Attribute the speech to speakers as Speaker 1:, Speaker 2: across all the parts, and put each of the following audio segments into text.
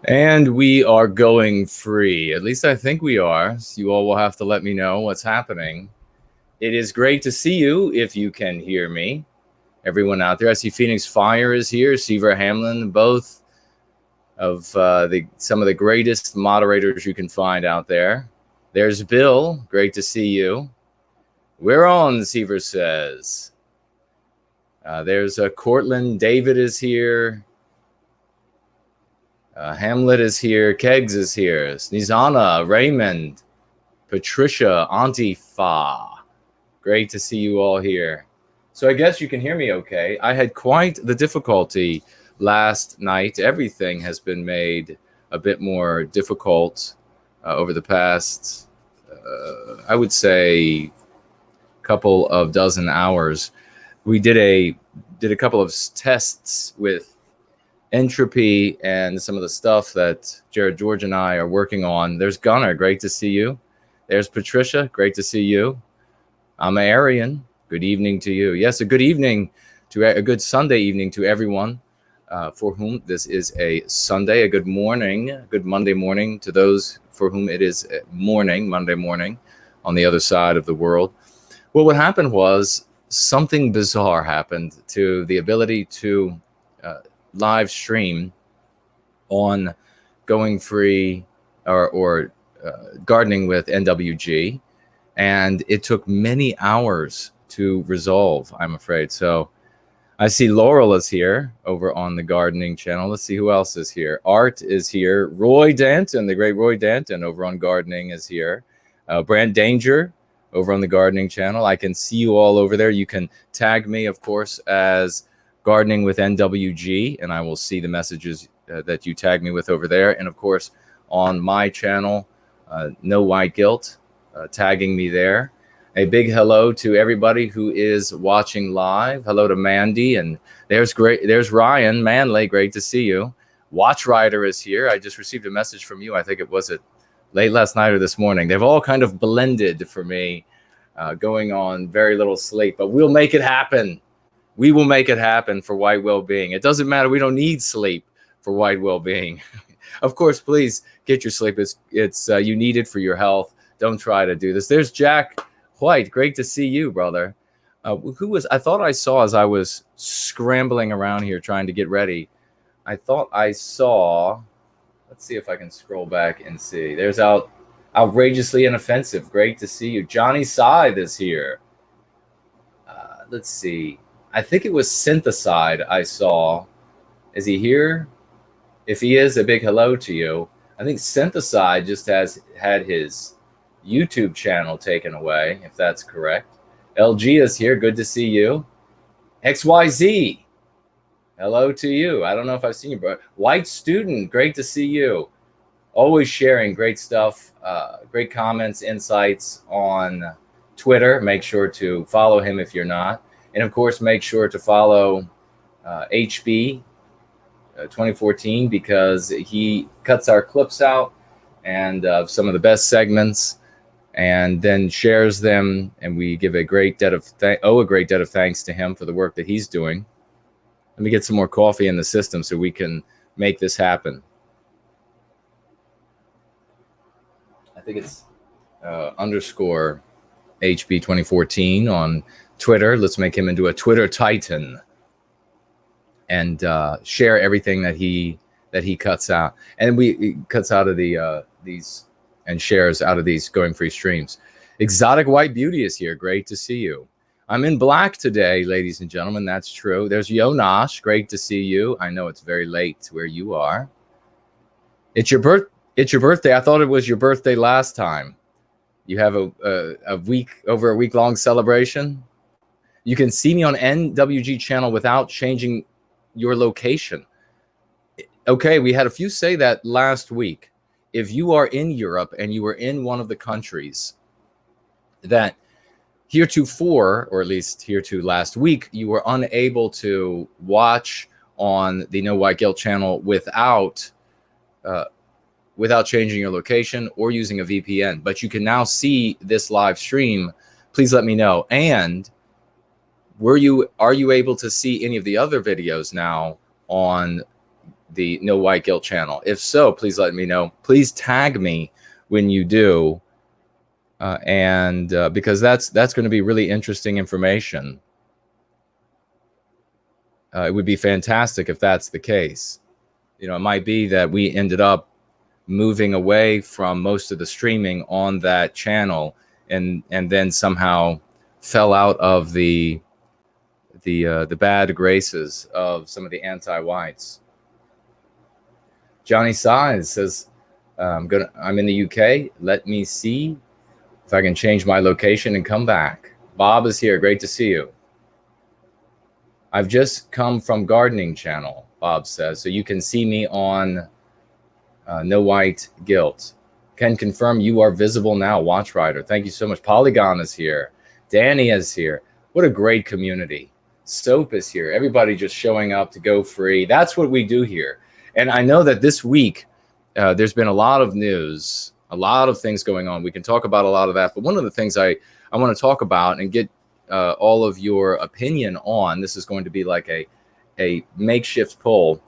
Speaker 1: And we are going free. At least I think we are. So you all will have to let me know what's happening. It is great to see you if you can hear me. Everyone out there. I see Phoenix Fire is here. Seaver Hamlin, both of some of the greatest moderators you can find out there. There's Bill. Great to see you. We're on, Seaver says. There's Cortland. David is here. Hamlet is here. Kegs is here. Snizana, Raymond, Patricia, Antifa. Great to see you all here. So I guess you can hear me okay. I had quite the difficulty last night. Everything has been made a bit more difficult over the past, I would say, couple of dozen hours. We did a couple of tests with Entropy and some of the stuff that Jared George and I are working on. There's Gunnar, great to see you. There's Patricia, great to see you. I'm Arian, good evening to you. Yes, a good evening to a good Sunday evening to everyone for whom this is a Sunday. A good morning, good Monday morning to those for whom it is morning, Monday morning on the other side of the world. Well, what happened was something bizarre happened to the ability to live stream on Going Free or Gardening with NWG, and it took many hours to resolve, I'm afraid. So I see Laurel is here over on the gardening channel. Let's see who else is here. Art is here. Roy Danton, the great Roy Danton over on gardening is here. Brand Danger over on the gardening channel. I can see you all over there. You can tag me, of course, as Gardening with NWG, and I will see the messages that you tag me with over there. And of course, on my channel, No White Guilt, tagging me there. A big hello to everybody who is watching live. Hello to Mandy, and there's Ryan Manley. Great to see you. Watch Rider is here. I just received a message from you. I think it was late last night or this morning. They've all kind of blended for me, going on very little sleep, but we'll make it happen. We will make it happen for White Wellbeing. It doesn't matter. We don't need sleep for White Wellbeing. Of course, please get your sleep. It's you need it for your health. Don't try to do this. There's Jack White. Great to see you, brother. I thought I saw as I was scrambling around here trying to get ready. I thought I saw. Let's see if I can scroll back and see. There's Outrageously Inoffensive. Great to see you. Johnny Scythe is here. Let's see. I think it was Syntheside I saw. Is he here? If he is, a big hello to you. I think Syntheside just has had his YouTube channel taken away, if that's correct. LG is here. Good to see you. XYZ. Hello to you. I don't know if I've seen you, bro. White Student. Great to see you. Always sharing great stuff, great comments, insights on Twitter. Make sure to follow him if you're not. And of course, make sure to follow HB 2014 because he cuts our clips out and some of the best segments and then shares them. And we give a great debt of thanks to him for the work that he's doing. Let me get some more coffee in the system so we can make this happen. I think it's _HB 2014 on Twitter. Let's make him into a Twitter titan and share everything that he cuts out, and he cuts out of these and shares out of these Going Free streams. Exotic White Beauty is here. Great to see you. I'm in black today, ladies and gentlemen. That's true. There's Yonash. Great to see you. I know it's very late where you are. It's your birthday. I thought it was your birthday last time. You have a week-long celebration. You can see me on NWG channel without changing your location. Okay, we had a few say that last week. If you are in Europe and you are in one of the countries that heretofore, or at least hereto last week, you were unable to watch on the No White Guilt channel without changing your location or using a VPN, but you can now see this live stream. Please let me know. And are you able to see any of the other videos now on the No White Guilt channel? If so, please let me know. Please tag me when you do, because that's going to be really interesting information. It would be fantastic if that's the case. You know, it might be that we ended up moving away from most of the streaming on that channel, and then somehow fell out of the bad graces of some of the anti-whites. Johnny Size says, I'm in the UK. Let me see if I can change my location and come back. Bob is here. Great to see you. I've just come from gardening channel, Bob says, so you can see me on No White Guilt. Can confirm you are visible now, Watch Rider. Thank you so much. Polygon is here. Danny is here. What a great community. Soap is here. Everybody just showing up to go free. That's what we do here. And I know that this week, there's been a lot of news, a lot of things going on. We can talk about a lot of that. But one of the things I want to talk about and get all of your opinion on, this is going to be like a makeshift poll,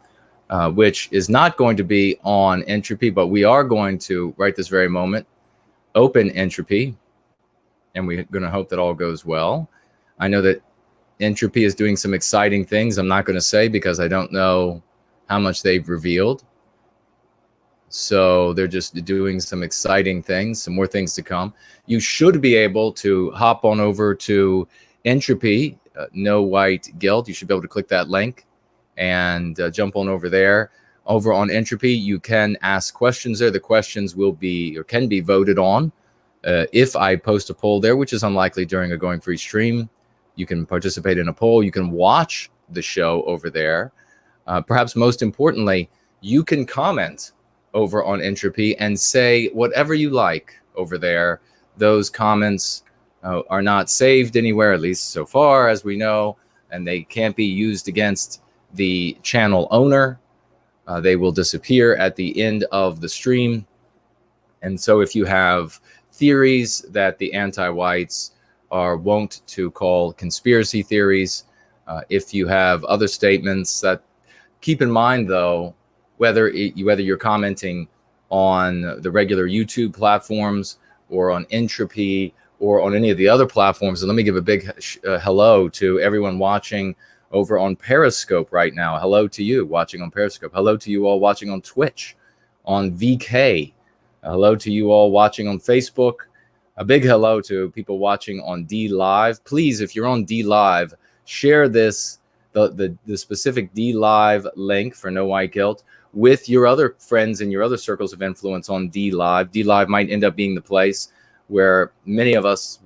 Speaker 1: which is not going to be on Entropy, but we are going to, right this very moment, open Entropy. And we're going to hope that all goes well. I know that Entropy is doing some exciting things. I'm not going to say because I don't know how much they've revealed. So they're just doing some exciting things, some more things to come. You should be able to hop on over to Entropy, No White Guilt. You should be able to click that link and jump on over there. Over on Entropy, you can ask questions there. The questions will be or can be voted on. If I post a poll there, which is unlikely during a Going Free stream, you can participate in a poll. You can watch the show over there. Perhaps most importantly, you can comment over on Entropy and say whatever you like over there. Those comments are not saved anywhere, at least so far as we know, and they can't be used against the channel owner. They will disappear at the end of the stream. And so if you have theories that the anti-whites are wont to call conspiracy theories, if you have other statements that, keep in mind though, whether you're commenting on the regular YouTube platforms or on Entropy or on any of the other platforms. And let me give a big hello to everyone watching over on Periscope right now. Hello to you watching on Periscope. Hello to you all watching on Twitch, on VK. Hello to you all watching on Facebook. A big hello to people watching on D Live. Please, if you're on D Live, share this, the specific D Live link for No White Guilt with your other friends and your other circles of influence on D Live. D Live might end up being the place where many of us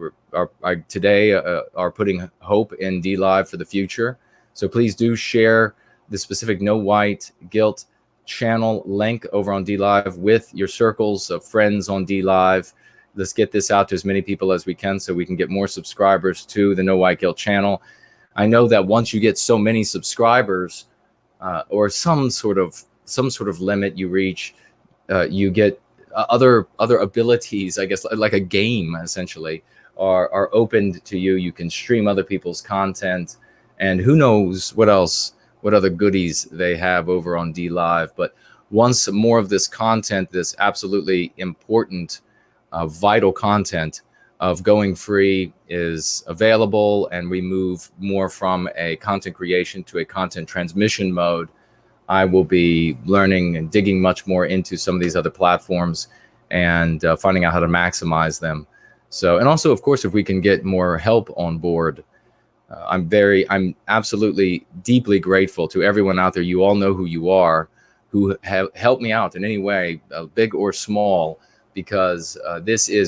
Speaker 1: today are putting hope in D Live for the future. So please do share the specific No White Guilt channel link over on D Live with your circles of friends on D Live. Let's get this out to as many people as we can so we can get more subscribers to the No White Guilt channel. I know that once you get so many subscribers or some sort of limit you reach, you get other abilities, I guess, like a game essentially, are opened to you. You can stream other people's content, and who knows what else, what other goodies they have over on D Live. But once more of this content, this absolutely important, vital content of Going Free is available, and we move more from a content creation to a content transmission mode, I will be learning and digging much more into some of these other platforms and finding out how to maximize them. So, and also, of course, if we can get more help on board, I'm absolutely deeply grateful to everyone out there. You all know who you are, who have helped me out in any way, big or small, because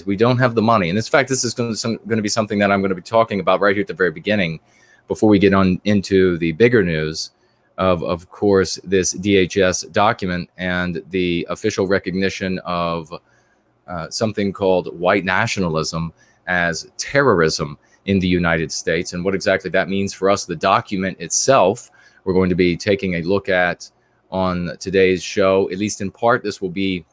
Speaker 1: we don't have the money. And in fact, this is going to be something that I'm going to be talking about right here at the very beginning, before we get on into the bigger news of course, this DHS document and the official recognition of something called white nationalism as terrorism in the United States, and what exactly that means for us. The document itself, we're going to be taking a look at on today's show, at least in part. This will be,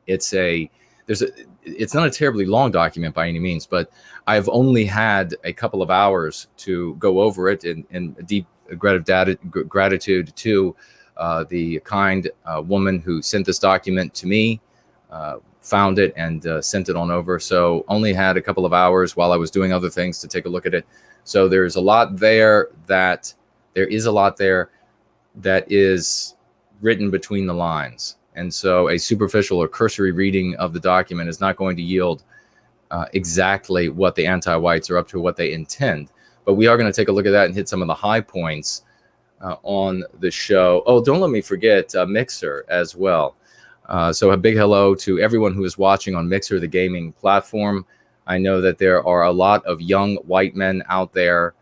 Speaker 1: it's not a terribly long document by any means, but I've only had a couple of hours to go over it in deep gratitude to the kind woman who sent this document to me, found it and sent it on over. So only had a couple of hours while I was doing other things to take a look at it. So there's a lot there that is written between the lines. And so a superficial or cursory reading of the document is not going to yield exactly what the anti-whites are up to, what they intend. But we are going to take a look at that and hit some of the high points on the show. Oh, don't let me forget Mixer as well. So a big hello to everyone who is watching on Mixer, the gaming platform. I know that there are a lot of young white men out there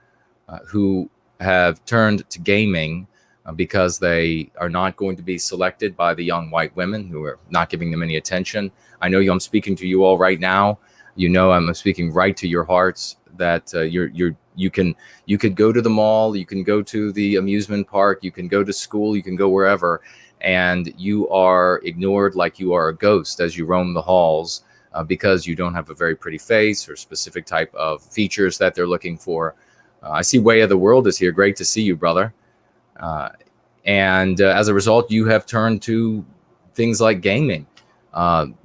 Speaker 1: who have turned to gaming because they are not going to be selected by the young white women who are not giving them any attention. I know I'm speaking to you all right now. You know I'm speaking right to your hearts, that you could go to the mall, you can go to the amusement park, you can go to school, you can go wherever, and you are ignored like you are a ghost as you roam the halls because you don't have a very pretty face or specific type of features that they're looking for. I see Way of the World is here. Great to see you, brother. And as a result, you have turned to things like gaming.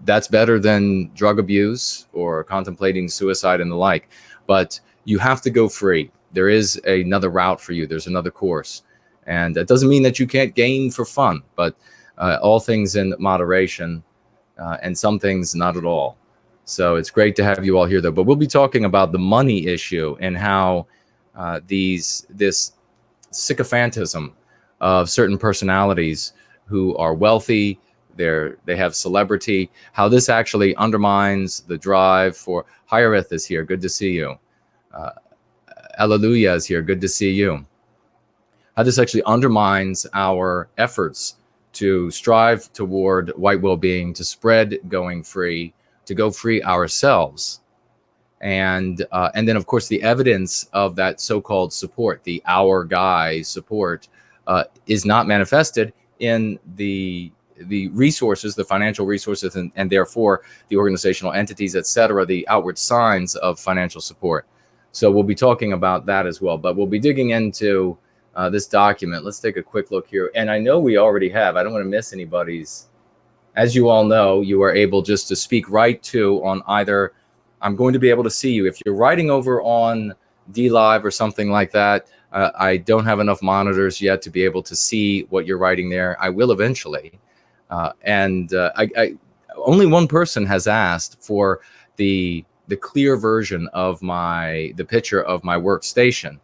Speaker 1: That's better than drug abuse or contemplating suicide and the like. But you have to go free. There is another route for you. There's another course. And that doesn't mean that you can't game for fun, but all things in moderation and some things not at all. So it's great to have you all here, though. But we'll be talking about the money issue and how this sycophantism of certain personalities who are wealthy, they have celebrity, how this actually undermines the drive for Hireth is here. Good to see you. Alleluia is here. Good to see you. How this actually undermines our efforts to strive toward white well-being, to spread going free, to go free ourselves. And then, of course, the evidence of that so-called support, the our guy support, is not manifested in the resources, the financial resources, and therefore the organizational entities, etc., the outward signs of financial support. So we'll be talking about that as well. But we'll be digging into this document. Let's take a quick look here. And I know we already have. I don't want to miss anybody's. As you all know, you are able just to speak right to on either. I'm going to be able to see you. If you're writing over on DLive or something like that, I don't have enough monitors yet to be able to see what you're writing there. I will eventually. I only one person has asked for the clear version of the picture of my workstation.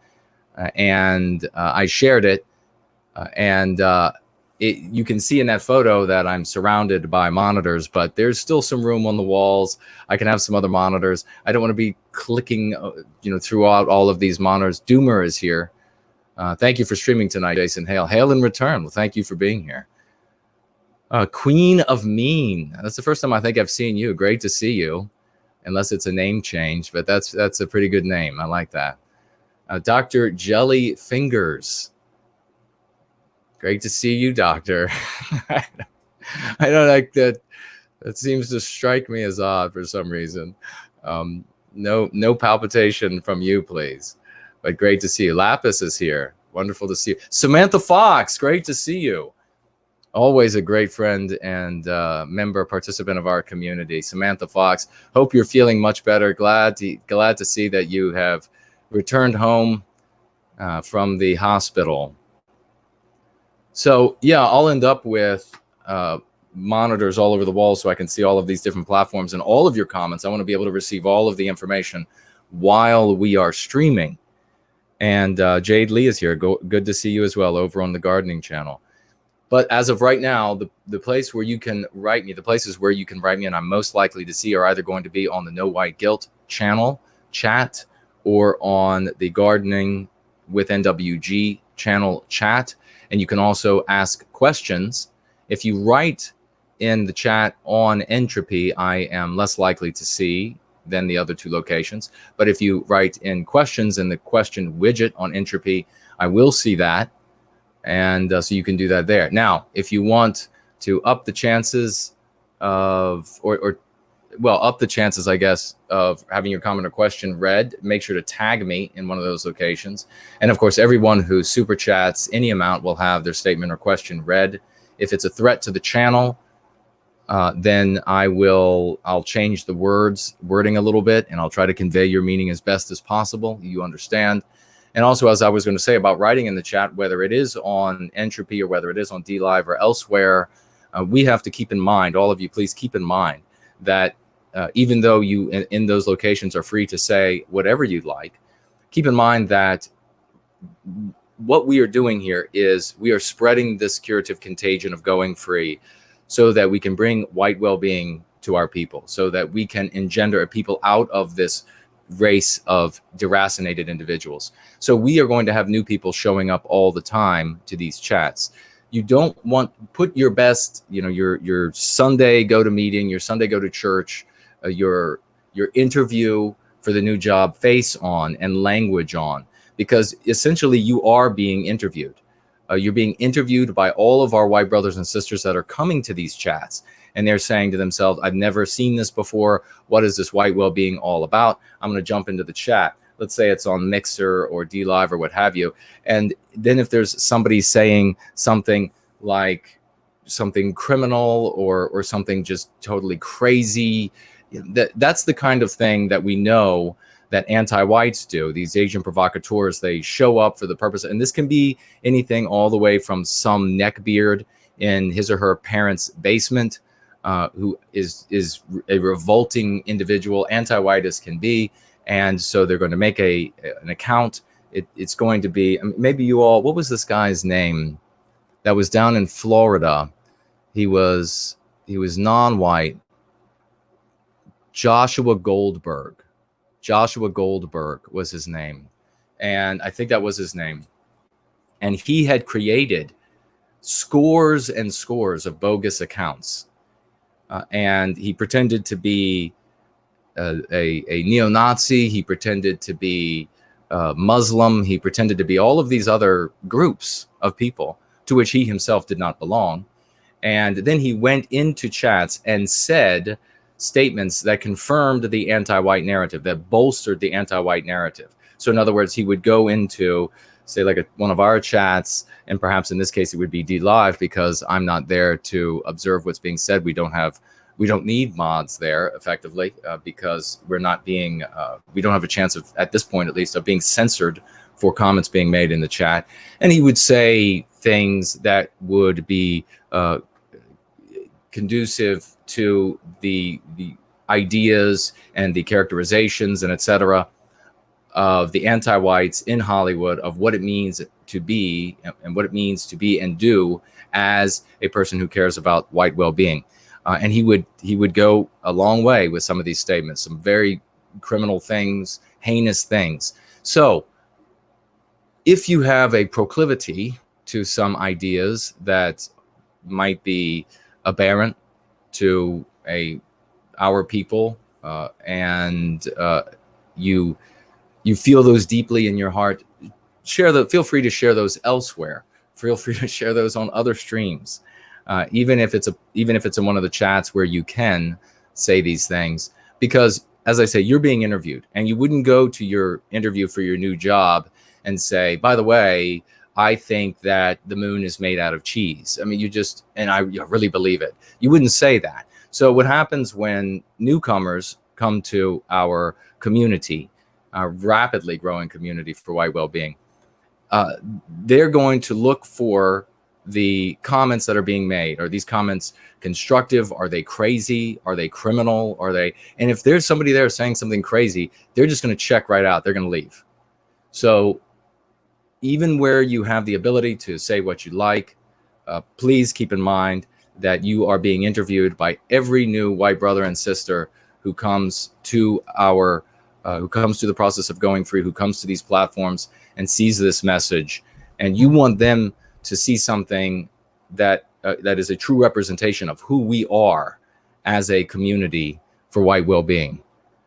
Speaker 1: And I shared it. You can see in that photo that I'm surrounded by monitors, but there's still some room on the walls. I can have some other monitors. I don't want to be clicking, throughout all of these monitors. Doomer is here. Thank you for streaming tonight, Jason Hale. Hail in return. Well, thank you for being here. Queen of Mean. That's the first time I think I've seen you. Great to see you, unless it's a name change, but that's a pretty good name. I like that. Dr. Jelly Fingers. Great to see you, Doctor. I don't like that. That seems to strike me as odd for some reason. No palpitation from you, please. But great to see you. Lapis is here. Wonderful to see you. Samantha Fox, great to see you. Always a great friend and participant of our community. Samantha Fox, hope you're feeling much better. Glad to see that you have returned home from the hospital. So yeah, I'll end up with monitors all over the wall so I can see all of these different platforms and all of your comments. I want to be able to receive all of the information while we are streaming. And Jade Lee is here. Good to see you as well over on the gardening channel. But as of right now, the place where you can write me, the places where you can write me and I'm most likely to see are either going to be on the No White Guilt channel chat or on the Gardening with NWG channel chat. And you can also ask questions. If you write in the chat on Entropy, I am less likely to see than the other two locations. But if you write in questions in the question widget on Entropy, I will see that. And so you can do that there. Now, if you want to up the chances of, or well, up the chances, I guess, of having your comment or question read. Make sure to tag me in one of those locations. And of course, everyone who super chats any amount will have their statement or question read. If it's a threat to the channel, then I'll change the wording a little bit, and I'll try to convey your meaning as best as possible. You understand. And also, as I was going to say about writing in the chat, whether it is on Entropy or whether it is on DLive or elsewhere, we have to keep in mind, all of you, please keep in mind that even though you in those locations are free to say whatever you'd like, keep in mind that what we are doing here is we are spreading this curative contagion of going free so that we can bring white well-being to our people, so that we can engender a people out of this race of deracinated individuals. So we are going to have new people showing up all the time to these chats. You don't want, put your best, you know, your Sunday go to meeting, your Sunday go to church, your interview for the new job face on and language on, because essentially you are being interviewed. You're being interviewed by all of our white brothers and sisters that are coming to these chats. And they're saying to themselves, I've never seen this before. What is this white well-being all about? I'm going to jump into the chat. Let's say it's on Mixer or DLive or what have you. And then if there's somebody saying something like something criminal or something just totally crazy, that's the kind of thing that we know that anti-whites do. These Asian provocateurs, they show up for the purpose, and this can be anything all the way from some neckbeard in his or her parents' basement, who is a revolting individual, anti-white as can be, and so they're going to make an account. It's going to be, maybe you all, what was this guy's name that was down in Florida? He was non-white. Joshua Goldberg was his name, and I think that was his name. And he had created scores and scores of bogus accounts, and he pretended to be a neo-Nazi. He pretended to be Muslim. He pretended to be all of these other groups of people to which he himself did not belong. And then he went into chats and said statements that confirmed the anti-white narrative, that bolstered the anti-white narrative. So in other words, he would go into, say, like one of our chats, and perhaps in this case it would be DLive, because I'm not there to observe what's being said. We don't need mods there effectively, because we're not being, we don't have a chance of, at this point at least, of being censored for comments being made in the chat. And he would say things that would be conducive to the ideas and the characterizations and etc. of the anti-whites in Hollywood, of what it means to be and what it means to be and do as a person who cares about white well-being. And he would go a long way with some of these statements, some very criminal things, heinous things. So if you have a proclivity to some ideas that might be aberrant to our people, and you feel those deeply in your heart, feel free to share those elsewhere. Feel free to share those on other streams, even if it's in one of the chats where you can say these things, because as I say, you're being interviewed, and you wouldn't go to your interview for your new job and say, by the way, I think that the moon is made out of cheese. I mean, I really believe it. You wouldn't say that. So what happens when newcomers come to our community, our rapidly growing community for white well-being, they're going to look for the comments that are being made. Are these comments constructive? Are they crazy? Are they criminal? And if there's somebody there saying something crazy, they're just going to check right out. They're going to leave. So even where you have the ability to say what you like, please keep in mind that you are being interviewed by every new white brother and sister who comes to the process of going free, who comes to these platforms and sees this message. And you want them to see something that is a true representation of who we are as a community for white well-being,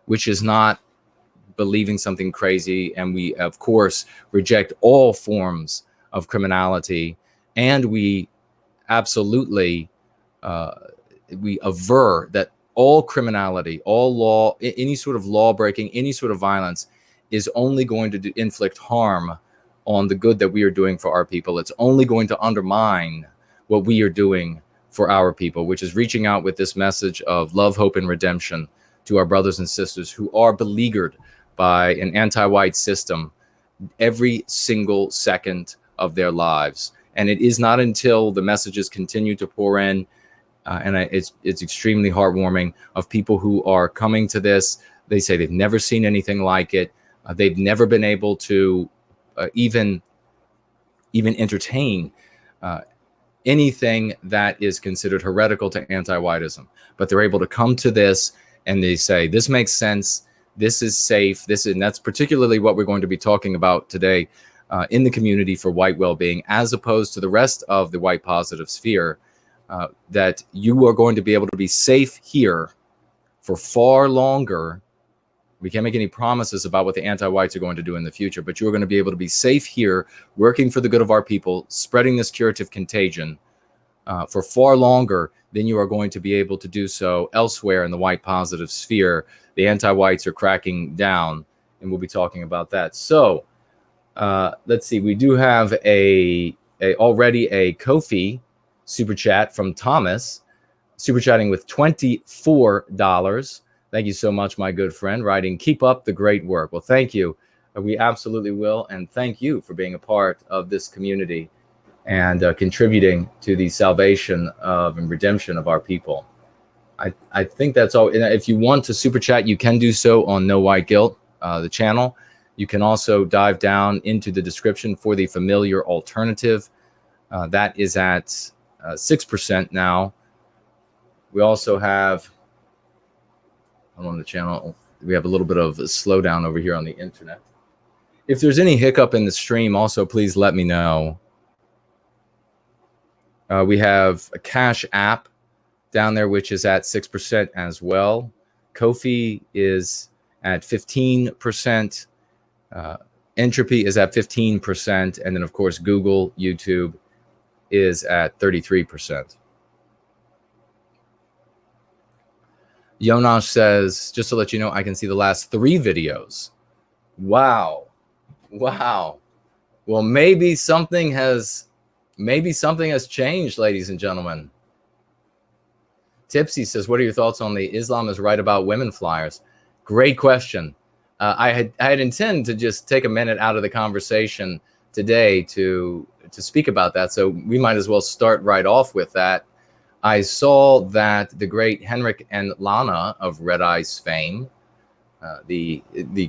Speaker 1: which is not believing something crazy. And we, of course, reject all forms of criminality, and we absolutely we aver that all criminality, all law, any sort of law breaking, any sort of violence is only going to inflict harm on the good that we are doing for our people. It's only going to undermine what we are doing for our people, which is reaching out with this message of love, hope, and redemption to our brothers and sisters who are beleaguered by an anti-white system every single second of their lives. And it is not until the messages continue to pour in, it's extremely heartwarming, of people who are coming to this. They say they've never seen anything like it. They've never been able to even entertain anything that is considered heretical to anti-whiteism. But they're able to come to this and they say, this makes sense, this is safe, and that's particularly what we're going to be talking about today in the community for white well-being, as opposed to the rest of the white positive sphere, that you are going to be able to be safe here for far longer. We can't make any promises about what the anti-whites are going to do in the future, but you are going to be able to be safe here, working for the good of our people, spreading this curative contagion for far longer than you are going to be able to do so elsewhere in the white positive sphere. The anti-whites are cracking down, and we'll be talking about that. So let's see. We do have already a Ko-fi super chat from Thomas, super chatting with $24. Thank you so much, my good friend, writing, keep up the great work. Well, thank you. We absolutely will. And thank you for being a part of this community and contributing to the salvation of and redemption of our people. I think that's all. If you want to super chat, you can do so on No White Guilt, the channel. You can also dive down into the description for the familiar alternative. That is at 6% now. We also have, on the channel, we have a little bit of a slowdown over here on the internet. If there's any hiccup in the stream, also please let me know. We have a Cash App down there, which is at 6% as well. Ko-fi is at 15%. Entropy is at 15%. And then, of course, Google, YouTube is at 33%. Jonas says, just to let you know, I can see the last 3 videos. Wow. Wow. Well, maybe something has changed, ladies and gentlemen. Tipsy says, what are your thoughts on the Islam is right about women flyers? Great question. I had intended to just take a minute out of the conversation today to speak about that. So we might as well start right off with that. I saw that the great Henrik and Lana of Red Eyes fame, the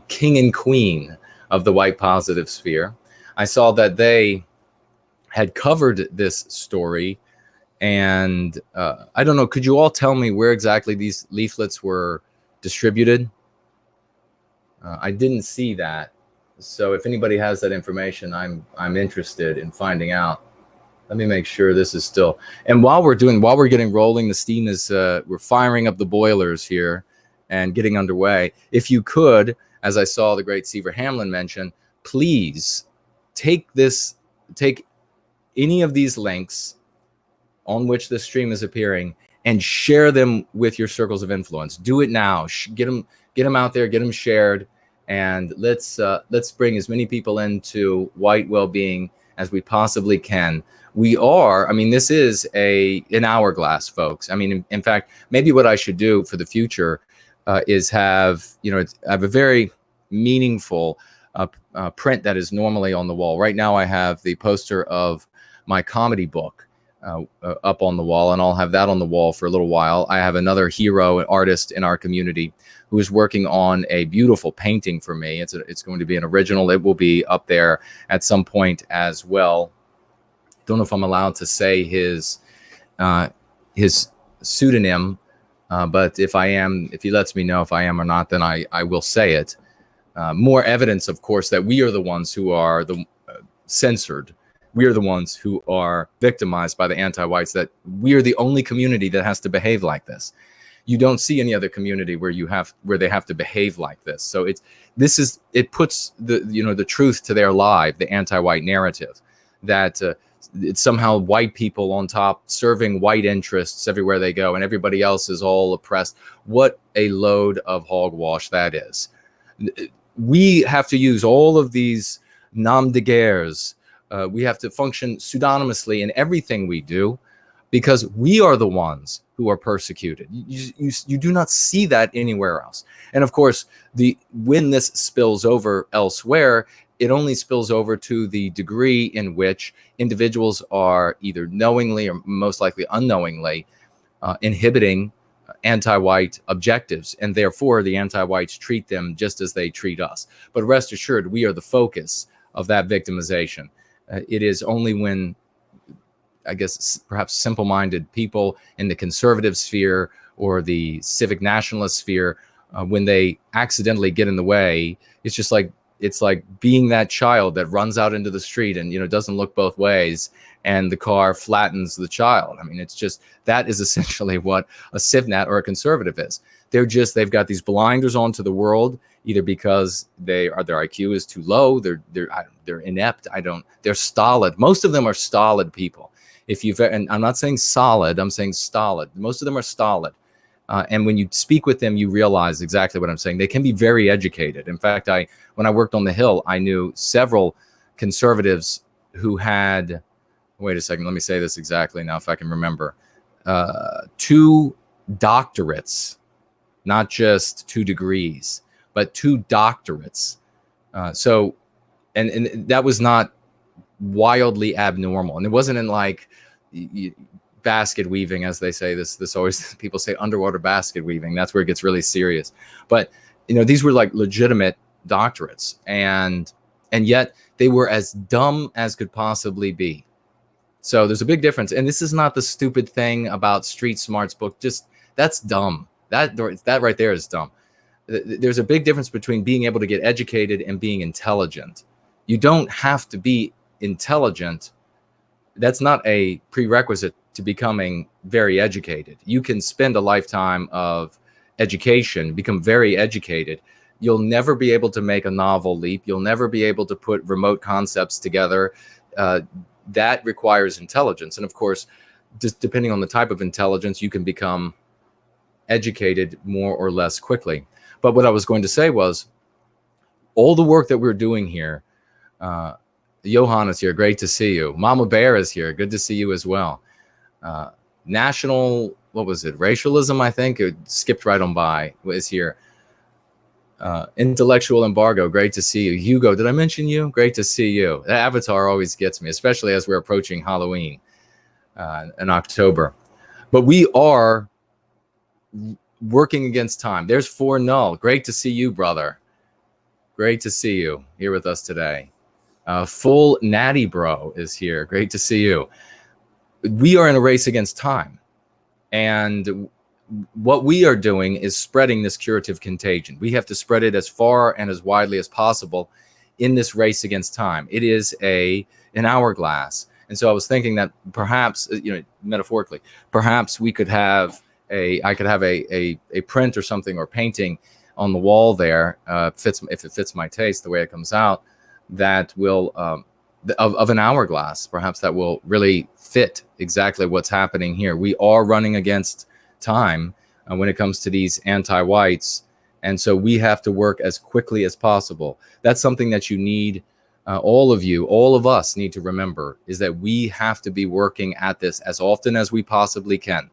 Speaker 1: king and queen of the white positive sphere, I saw that they had covered this story. And I don't know, could you all tell me where exactly these leaflets were distributed? I didn't see that. So if anybody has that information, I'm interested in finding out. Let me make sure this is still. And while we're getting rolling, the steam is, we're firing up the boilers here and getting underway. If you could, as I saw the great Seaver Hamlin mention, please take any of these links on which this stream is appearing and share them with your circles of influence. Do it now. Get them out there, get them shared, and let's bring as many people into white well-being as we possibly can. We are, I mean, this is an hourglass, folks. I mean, in fact, maybe what I should do for the future is have a very meaningful print that is normally on the wall. Right now I have the poster of my comedy book up on the wall, and I'll have that on the wall for a little while. I have another hero, an artist in our community, who is working on a beautiful painting for me. It's going to be an original. It will be up there at some point as well. Don't know if I'm allowed to say his pseudonym, but if he lets me know if I am or not, then I will say it. More evidence, of course, that we are the ones who are the censored. We are the ones who are victimized by the anti-whites, that we are the only community that has to behave like this. You don't see any other community where they have to behave like this. So it puts the truth to their lie, the anti-white narrative, that it's somehow white people on top serving white interests everywhere they go, and everybody else is all oppressed. What a load of hogwash that is. We have to use all of these nom de guerres. We have to function pseudonymously in everything we do, because we are the ones who are persecuted. You do not see that anywhere else. And of course, when this spills over elsewhere, it only spills over to the degree in which individuals are either knowingly or most likely unknowingly inhibiting anti-white objectives, and therefore the anti-whites treat them just as they treat us. But rest assured, we are the focus of that victimization. It is only when, I guess, perhaps simple-minded people in the conservative sphere or the civic nationalist sphere, when they accidentally get in the way, it's like being that child that runs out into the street and, doesn't look both ways, and the car flattens the child. I mean, that is essentially what a civnat or a conservative is. They've got these blinders onto the world, either because their IQ is too low, they're inept, they're stolid. Most of them are stolid people. And I'm not saying solid, I'm saying stolid. Most of them are stolid. And when you speak with them, you realize exactly what I'm saying. They can be very educated. In fact, when I worked on the Hill, I knew several conservatives who had, wait a second, let me say this exactly now if I can remember, 2 doctorates, not just 2 degrees, but 2 doctorates. So that was not wildly abnormal. And it wasn't in like basket weaving, as they say. This always, people say underwater basket weaving. That's where it gets really serious. But these were like legitimate doctorates, and yet they were as dumb as could possibly be. So there's a big difference. And this is not the stupid thing about Street Smarts book. Just, that's dumb. That right there is dumb. There's a big difference between being able to get educated and being intelligent. You don't have to be intelligent. That's not a prerequisite to becoming very educated. You can spend a lifetime of education, become very educated. You'll never be able to make a novel leap. You'll never be able to put remote concepts together. That requires intelligence. And of course, just depending on the type of intelligence, you can become educated more or less quickly. But what I was going to say was, all the work that we're doing here, Johan is here, great to see you. Mama Bear is here, good to see you as well. National, what was it, racialism, I think, it skipped right on by, is here. Intellectual embargo, great to see you. Hugo, did I mention you? Great to see you. That avatar always gets me, especially as we're approaching Halloween in October. But we are working against time. There's 4 Null. Great to see you, brother. Great to see you here with us today. Full Natty Bro is here. Great to see you. We are in a race against time. And what we are doing is spreading this curative contagion. We have to spread it as far and as widely as possible in this race against time. It is an hourglass. And so I was thinking that perhaps, metaphorically, perhaps we could have I could have a print or something, or painting on the wall there, if it fits my taste, the way it comes out, that will, of an hourglass, perhaps that will really fit exactly what's happening here. We are running against time when it comes to these anti-whites. And so we have to work as quickly as possible. That's something that you need, all of us need to remember, is that we have to be working at this as often as we possibly can,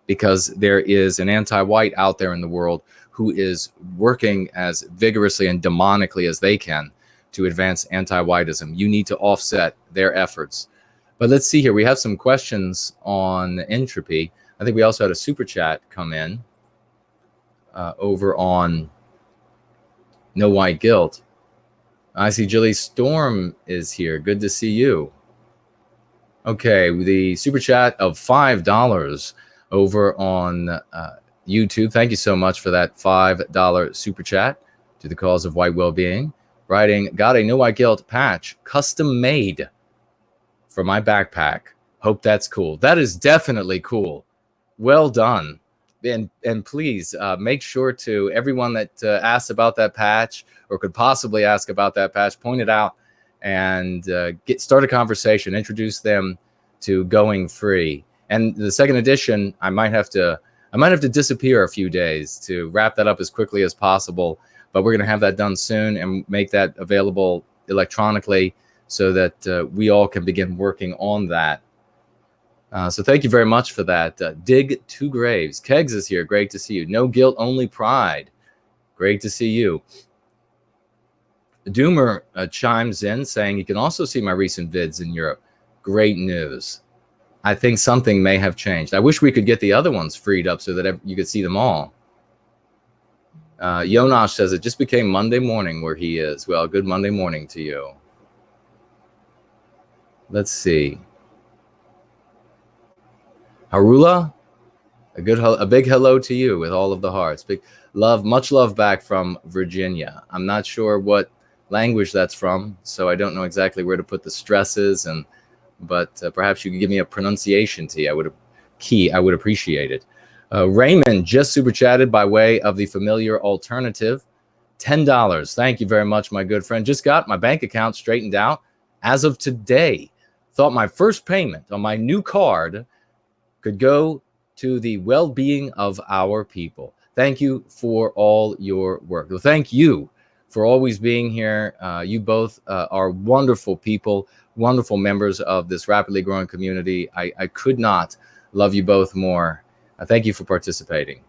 Speaker 1: because there is an anti-white out there in the world who is working as vigorously and demonically as they can to advance anti-whiteism. You need to offset their efforts. But let's see here. We have some questions on Entropy. I think we also had a super chat come in over on No White Guilt. I see Jilly Storm is here. Good to see you. Okay, the super chat of $5 over on YouTube. Thank you so much for that $5 super chat to the cause of white well-being. Writing, got a No White Guilt patch, custom made for my backpack. Hope that's cool. That is definitely cool. Well done. And please make sure to everyone that asked about that patch or could possibly ask about that patch, point it out and start a conversation, introduce them to Going Free. And the second edition, I might have to disappear a few days to wrap that up as quickly as possible. But we're going to have that done soon and make that available electronically so that we all can begin working on that. So thank you very much for that. Dig Two Graves. Kegs is here. Great to see you. No Guilt, Only Pride. Great to see you. Doomer chimes in saying you can also see my recent vids in Europe. Great news. I think something may have changed. I wish we could get the other ones freed up so that you could see them all. Jonas says it just became Monday morning where he is. Well, good Monday morning to you. Let's see. Harula, a big hello to you with all of the hearts. Big love, much love back from Virginia. I'm not sure what language that's from, so I don't know exactly where to put the stresses, but perhaps you could give me a pronunciation key. I would appreciate it. Raymond just super chatted by way of the familiar alternative, $10. Thank you very much, my good friend. Just got my bank account straightened out as of today. Thought my first payment on my new card could go to the well-being of our people. Thank you for all your work. Well, thank you for always being here. You both are wonderful people, wonderful members of this rapidly growing community. I could not love you both more. Thank you for participating.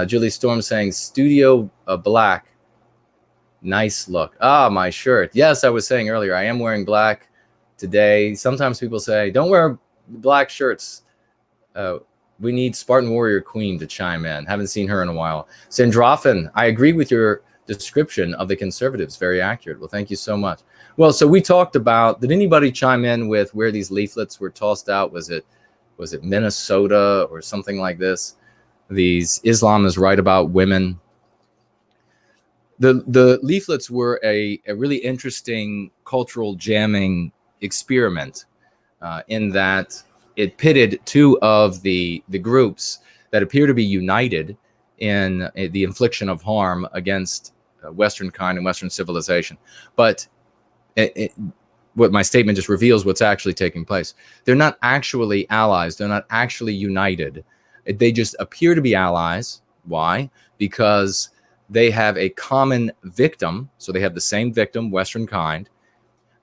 Speaker 1: Julie Storm saying, Studio Black, nice look. Ah, my shirt. Yes, I was saying earlier, I am wearing black today. Sometimes people say, don't wear black shirts. We need Spartan Warrior Queen to chime in. Haven't seen her in a while. Sandrophin, I agree with your description of the conservatives. Very accurate. Well, thank you so much. Well, so we talked about, did anybody chime in with where these leaflets were tossed out? Was it Minnesota or something like this? These Islam is right about women. The leaflets were a really interesting cultural jamming experiment in that it pitted two of the groups that appear to be united in the infliction of harm against Western kind and Western civilization. But what my statement just reveals what's actually taking place. They're not actually allies. They're not actually united. They just appear to be allies. Why? Because they have a common victim. So they have the same victim, Western kind,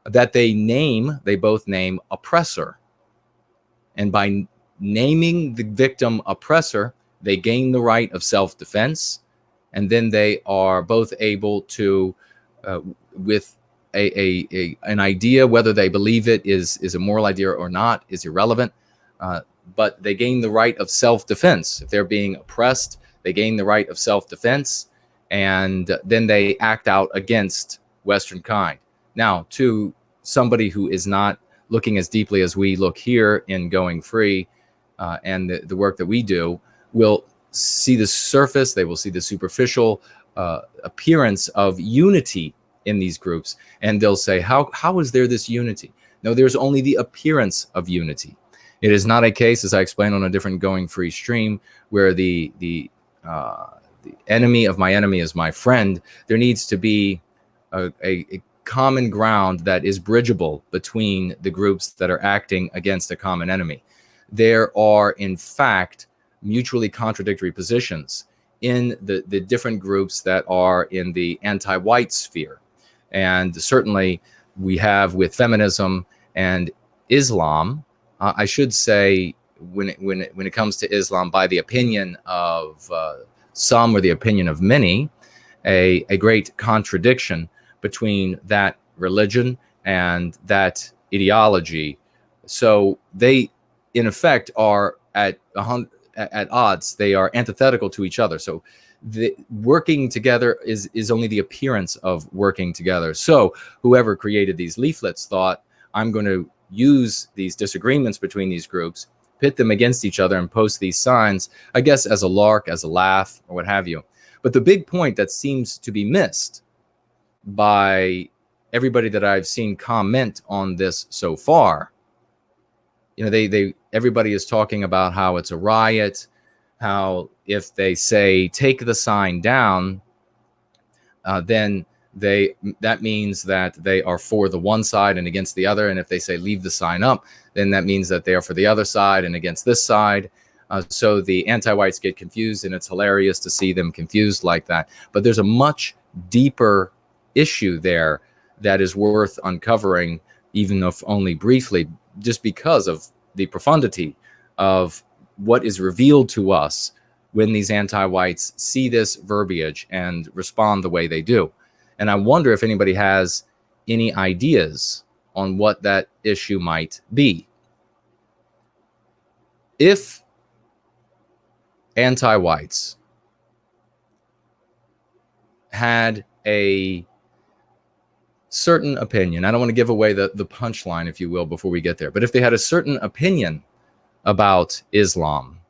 Speaker 1: that they both name oppressor. And by naming the victim oppressor, they gain the right of self-defense. And then they are both able to, with an idea, whether they believe it is a moral idea or not is irrelevant, but they gain the right of self-defense. If they're being oppressed, they gain the right of self-defense, and then they act out against Western kind. Now, to somebody who is not looking as deeply as we look here in Going Free and the work that we do, will see the surface, they will see the superficial appearance of unity in these groups, and they'll say, how is there this unity? No, there's only the appearance of unity. It is not a case, as I explained on a different Going Free stream, where the enemy of my enemy is my friend. There needs to be a common ground that is bridgeable between the groups that are acting against a common enemy. There are, in fact, mutually contradictory positions in the different groups that are in the anti-white sphere. And certainly we have with feminism and Islam, I should say, when it comes to Islam, by the opinion of some or the opinion of many, a great contradiction between that religion and that ideology. So they, in effect, are at odds. They are antithetical to each other. So the working together is only the appearance of working together. So whoever created these leaflets thought, I'm going to use these disagreements between these groups, pit them against each other, and post these signs, I guess, as a lark, as a laugh, or what have you. But the big point that seems to be missed by everybody that I've seen comment on this so far, everybody is talking about how it's a riot, how if they say take the sign down, then that means that they are for the one side and against the other. And if they say leave the sign up, then that means that they are for the other side and against this side. So the anti-whites get confused, and it's hilarious to see them confused like that. But there's a much deeper issue there that is worth uncovering, even if only briefly, just because of the profundity of what is revealed to us when these anti-whites see this verbiage and respond the way they do. And I wonder if anybody has any ideas on what that issue might be. If anti-whites had a certain opinion, I don't want to give away the punchline, if you will, before we get there, but if they had a certain opinion about Islam,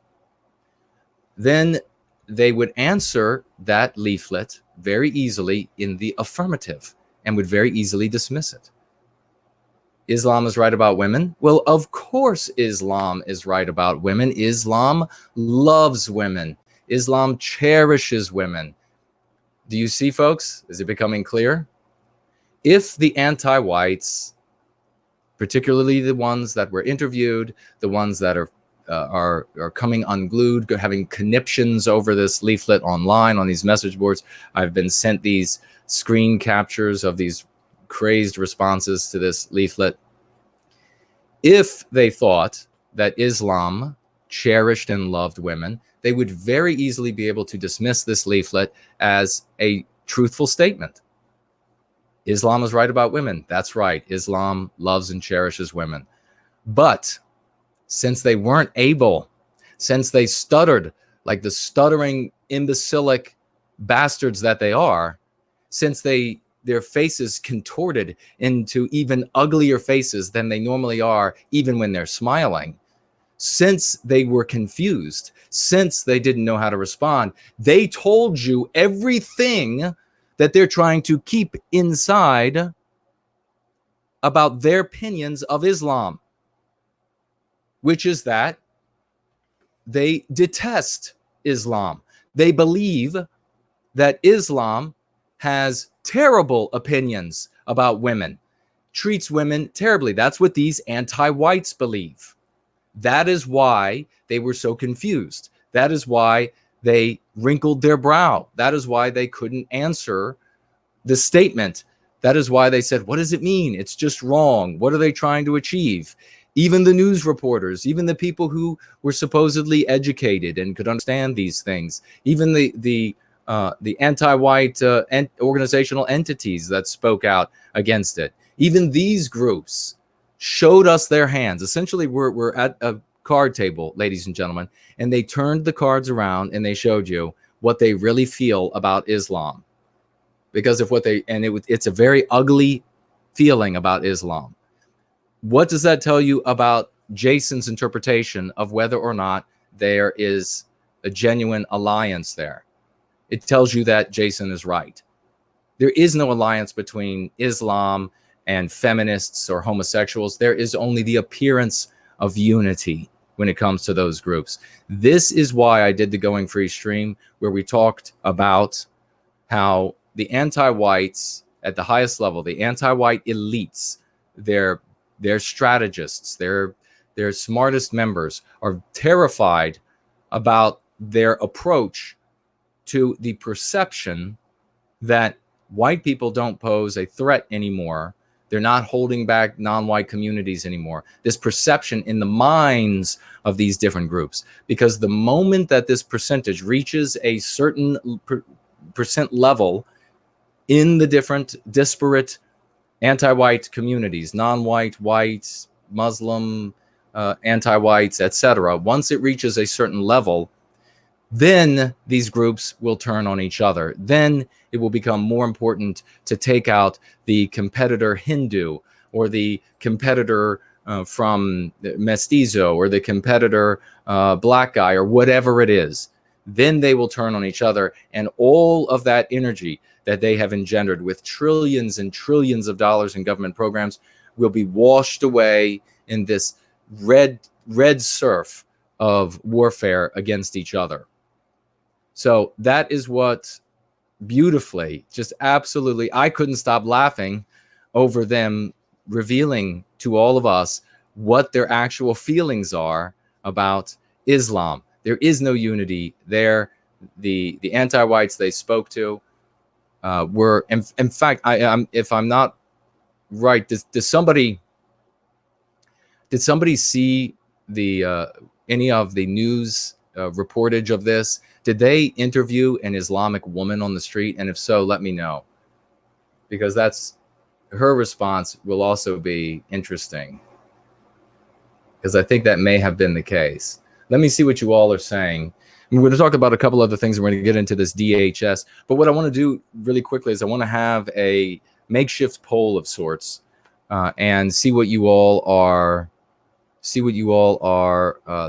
Speaker 1: then they would answer that leaflet very easily in the affirmative and would very easily dismiss it. Islam is right about women? Well, of course Islam is right about women. Islam loves women. Islam cherishes women. Do you see, folks? Is it becoming clear? If the anti-whites, particularly the ones that were interviewed, the ones that are coming unglued, having conniptions over this leaflet online on these message boards. I've been sent these screen captures of these crazed responses to this leaflet. If they thought that Islam cherished and loved women, they would very easily be able to dismiss this leaflet as a truthful statement. Islam is right about women. That's right. Islam loves and cherishes women. But since they weren't able, since they stuttered like the stuttering, imbecilic bastards that they are, since their faces contorted into even uglier faces than they normally are, even when they're smiling, since they were confused, since they didn't know how to respond, they told you everything that they're trying to keep inside about their opinions of Islam, which is that they detest Islam. They believe that Islam has terrible opinions about women, treats women terribly. That's what these anti-whites believe. That is why they were so confused. That is why they wrinkled their brow. That is why they couldn't answer the statement. That is why they said, what does it mean? It's just wrong. What are they trying to achieve? Even the news reporters, even the people who were supposedly educated and could understand these things, even the anti-white organizational entities that spoke out against it, even these groups showed us their hands. Essentially, we're at a card table, ladies and gentlemen, and they turned the cards around and they showed you what they really feel about Islam. Because of what it's a very ugly feeling about Islam. What does that tell you about Jason's interpretation of whether or not there is a genuine alliance there? It tells you that Jason is right. There is no alliance between Islam and feminists or homosexuals. There is only the appearance of unity when it comes to those groups. This is why I did the Going Free stream, where we talked about how the anti-whites at the highest level, the anti-white elites, their strategists, their smartest members are terrified about their approach to the perception that white people don't pose a threat anymore. They're not holding back non-white communities anymore. This perception in the minds of these different groups, because the moment that this percentage reaches a certain percent level in the different disparate anti-white communities, non-white, white, Muslim, anti-whites, etc. Once it reaches a certain level, then these groups will turn on each other. Then it will become more important to take out the competitor Hindu or the competitor from Mestizo or the competitor black guy or whatever it is. Then they will turn on each other, and all of that energy that they have engendered with trillions and trillions of dollars in government programs will be washed away in this red surf of warfare against each other. So that is what beautifully, just absolutely. I couldn't stop laughing over them revealing to all of us what their actual feelings are about Islam. There is no unity there. The anti-whites they spoke to were, in fact, if I'm not right, does somebody see the any of the news reportage of this? Did they interview an Islamic woman on the street? And if so, let me know, because that's her response will also be interesting, because I think that may have been the case. Let me see what you all are saying. We're going to talk about a couple other things. We're going to get into this DHS. But what I want to do really quickly is I want to have a makeshift poll of sorts and see what you all are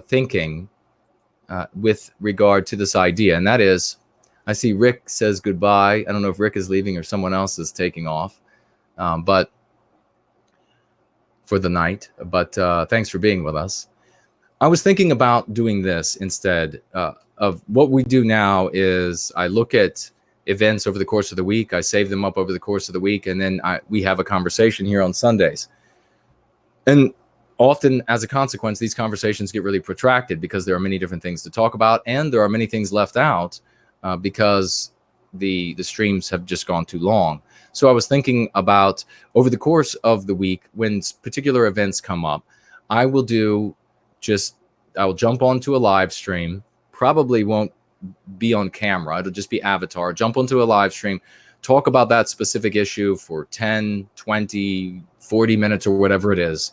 Speaker 1: thinking with regard to this idea. And that is, I see Rick says goodbye. I don't know if Rick is leaving or someone else is taking off, but for the night. But thanks for being with us. I was thinking about doing this instead of what we do now. Is I look at events over the course of the week, I save them up over the course of the week, and then we have a conversation here on Sundays. And often, as a consequence, these conversations get really protracted because there are many different things to talk about, and there are many things left out because the streams have just gone too long. So I was thinking about, over the course of the week, when particular events come up, I will jump onto a live stream, probably won't be on camera, it'll just be avatar, jump onto a live stream, talk about that specific issue for 10, 20, 40 minutes or whatever it is.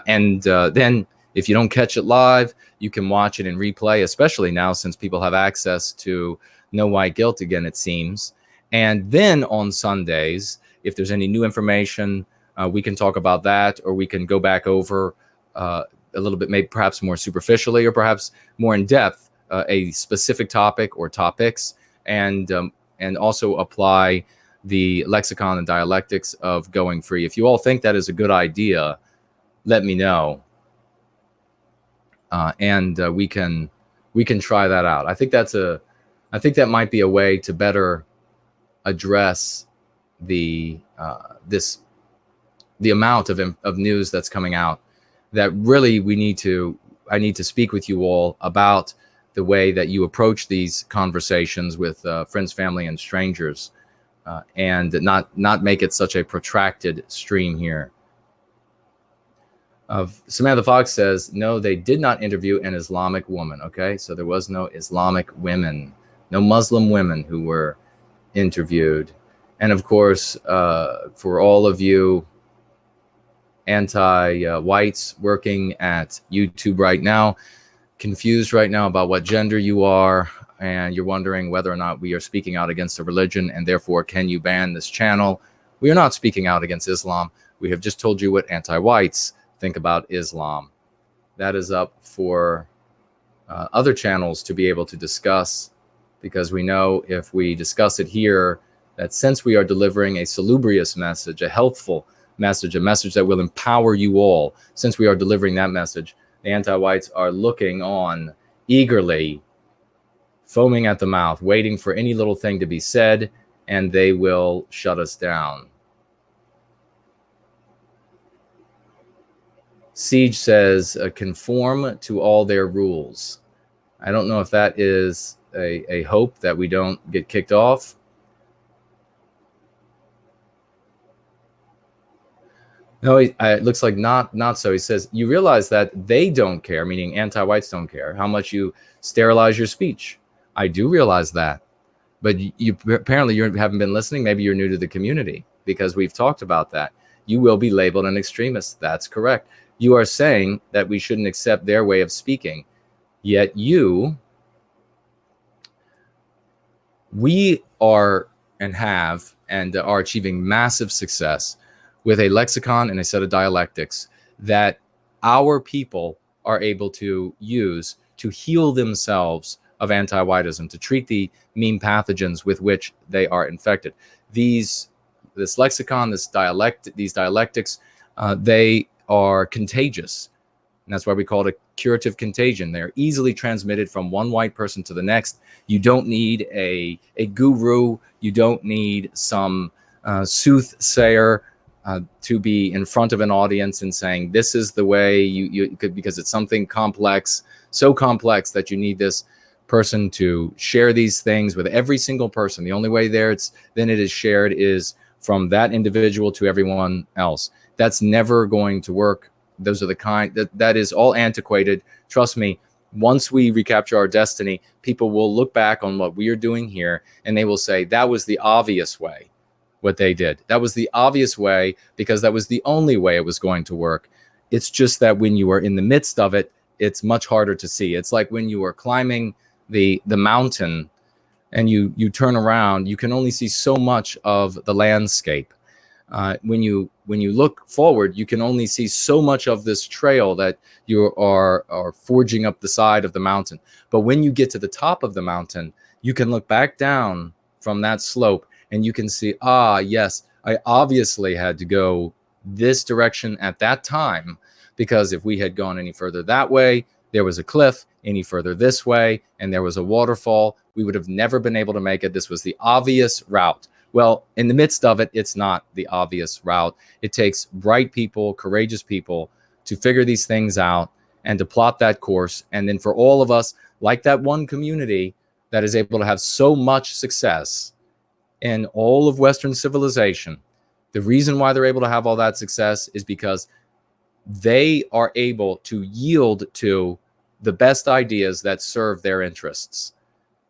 Speaker 1: And then if you don't catch it live, you can watch it in replay, especially now since people have access to No White Guilt again, it seems. And then on Sundays, if there's any new information, we can talk about that, or we can go back over a little bit, maybe perhaps more superficially or perhaps more in depth, a specific topic or topics, and also apply the lexicon and dialectics of going free. If you all think that is a good idea, let me know, and we can try that out. I think that might be a way to better address the amount of news that's coming out. That really I need to speak with you all about the way that you approach these conversations with friends, family, and strangers, and not make it such a protracted stream here. Samantha Fox says, no, they did not interview an Islamic woman. Okay, so there was no Islamic women, no Muslim women who were interviewed. And of course, for all of you anti-whites working at YouTube right now, confused right now about what gender you are, and you're wondering whether or not we are speaking out against a religion, and therefore can you ban this channel? We are not speaking out against Islam. We have just told you what anti-whites think about Islam. That is up for other channels to be able to discuss, because we know if we discuss it here, that since we are delivering a salubrious message, a helpful message, a message that will empower you all, since we are delivering that message, the anti-whites are looking on eagerly, foaming at the mouth, waiting for any little thing to be said, and they will shut us down. Siege says, conform to all their rules. I don't know if that is a hope that we don't get kicked off. No, it looks like not so. He says, you realize that they don't care, meaning anti-whites don't care, how much you sterilize your speech. I do realize that. But you apparently you haven't been listening. Maybe you're new to the community, because we've talked about that. You will be labeled an extremist. That's correct. You are saying that we shouldn't accept their way of speaking. Yet we are and have and are achieving massive success with a lexicon and a set of dialectics that our people are able to use to heal themselves of anti-whiteism, to treat the mean pathogens with which they are infected. This lexicon, these dialectics, they are contagious. And that's why we call it curative contagion. They're easily transmitted from one white person to the next. You don't need a guru. You don't need some soothsayer to be in front of an audience and saying, this is the way you could, because it's something complex, so complex that you need this person to share these things with every single person. The only way then it is shared is from that individual to everyone else. That's never going to work. Those are the kind that is all antiquated. Trust me, once we recapture our destiny, people will look back on what we are doing here and they will say, that was the obvious way, what they did. That was the obvious way because that was the only way it was going to work. It's just that when you are in the midst of it, it's much harder to see. It's like when you are climbing the mountain and you turn around, you can only see so much of the landscape. When you look forward, you can only see so much of this trail that you are forging up the side of the mountain. But when you get to the top of the mountain, you can look back down from that slope and you can see, yes, I obviously had to go this direction at that time, because if we had gone any further that way, there was a cliff, any further this way, and there was a waterfall, we would have never been able to make it. This was the obvious route. Well, in the midst of it, it's not the obvious route. It takes bright people, courageous people to figure these things out and to plot that course. And then for all of us, like that one community that is able to have so much success in all of Western civilization, the reason why they're able to have all that success is because they are able to yield to the best ideas that serve their interests.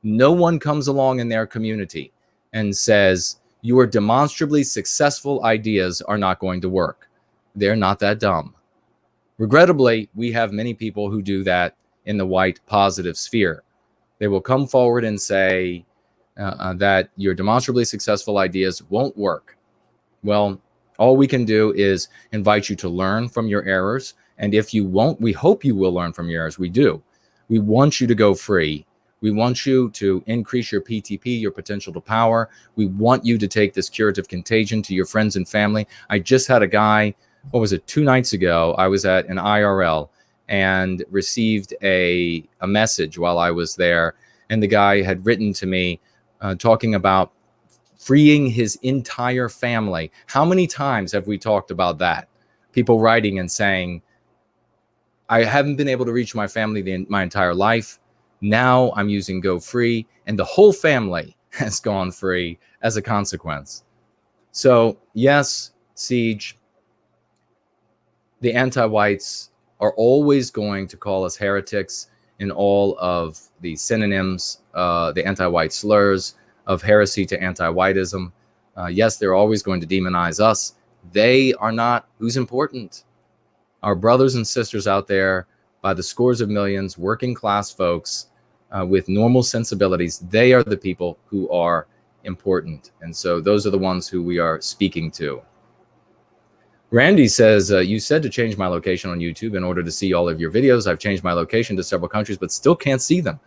Speaker 1: No one comes along in their community and says, your demonstrably successful ideas are not going to work. They're not that dumb. Regrettably, we have many people who do that in the white positive sphere. They will come forward and say that your demonstrably successful ideas won't work. Well, all we can do is invite you to learn from your errors. And if you won't, we hope you will learn from your errors. We do. We want you to go free. We want you to increase your PTP, your potential to power. We want you to take this curative contagion to your friends and family. I just had a guy, 2 nights ago, I was at an IRL and received a message while I was there. And the guy had written to me talking about freeing his entire family. How many times have we talked about that? People writing and saying, I haven't been able to reach my family my entire life. Now I'm using Go Free, and the whole family has gone free as a consequence. So yes, Siege, the anti-whites are always going to call us heretics in all of the synonyms, the anti-white slurs of heresy to anti-whiteism. Yes, they're always going to demonize us. They are not who's important. Our brothers and sisters out there, by the scores of millions, working class folks with normal sensibilities, they are the people who are important. And so those are the ones who we are speaking to. Randy says, you said to change my location on YouTube in order to see all of your videos. I've changed my location to several countries, but still can't see them.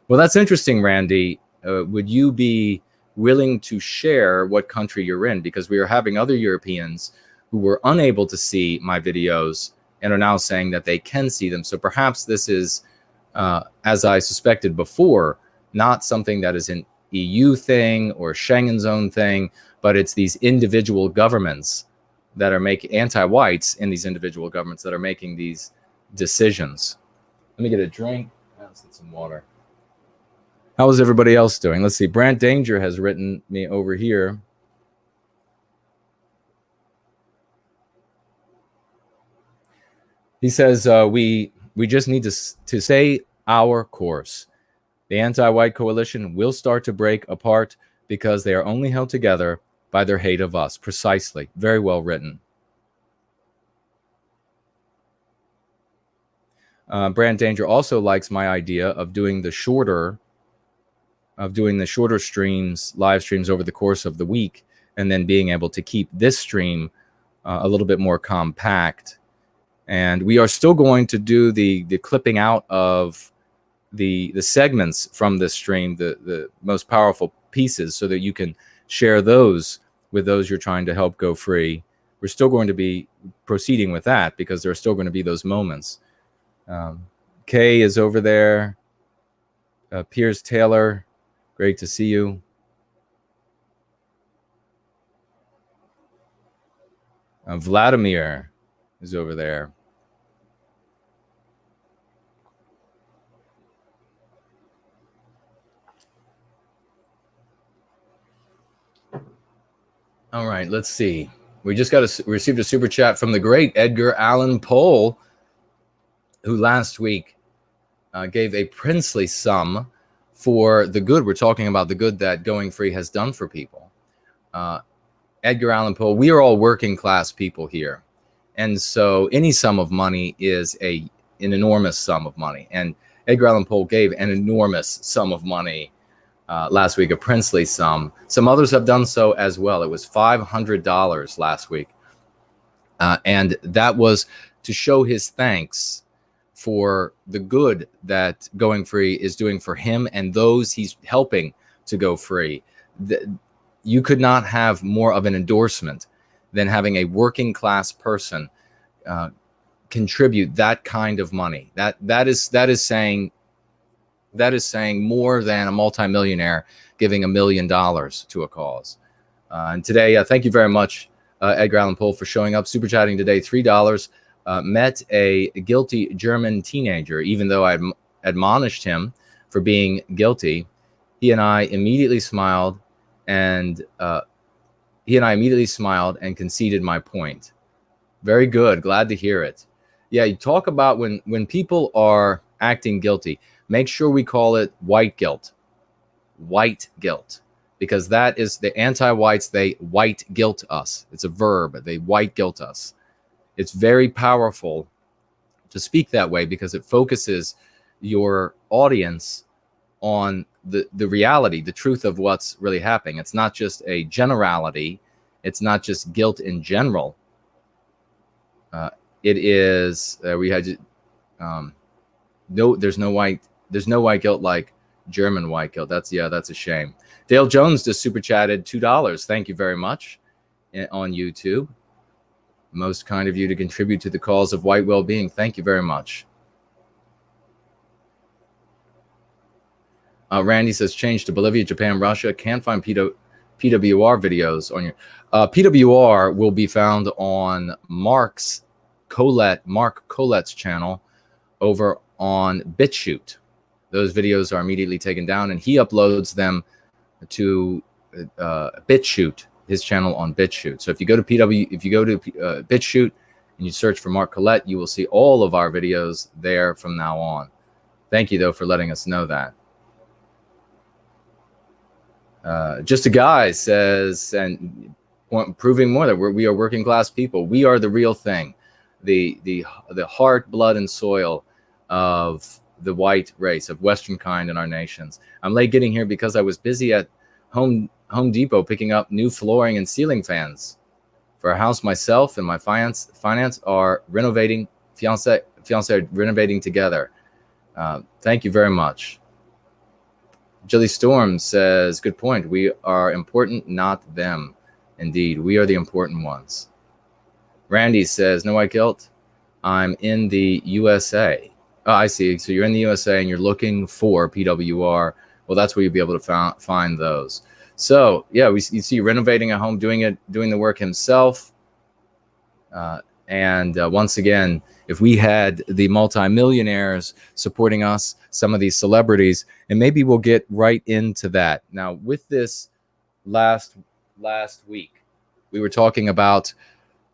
Speaker 1: Well, that's interesting, Randy. Would you be willing to share what country you're in? Because we are having other Europeans who were unable to see my videos and are now saying that they can see them. So perhaps this is, as I suspected before, not something that is an EU thing or Schengen zone thing, but it's these individual governments that are making anti-whites in these individual governments that are making these decisions. Let me get a drink. Let's get some water. How is everybody else doing? Let's see. Brant Danger has written me over here. He says, we just need to say our course. The anti-white coalition will start to break apart because they are only held together by their hate of us. Precisely. Very well written. Brand Danger also likes my idea of doing the shorter streams, live streams over the course of the week, and then being able to keep this stream a little bit more compact. And we are still going to do the clipping out of the segments from this stream, the most powerful pieces, so that you can share those with those you're trying to help go free. We're still going to be proceeding with that because there are still going to be those moments. Kay is over there. Piers Taylor, great to see you. Vladimir is over there. All right, let's see. We just received a super chat from the great Edgar Allan Poe, who last week gave a princely sum for the good. We're talking about the good that going free has done for people. Edgar Allan Poe, we are all working class people here. And so any sum of money is an enormous sum of money. And Edgar Allan Poe gave an enormous sum of money last week, a princely sum. Some others have done so as well. It was $500 last week. And that was to show his thanks for the good that going free is doing for him and those he's helping to go free. You could not have more of an endorsement than having a working class person contribute that kind of money. That is saying more than a multimillionaire giving $1 million to a cause. And today, thank you very much, Edgar Allan Poe, for showing up, super chatting today. $3. Met a guilty German teenager. Even though I admonished him for being guilty, he and I immediately smiled and conceded my point. Very good. Glad to hear it. Yeah, you talk about when people are acting guilty, make sure we call it white guilt. White guilt. Because that is the anti-whites, they white guilt us. It's a verb. They white guilt us. It's very powerful to speak that way because it focuses your audience on the reality, the truth of what's really happening. It's not just a generality. It's not just guilt in general. It is there's no white guilt like German white guilt. That's a shame. Dale Jones just super chatted $2. Thank you very much on YouTube. Most kind of you to contribute to the cause of white well-being. Thank you very much. Randy says, change to Bolivia, Japan, Russia. Can't find PWR videos on your... PWR will be found on Mark Colette's channel over on BitChute. Those videos are immediately taken down, and he uploads them to BitChute, his channel on BitChute. So if you go to BitChute and you search for Mark Colette, you will see all of our videos there from now on. Thank you, though, for letting us know that. Just a guy says, and proving more that we are working class people. We are the real thing, the heart, blood, and soil of the white race, of Western kind in our nations. I'm late getting here because I was busy at Home Depot picking up new flooring and ceiling fans for a house. Myself and my finance are renovating. Fiance are renovating together. Thank you very much. Jilly Storm says, good point. We are important, not them. Indeed, we are the important ones. Randy says, no white guilt. I'm in the USA. Oh, I see. So you're in the USA and you're looking for PWR. Well, that's where you'll be able to find those. So yeah, you see renovating a home, doing the work himself. Once again, if we had the multimillionaires supporting us, some of these celebrities, and maybe we'll get right into that. Now, with this last week, we were talking about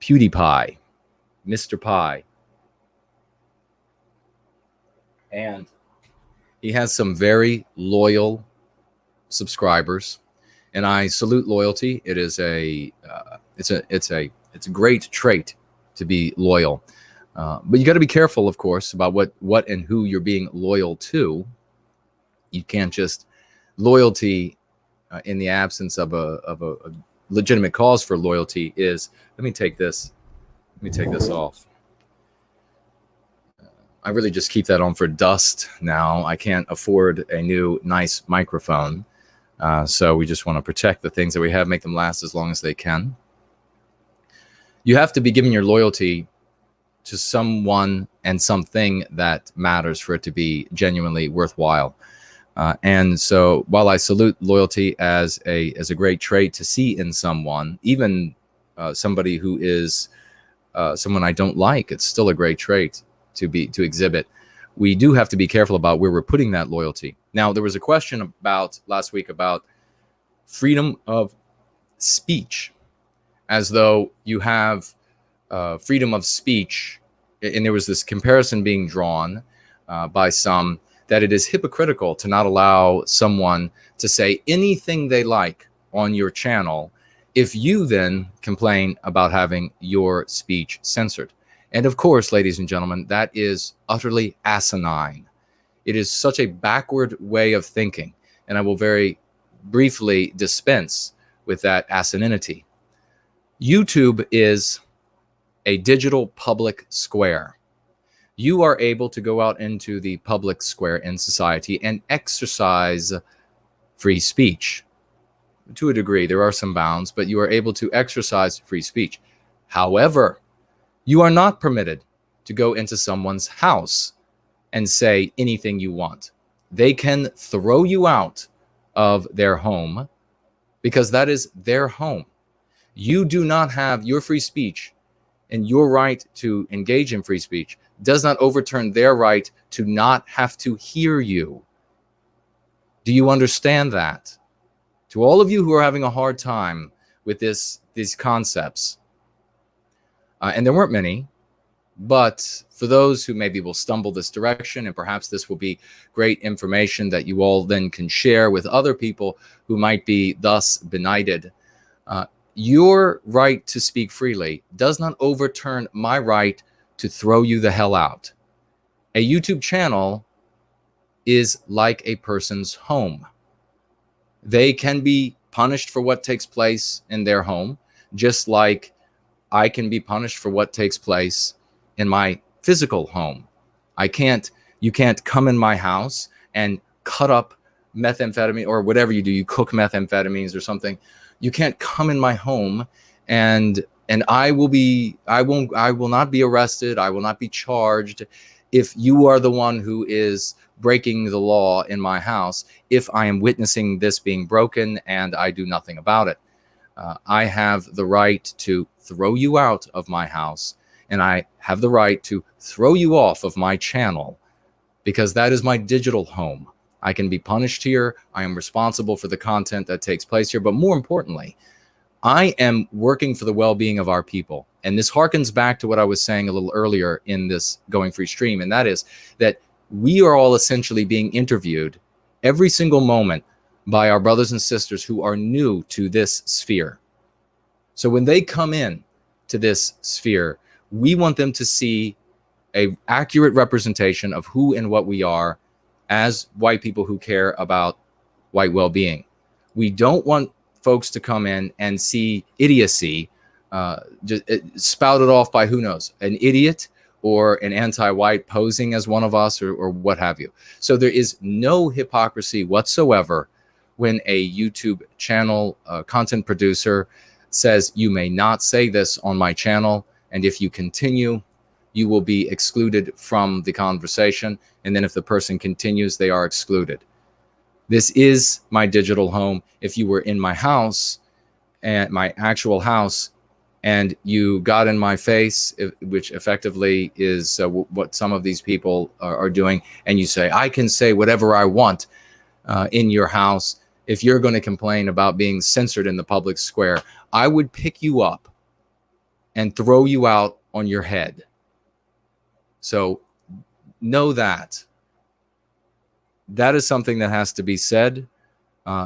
Speaker 1: PewDiePie, Mr. Pie. And he has some very loyal subscribers, and I salute loyalty. It is it's a great trait to be loyal, but you got to be careful, of course, about what and who you're being loyal to. You can't just loyalty in the absence of a legitimate cause for loyalty is. Let me take this off. I really just keep that on for dust now. I can't afford a new nice microphone. So we just want to protect the things that we have, make them last as long as they can. You have to be giving your loyalty someone and something that matters for it to be genuinely worthwhile. And so while I salute loyalty as a great trait to see in someone, even somebody who is someone I don't like, it's still a great trait to exhibit. We do have to be careful about where we're putting that loyalty. Now, there was a question about last week about freedom of speech, as though you have freedom of speech, and there was this comparison being drawn by some that it is hypocritical to not allow someone to say anything they like on your channel if you then complain about having your speech censored. And of course, ladies and gentlemen, that is utterly asinine. It is such a backward way of thinking, and I will very briefly dispense with that asininity. YouTube is a digital public square. You are able to go out into the public square in society and exercise free speech. To a degree, there are some bounds, but you are able to exercise free speech. However, you are not permitted to go into someone's house and say anything you want. They can throw you out of their home because that is their home. You do not have your free speech, and your right to engage in free speech does not overturn their right to not have to hear you. Do you understand that? To all of you who are having a hard time with these concepts, and there weren't many, but for those who maybe will stumble this direction, and perhaps this will be great information that you all then can share with other people who might be thus benighted, your right to speak freely does not overturn my right to throw you the hell out. A YouTube channel is like a person's home. They can be punished for what takes place in their home, just like I can be punished for what takes place in my physical home. You can't come in my house and will up methamphetamine or whatever you do. You cook methamphetamines or something. You can't come in my home and I will not be arrested. I will not be charged if you are the one who is breaking the law in my house, if I am witnessing this being broken and I do nothing about it. I have the right to throw you out of my house, and I have the right to throw you off of my channel because that is my digital home. I can be punished here. I am responsible for the content that takes place here. But more importantly, I am working for the well-being of our people. And this harkens back to what I was saying a little earlier in this Going Free stream, and that is that we are all essentially being interviewed every single moment by our brothers and sisters who are new to this sphere. So when they come in to this sphere, we want them to see an accurate representation of who and what we are as white people who care about white well-being. We don't want folks to come in and see idiocy just spouted off by who knows, an idiot or an anti-white posing as one of us or what have you. So there is no hypocrisy whatsoever when a YouTube channel content producer says, you may not say this on my channel, and if you continue, you will be excluded from the conversation. And then if the person continues, they are excluded. This is my digital home. If you were in my house, and my actual house, and you got in my face, which effectively is what some of these people are doing, and you say, I can say whatever I want in your house. If you're going to complain about being censored in the public square, I would pick you up and throw you out on your head. So know that. That is something that has to be said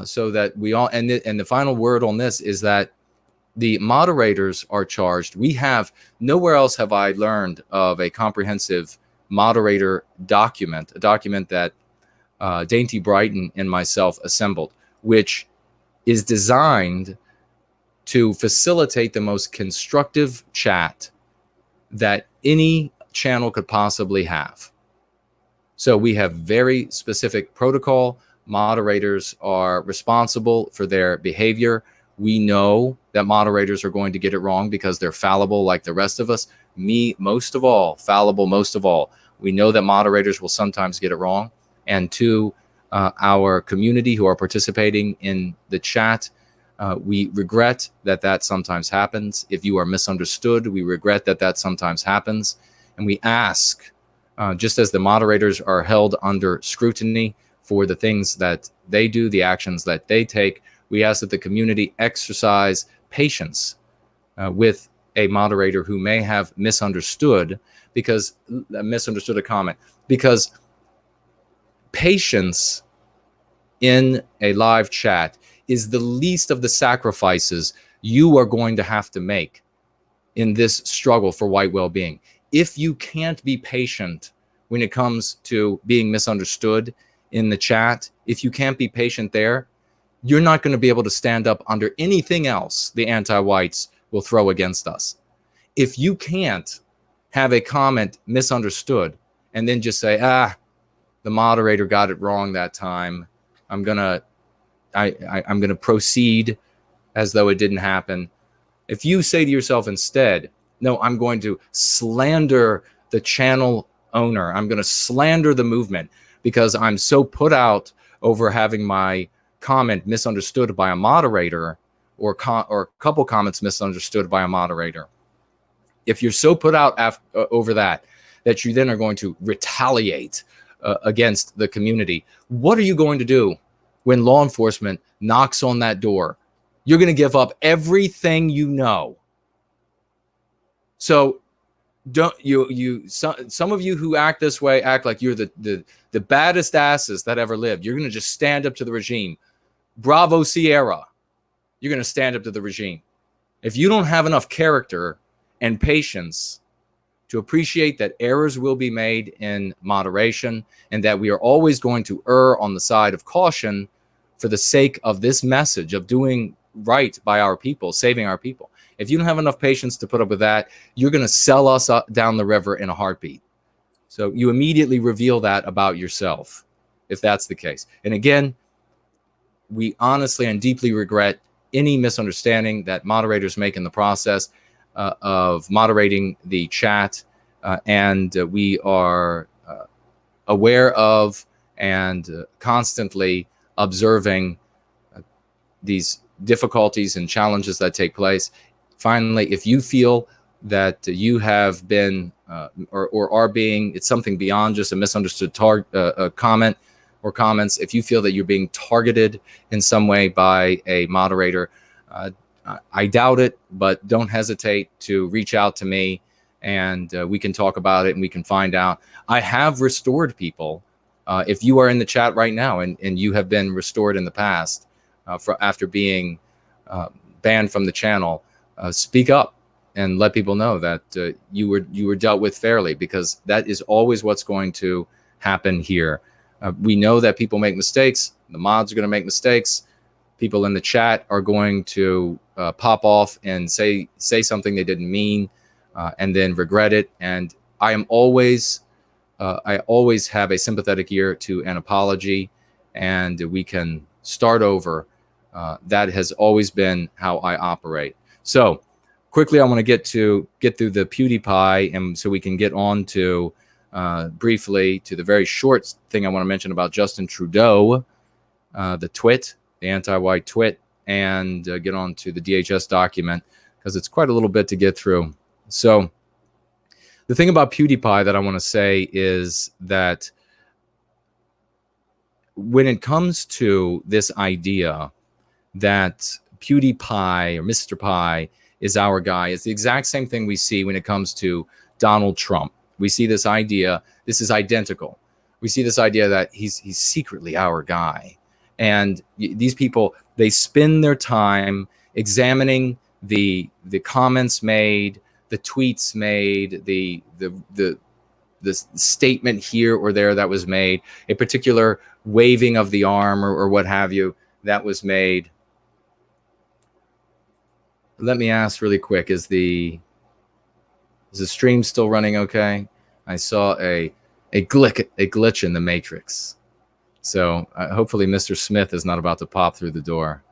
Speaker 1: so that we all, and the final word on this is that the moderators are charged. We have, nowhere else have I learned of a comprehensive moderator document, a document that Dainty Brighton and myself assembled, which is designed to facilitate the most constructive chat that any channel could possibly have. So we have very specific protocol. Moderators are responsible for their behavior. We know that moderators are going to get it wrong because they're fallible like the rest of us. Me, most of all, fallible most of all. We know that moderators will sometimes get it wrong. And to our community who are participating in the chat, we regret that that sometimes happens. If you are misunderstood, we regret that that sometimes happens. And we ask, just as the moderators are held under scrutiny for the things that they do, the actions that they take, we ask that the community exercise patience with a moderator who may have misunderstood a comment, because patience in a live chat is the least of the sacrifices you are going to have to make in this struggle for white well-being. If you can't be patient when it comes to being misunderstood in the chat, if you can't be patient there, you're not going to be able to stand up under anything else the anti-whites will throw against us. If you can't have a comment misunderstood and then just say, the moderator got it wrong that time, I'm gonna proceed as though it didn't happen. If you say to yourself instead, no, I'm going to slander the channel owner, I'm going to slander the movement because I'm so put out over having my comment misunderstood by a moderator, or a couple comments misunderstood by a moderator. If you're so put out over that you then are going to retaliate against the community, what are you going to do when law enforcement knocks on that door? You're going to give up everything you know. So don't some of you who act this way act like you're the baddest asses that ever lived. You're going to just stand up to the regime. Bravo, Sierra. You're going to stand up to the regime. If you don't have enough character and patience to appreciate that errors will be made in moderation and that we are always going to err on the side of caution for the sake of this message of doing right by our people, saving our people. If you don't have enough patience to put up with that, you're going to sell us down the river in a heartbeat. So you immediately reveal that about yourself, if that's the case. And again, we honestly and deeply regret any misunderstanding that moderators make in the process of moderating the chat. And we are aware of and constantly observing these difficulties and challenges that take place. Finally, if you feel that you have been or are being, it's something beyond just a misunderstood comment or comments, if you feel that you're being targeted in some way by a moderator, I doubt it, but don't hesitate to reach out to me and we can talk about it and we can find out. I have restored people. If you are in the chat right now and you have been restored in the past after being banned from the channel, speak up and let people know that you were dealt with fairly, because that is always what's going to happen here. We know that people make mistakes. The mods are going to make mistakes. People in the chat are going to pop off and say something they didn't mean and then regret it. And I always have a sympathetic ear to an apology, and we can start over. That has always been how I operate. So quickly, I want to get through the PewDiePie, and so we can get on to briefly to the very short thing I want to mention about Justin Trudeau, the twit, the anti-white twit, and get on to the DHS document, because it's quite a little bit to get through. So the thing about PewDiePie that I want to say is that when it comes to this idea that PewDiePie or Mr. Pie is our guy, it's the exact same thing we see when it comes to Donald Trump. We see this idea, this is identical. We see this idea that he's secretly our guy. And these people, they spend their time examining the comments made, the tweets made, the statement here or there that was made, a particular waving of the arm or what have you that was made. Let me ask really quick, is the stream still running okay? I saw a glitch in the matrix. So hopefully Mr. Smith is not about to pop through the door.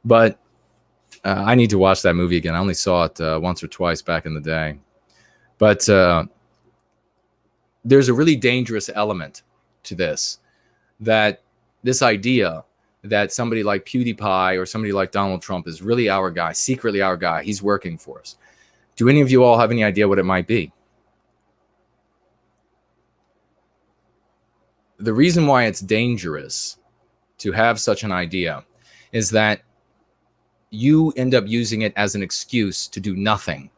Speaker 1: But I need to watch that movie again. I only saw it once or twice back in the day. But there's a really dangerous element to this, that this idea that somebody like PewDiePie or somebody like Donald Trump is really our guy, secretly our guy. He's working for us. Do any of you all have any idea what it might be? The reason why it's dangerous to have such an idea is that you end up using it as an excuse to do nothing.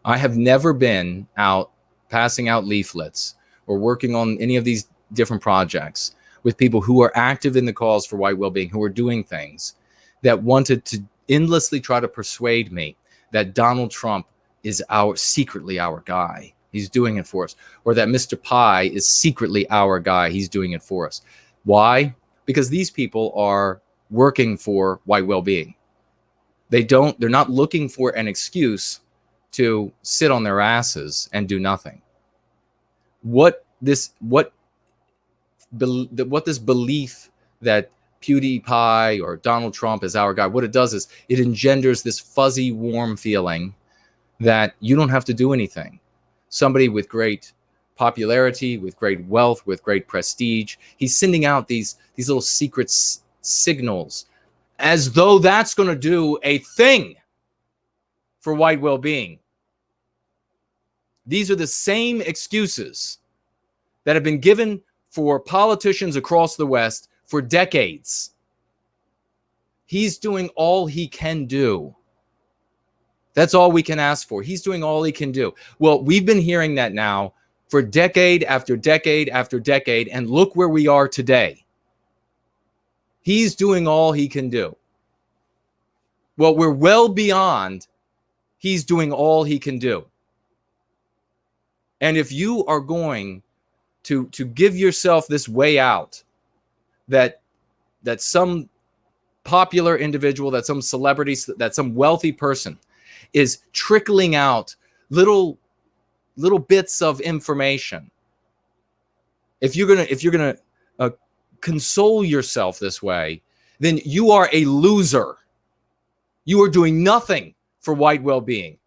Speaker 1: I have never been out passing out leaflets or working on any of these different projects with people who are active in the cause for white well-being, who are doing things that wanted to endlessly try to persuade me that Donald Trump is secretly our guy. He's doing it for us. Or that Mr. Pi is secretly our guy. He's doing it for us. Why? Because these people are working for white well-being. They're not looking for an excuse to sit on their asses and do nothing. What this belief that PewDiePie or Donald Trump is our guy, what it does is it engenders this fuzzy, warm feeling that you don't have to do anything. Somebody with great popularity, with great wealth, with great prestige, he's sending out these little secret signals as though that's going to do a thing for white well-being. These are the same excuses that have been given for politicians across the West for decades. He's doing all he can do. That's all we can ask for. He's doing all he can do. Well, we've been hearing that now for decade after decade after decade, and look where we are today. He's doing all he can do. Well, we're well beyond he's doing all he can do. And if you are going to give yourself this way out, that some popular individual, that some celebrity, that some wealthy person is trickling out little bits of information, if you're gonna console yourself this way, then you are a loser. You are doing nothing for white well-being.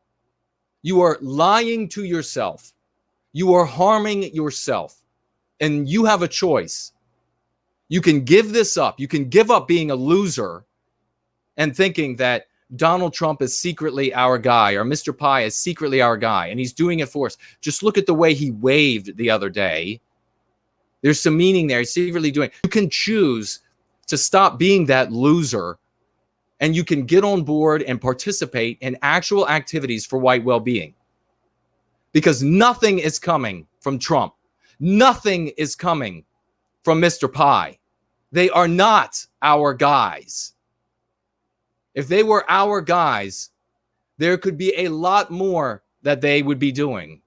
Speaker 1: You are lying to yourself. You are harming yourself. And you have a choice. You can give this up. You can give up being a loser and thinking that Donald Trump is secretly our guy, or Mr. Pi is secretly our guy, and he's doing it for us. Just look at the way he waved the other day. There's some meaning there. He's secretly doing it. You can choose to stop being that loser, and you can get on board and participate in actual activities for white well-being. Because nothing is coming from Trump. Nothing is coming from Mr. Pi. They are not our guys. If they were our guys, there could be a lot more that they would be doing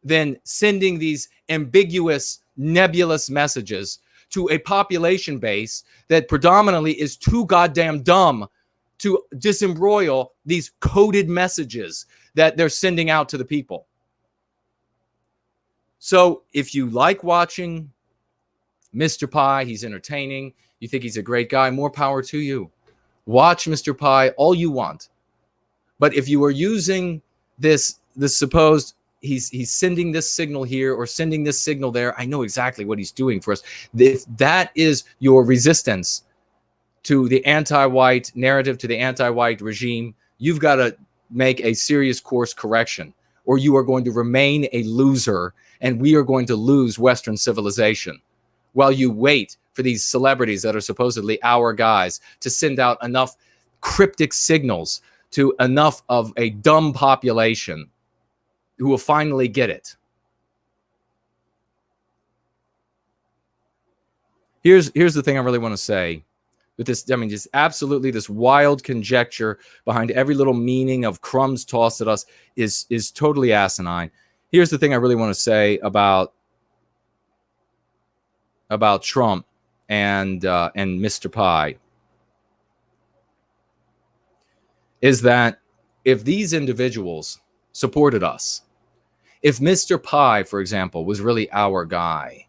Speaker 1: than sending these ambiguous, nebulous messages to a population base that predominantly is too goddamn dumb to disembroil these coded messages that they're sending out to the people. So if you like watching Mr. Pi, he's entertaining, you think he's a great guy, more power to you. Watch Mr. Pi all you want. But if you are using this supposed he's sending this signal here or sending this signal there, I know exactly what he's doing for us. If that is your resistance to the anti-white narrative, to the anti-white regime, you've got to make a serious course correction, or you are going to remain a loser, and we are going to lose Western civilization while you wait for these celebrities that are supposedly our guys to send out enough cryptic signals to enough of a dumb population who will finally get it. Here's the thing I really want to say with this. I mean, just absolutely this wild conjecture behind every little meaning of crumbs tossed at us is totally asinine. Here's the thing I really want to say about Trump and Mr. Pi is that if these individuals supported us, if Mr. Pi, for example, was really our guy,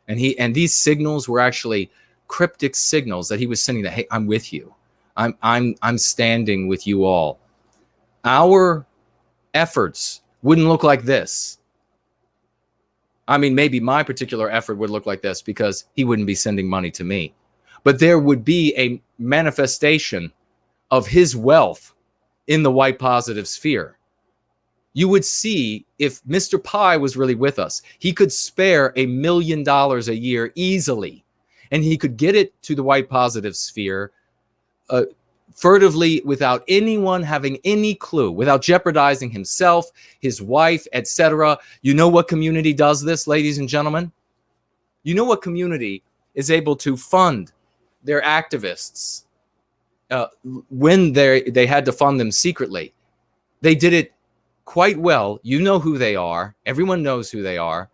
Speaker 1: and these signals were actually cryptic signals that he was sending that, hey, I'm with you. I'm standing with you all. Our efforts wouldn't look like this. I mean, maybe my particular effort would look like this because he wouldn't be sending money to me. But there would be a manifestation of his wealth in the white positive sphere. You would see if Mr. Pi was really with us, he could spare $1 million a year easily, and he could get it to the white positive sphere furtively without anyone having any clue, without jeopardizing himself, his wife, etc. You know what community does this, ladies and gentlemen? You know what community is able to fund their activists when they had to fund them secretly? They did it quite well. You know who they are. Everyone knows who they are.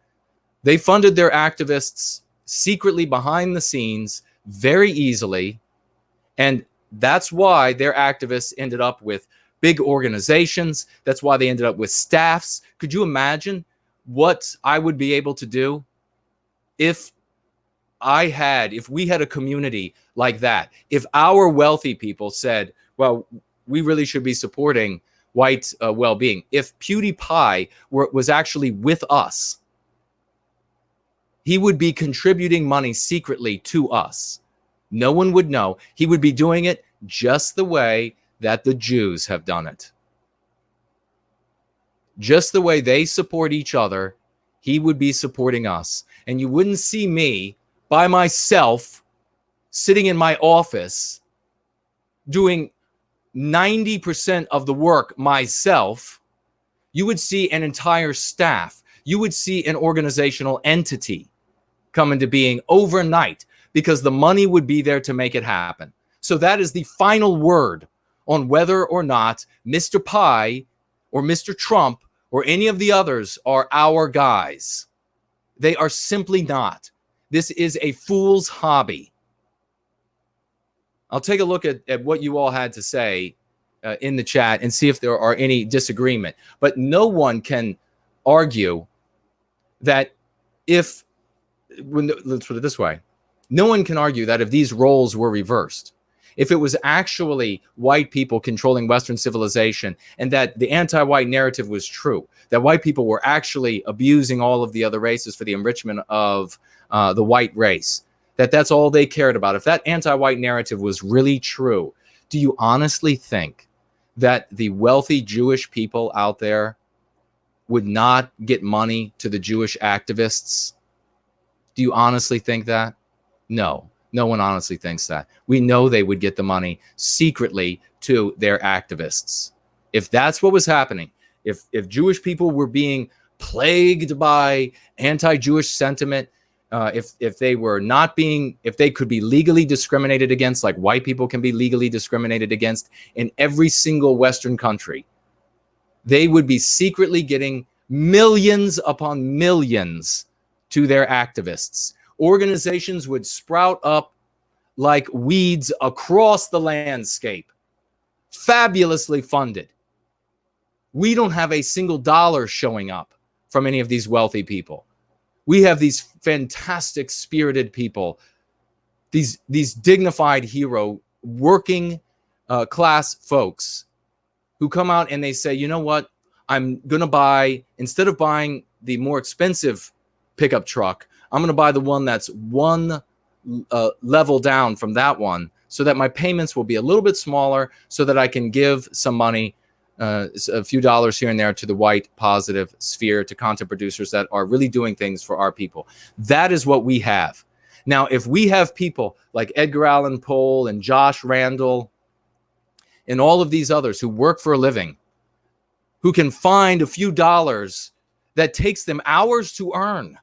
Speaker 1: They funded their activists secretly behind the scenes very easily, and that's why their activists ended up with big organizations. That's why they ended up with staffs. Could you imagine what I would be able to do if we had a community like that? If our wealthy people said, well, we really should be supporting white well-being. If PewDiePie was actually with us, he would be contributing money secretly to us. No one would know. He would be doing it just the way that the Jews have done it. Just the way they support each other, he would be supporting us. And you wouldn't see me by myself sitting in my office doing 90% of the work myself. You would see an entire staff. You would see an organizational entity come into being overnight, because the money would be there to make it happen. So that is the final word on whether or not Mr. Pi or Mr. Trump or any of the others are our guys. They are simply not. This is a fool's hobby. I'll take a look at what you all had to say in the chat and see if there are any disagreement. But no one can argue that let's put it this way. No one can argue that if these roles were reversed, if it was actually white people controlling Western civilization, and that the anti-white narrative was true, that white people were actually abusing all of the other races for the enrichment of the white race, that's all they cared about. If that anti-white narrative was really true, do you honestly think that the wealthy Jewish people out there would not get money to the Jewish activists? Do you honestly think that? No, no one honestly thinks that. We know they would get the money secretly to their activists. If that's what was happening, if Jewish people were being plagued by anti-Jewish sentiment, if they could be legally discriminated against, like white people can be legally discriminated against in every single Western country, they would be secretly getting millions upon millions to their activists. Organizations would sprout up like weeds across the landscape, fabulously funded. We don't have a single dollar showing up from any of these wealthy people. We have these fantastic spirited people, these dignified hero working class folks who come out and they say, you know what, I'm going to buy, instead of buying the more expensive pickup truck, I'm going to buy the one that's one level down from that one, so that my payments will be a little bit smaller, so that I can give some money, a few dollars here and there, to the white positive sphere, to content producers that are really doing things for our people. That is what we have. Now, if we have people like Edgar Allan Poe and Josh Randall and all of these others who work for a living, who can find a few dollars that takes them hours to earn,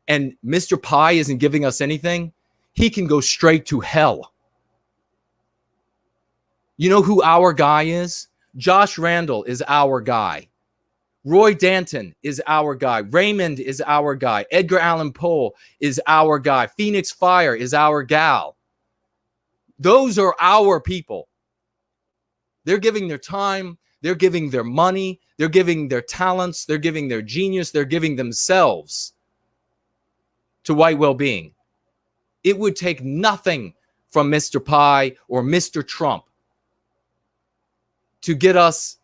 Speaker 1: and Mr. Pi isn't giving us anything, he can go straight to hell. You know who our guy is? Josh Randall is our guy. Roy Danton is our guy. Raymond is our guy. Edgar Allan Poe is our guy. Phoenix Fire is our gal. Those are our people. They're giving their time. They're giving their money. They're giving their talents. They're giving their genius. They're giving themselves to white well-being. It would take nothing from Mr. Pi or Mr. Trump to get us,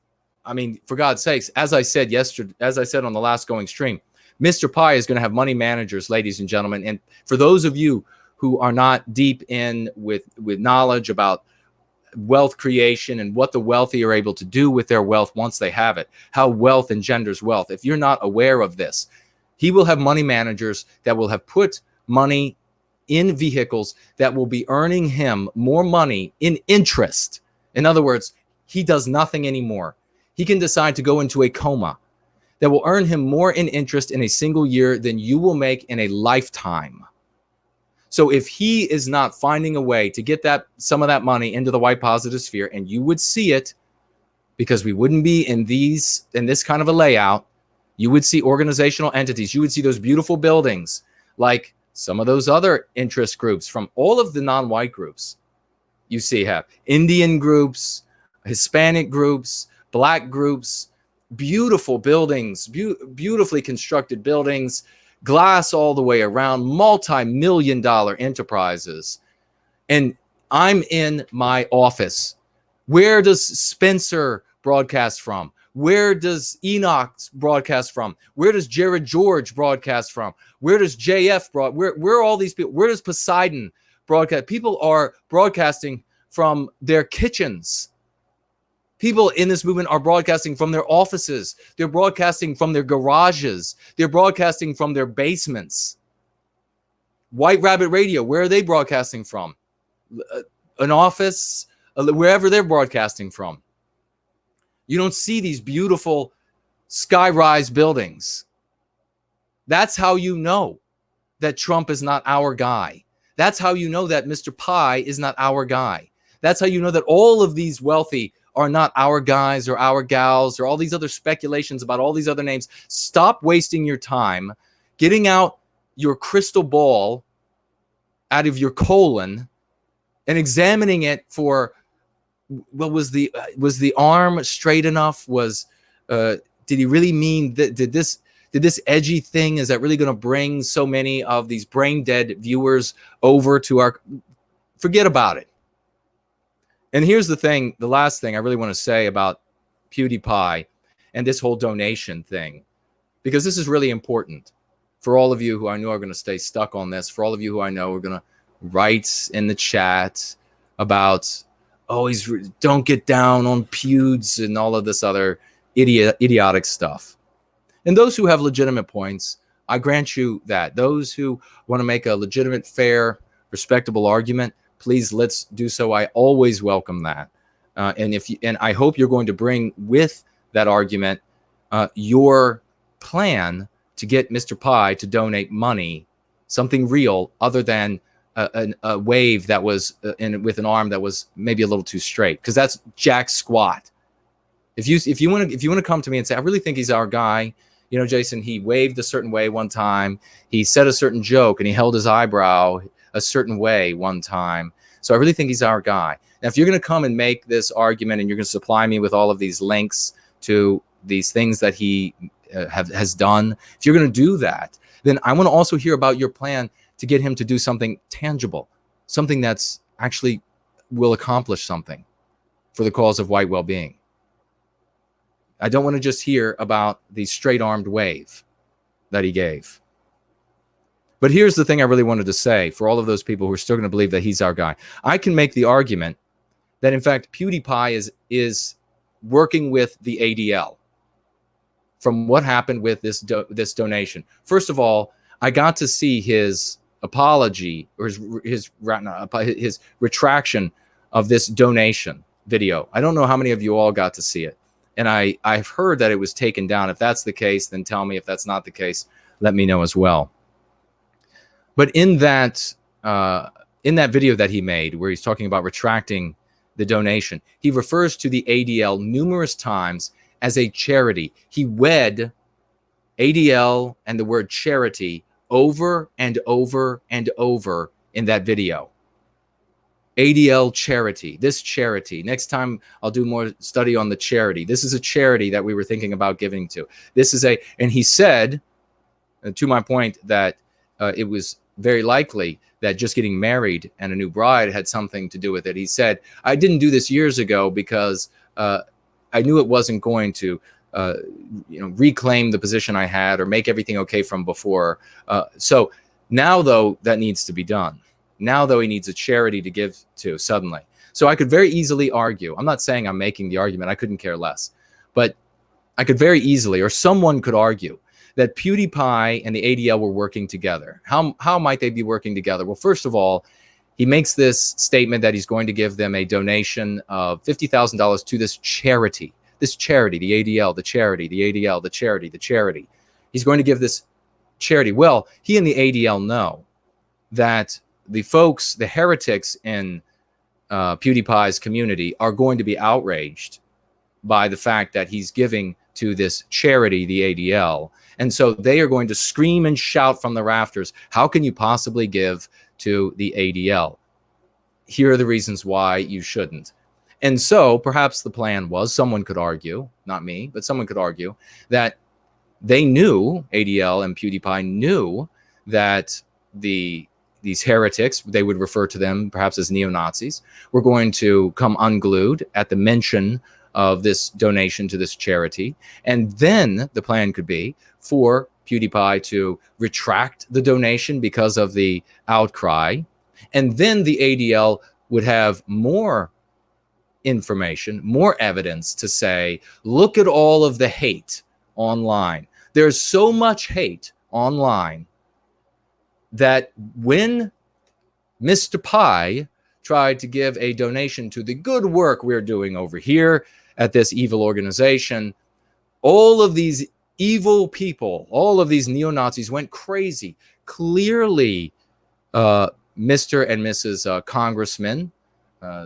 Speaker 1: I mean, for God's sakes, as I said yesterday, as I said on the last going stream, Mr. Pi is going to have money managers, ladies and gentlemen. And for those of you who are not deep in with knowledge about wealth creation and what the wealthy are able to do with their wealth once they have it, how wealth engenders wealth, if you're not aware of this, he will have money managers that will have put money in vehicles that will be earning him more money in interest. In other words, he does nothing anymore. He can decide to go into a coma that will earn him more in interest in a single year than you will make in a lifetime. So if he is not finding a way to get some of that money into the white positive sphere, and you would see it because we wouldn't be in this kind of a layout, you would see organizational entities, you would see those beautiful buildings like some of those other interest groups from all of the non-white groups. You see have Indian groups, Hispanic groups, Black groups, beautiful buildings, beautifully constructed buildings, glass all the way around, multi-million-dollar enterprises. And I'm in my office. Where does Spencer broadcast from? Where does Enoch broadcast from? Where does Jared George broadcast from? Where does JF where are all these people? Where does Poseidon broadcast? People are broadcasting from their kitchens. People in this movement are broadcasting from their offices. They're broadcasting from their garages. They're broadcasting from their basements. White Rabbit Radio, where are they broadcasting from? An office, wherever they're broadcasting from. You don't see these beautiful sky-rise buildings. That's how you know that Trump is not our guy. That's how you know that Mr. Pi is not our guy. That's how you know that all of these wealthy are not our guys or our gals or all these other speculations about all these other names. Stop wasting your time getting out your crystal ball out of your colon and examining it for, well, was the arm straight enough? Did he really mean that? Did this edgy thing, is that really going to bring so many of these brain dead viewers over to our? Forget about it. And here's the thing, the last thing I really want to say about PewDiePie and this whole donation thing, because this is really important for all of you who I know are going to stay stuck on this, for all of you who I know are going to write in the chat about, oh, don't get down on pewds and all of this other idiotic stuff. And those who have legitimate points, I grant you that. Those who want to make a legitimate, fair, respectable argument, please, let's do so. I always welcome that. And I hope you're going to bring with that argument your plan to get Mr. Pi to donate money, something real other than a wave that was with an arm that was maybe a little too straight, because that's jack squat. If you want to come to me and say, I really think he's our guy, you know, Jason, he waved a certain way one time, he said a certain joke, and he held his eyebrow a certain way one time, so I really think he's our guy. Now, if you're going to come and make this argument and you're going to supply me with all of these links to these things that he has done, if you're going to do that, then I want to also hear about your plan to get him to do something tangible, something that's actually will accomplish something for the cause of white well-being. I don't want to just hear about the straight-armed wave that he gave. But here's the thing I really wanted to say for all of those people who are still going to believe that he's our guy. I can make the argument that, in fact, PewDiePie is working with the ADL from what happened with this donation. First of all, I got to see his apology or his retraction of this donation video. I don't know how many of you all got to see it. And I've heard that it was taken down. If that's the case, then tell me. If that's not the case, let me know as well. But in that video that he made, where he's talking about retracting the donation, he refers to the ADL numerous times as a charity. He wed ADL and the word charity over and over and over in that video. ADL charity, this charity. Next time I'll do more study on the charity. This is a charity that we were thinking about giving to. This is and he said, to my point, that it was very likely that just getting married and a new bride had something to do with it. He said, I didn't do this years ago because I knew it wasn't going to reclaim the position I had or make everything okay from before. So now, though, that needs to be done. Now, though, he needs a charity to give to suddenly. So I could very easily argue. I'm not saying I'm making the argument. I couldn't care less. But I could very easily, or someone could argue, that PewDiePie and the ADL were working together. How might they be working together? Well, first of all, he makes this statement that he's going to give them a donation of $50,000 to this charity, the ADL, the charity, the ADL, the charity, the charity. He's going to give this charity. Well, he and the ADL know that the folks, the heretics in PewDiePie's community are going to be outraged by the fact that he's giving to this charity, the ADL. And so they are going to scream and shout from the rafters, how can you possibly give to the ADL? Here are the reasons why you shouldn't. And so perhaps the plan was, someone could argue, not me, but someone could argue that they knew, ADL and PewDiePie knew that these heretics, they would refer to them perhaps as neo-Nazis, were going to come unglued at the mention of this donation to this charity. And then the plan could be for PewDiePie to retract the donation because of the outcry. And then the ADL would have more information, more evidence to say, look at all of the hate online. There's so much hate online that when Mr. Pie tried to give a donation to the good work we're doing over here at this evil organization, all of these evil people, all of these neo-Nazis went crazy. Clearly, Mr. and Mrs. Congressman,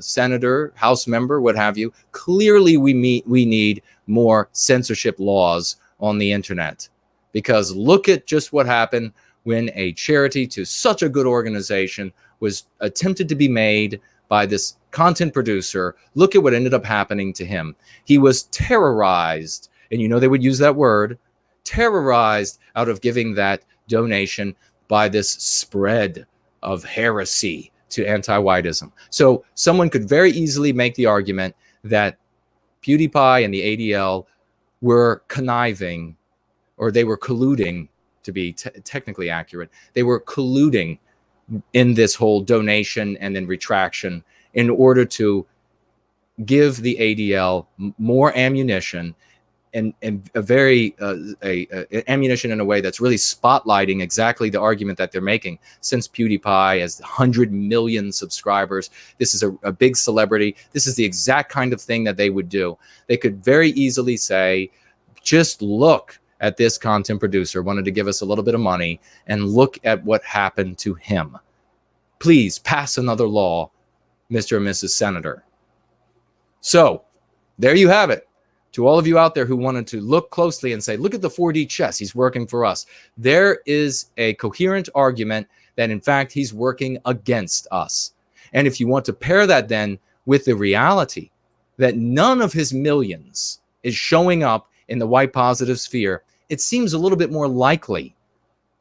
Speaker 1: senator, House member, what have you, clearly we need more censorship laws on the internet. Because look at just what happened when a charity to such a good organization was attempted to be made by this content producer. Look at what ended up happening to him. He was terrorized, and you know they would use that word, terrorized out of giving that donation by this spread of heresy to anti-whiteism. So someone could very easily make the argument that PewDiePie and the ADL were conniving, or they were colluding, to be technically accurate. They were colluding in this whole donation and then retraction in order to give the ADL more ammunition, and a very ammunition in a way that's really spotlighting exactly the argument that they're making. Since PewDiePie has 100 million subscribers, this is a big celebrity. This is the exact kind of thing that they would do. They could very easily say, just look at this content producer, wanted to give us a little bit of money, and look at what happened to him. Please pass another law, Mr. and Mrs. Senator. So there you have it. To all of you out there who wanted to look closely and say, look at the 4D chess, he's working for us. There is a coherent argument that, in fact, he's working against us. And if you want to pair that then with the reality that none of his millions is showing up in the white positive sphere, it seems a little bit more likely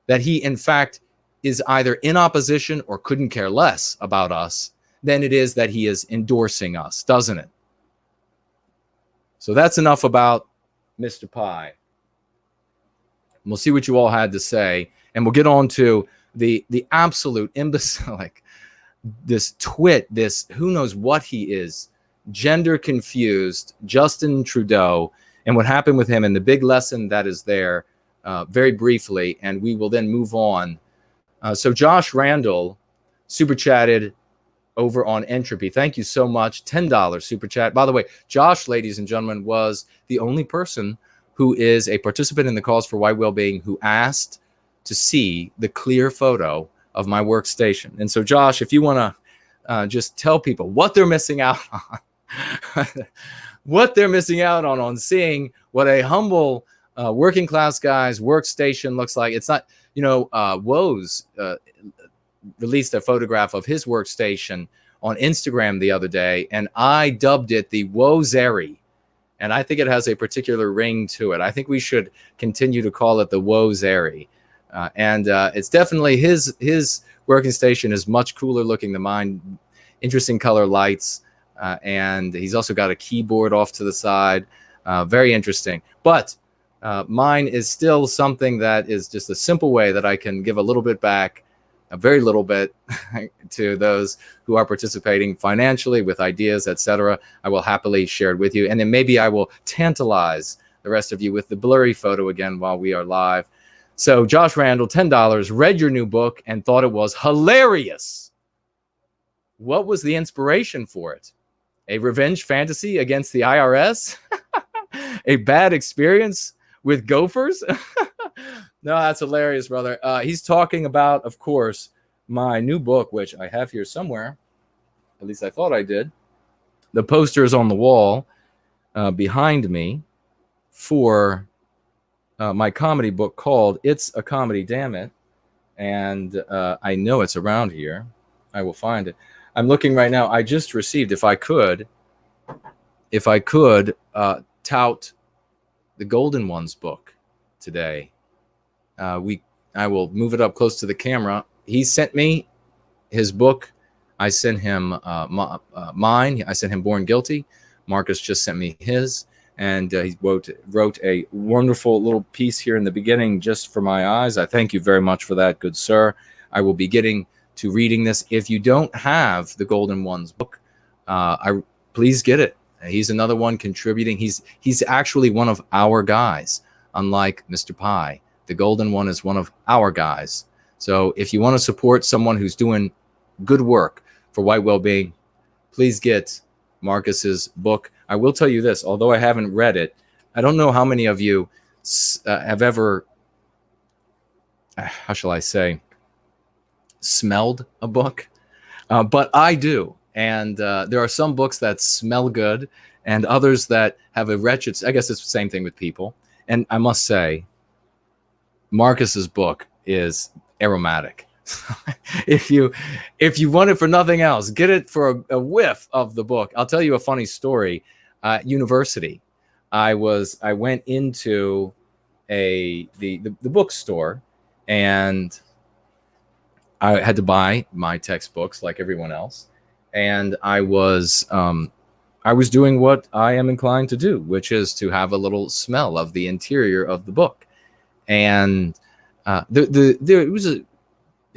Speaker 1: that he, in fact, is either in opposition or couldn't care less about us than it is that he is endorsing us, doesn't it? So that's enough about Mr. Pie. We'll see what you all had to say, and we'll get on to the absolute imbecilic, this twit, this who knows what he is, gender confused Justin Trudeau, and what happened with him, and the big lesson that is there, very briefly, and we will then move on. So Josh Randall super chatted over on Entropy. Thank you so much. $10 super chat. By the way, Josh, ladies and gentlemen, was the only person who is a participant in the Cause for White Wellbeing who asked to see the clear photo of my workstation. And so, Josh, if you want to just tell people what they're missing out on, what they're missing out on seeing what a humble working class guy's workstation looks like. It's not, Woes released a photograph of his workstation on Instagram the other day, and I dubbed it the Wozeri. And I think it has a particular ring to it. I think we should continue to call it the Wozeri. And it's definitely his working station is much cooler looking than mine. Interesting color lights, and he's also got a keyboard off to the side. Very interesting. But mine is still something that is just a simple way that I can give a little bit back, a very little bit, to those who are participating financially with ideas, etc. I will happily share it with you, and then maybe I will tantalize the rest of you with the blurry photo again while we are live. So Josh Randall, $10, read your new book and thought it was hilarious. What was the inspiration for it? A revenge fantasy against the IRS? A bad experience with gophers? No, that's hilarious, brother. He's talking about, of course, my new book, which I have here somewhere. At least I thought I did. The poster is on the wall behind me for my comedy book called It's a Comedy, Damn It. And I know it's around here. I will find it. I'm looking right now. I just received, if I could tout the Golden Ones book today. I will move it up close to the camera. He sent me his book. I sent him mine. I sent him Born Guilty. Marcus just sent me his. And he wrote a wonderful little piece here in the beginning just for my eyes. I thank you very much for that, good sir. I will be getting to reading this. If you don't have the Golden Ones book, please get it. He's another one contributing. He's actually one of our guys, unlike Mr. Pie. The Golden One is one of our guys. So if you want to support someone who's doing good work for White Wellbeing, please get Marcus's book. I will tell you this, although I haven't read it, I don't know how many of you have ever, how shall I say, smelled a book, but I do. And there are some books that smell good and others that have a wretched, I guess it's the same thing with people. And I must say, Marcus's book is aromatic. If you want it for nothing else, get it for a whiff of the book. I'll tell you a funny story. University, I went into the bookstore, and I had to buy my textbooks like everyone else, and I was doing what I am inclined to do, which is to have a little smell of the interior of the book. And there was a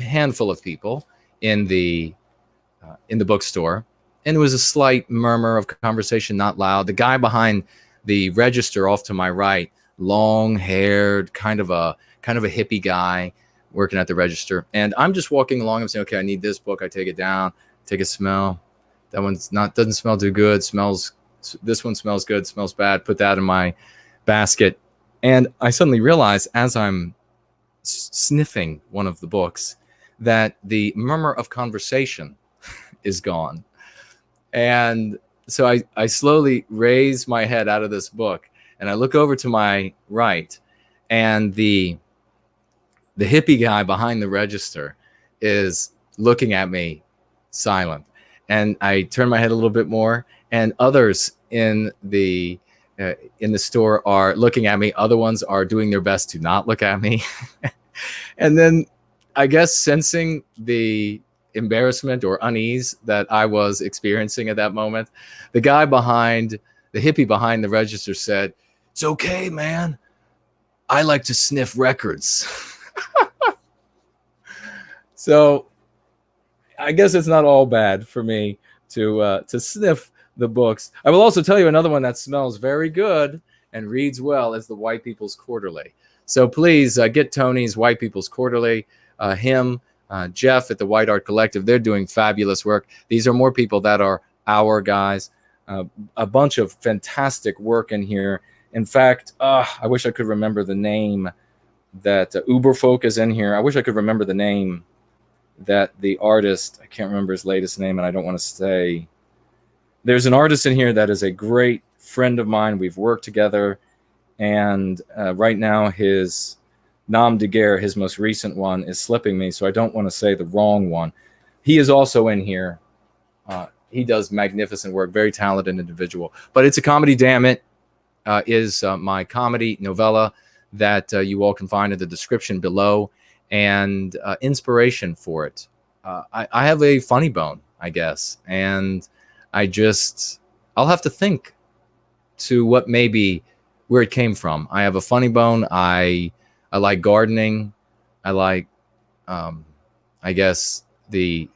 Speaker 1: handful of people in the bookstore, and there was a slight murmur of conversation, not loud. The guy behind the register off to my right, long-haired, kind of a hippie guy working at the register, and I'm just walking along. I'm saying, okay, I need this book. I take it down, take a smell. That one's doesn't smell too good. This one smells good, smells bad. Put that in my basket. And I suddenly realize, as I'm sniffing one of the books, that the murmur of conversation is gone. And so I slowly raise my head out of this book, and I look over to my right, and the hippie guy behind the register is looking at me silent. And I turn my head a little bit more, and others in the store are looking at me. Other ones are doing their best to not look at me. And then, I guess, sensing the embarrassment or unease that I was experiencing at that moment, the hippie behind the register said, "It's okay, man. I like to sniff records." So I guess it's not all bad for me to sniff the books. I will also tell you another one that smells very good and reads well is the White People's Quarterly. So please get Tony's White People's Quarterly. Jeff at the White Art Collective, they're doing fabulous work. These are more people that are our guys. A bunch of fantastic work in here. In fact, I wish I could remember the name that Uberfolk is in here. I wish I could remember the name that the artist, I can't remember his latest name, and I don't want to say. There's an artist in here that is a great friend of mine. We've worked together, and right now his nom de guerre, his most recent one, is slipping me, so I don't want to say the wrong one. He is also in here. He does magnificent work, very talented individual. But It's a Comedy, Damn It is my comedy novella that you all can find in the description below. and inspiration for it. I have a funny bone, I guess, and I'll have to think to what maybe where it came from. I have a funny bone. I like gardening. I like, I guess the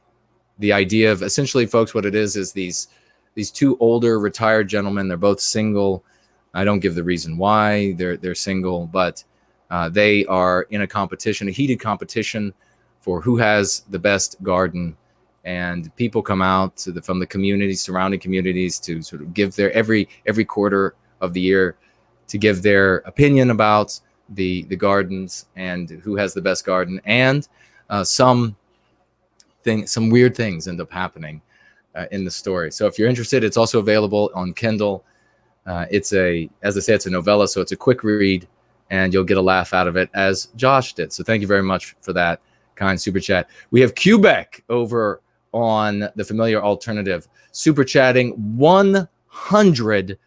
Speaker 1: idea of essentially, folks, what it is these two older retired gentlemen. They're both single. I don't give the reason why they're single, but they are in a competition, a heated competition for who has the best garden. And people come out from the community, surrounding communities, to sort of give their every quarter of the year to give their opinion about the gardens and who has the best garden. And some weird things end up happening in the story. So if you're interested, it's also available on Kindle. As I say, it's a novella, so it's a quick read, and you'll get a laugh out of it, as Josh did. So thank you very much for that kind super chat. We have Quebec over on the Familiar Alternative, super chatting $100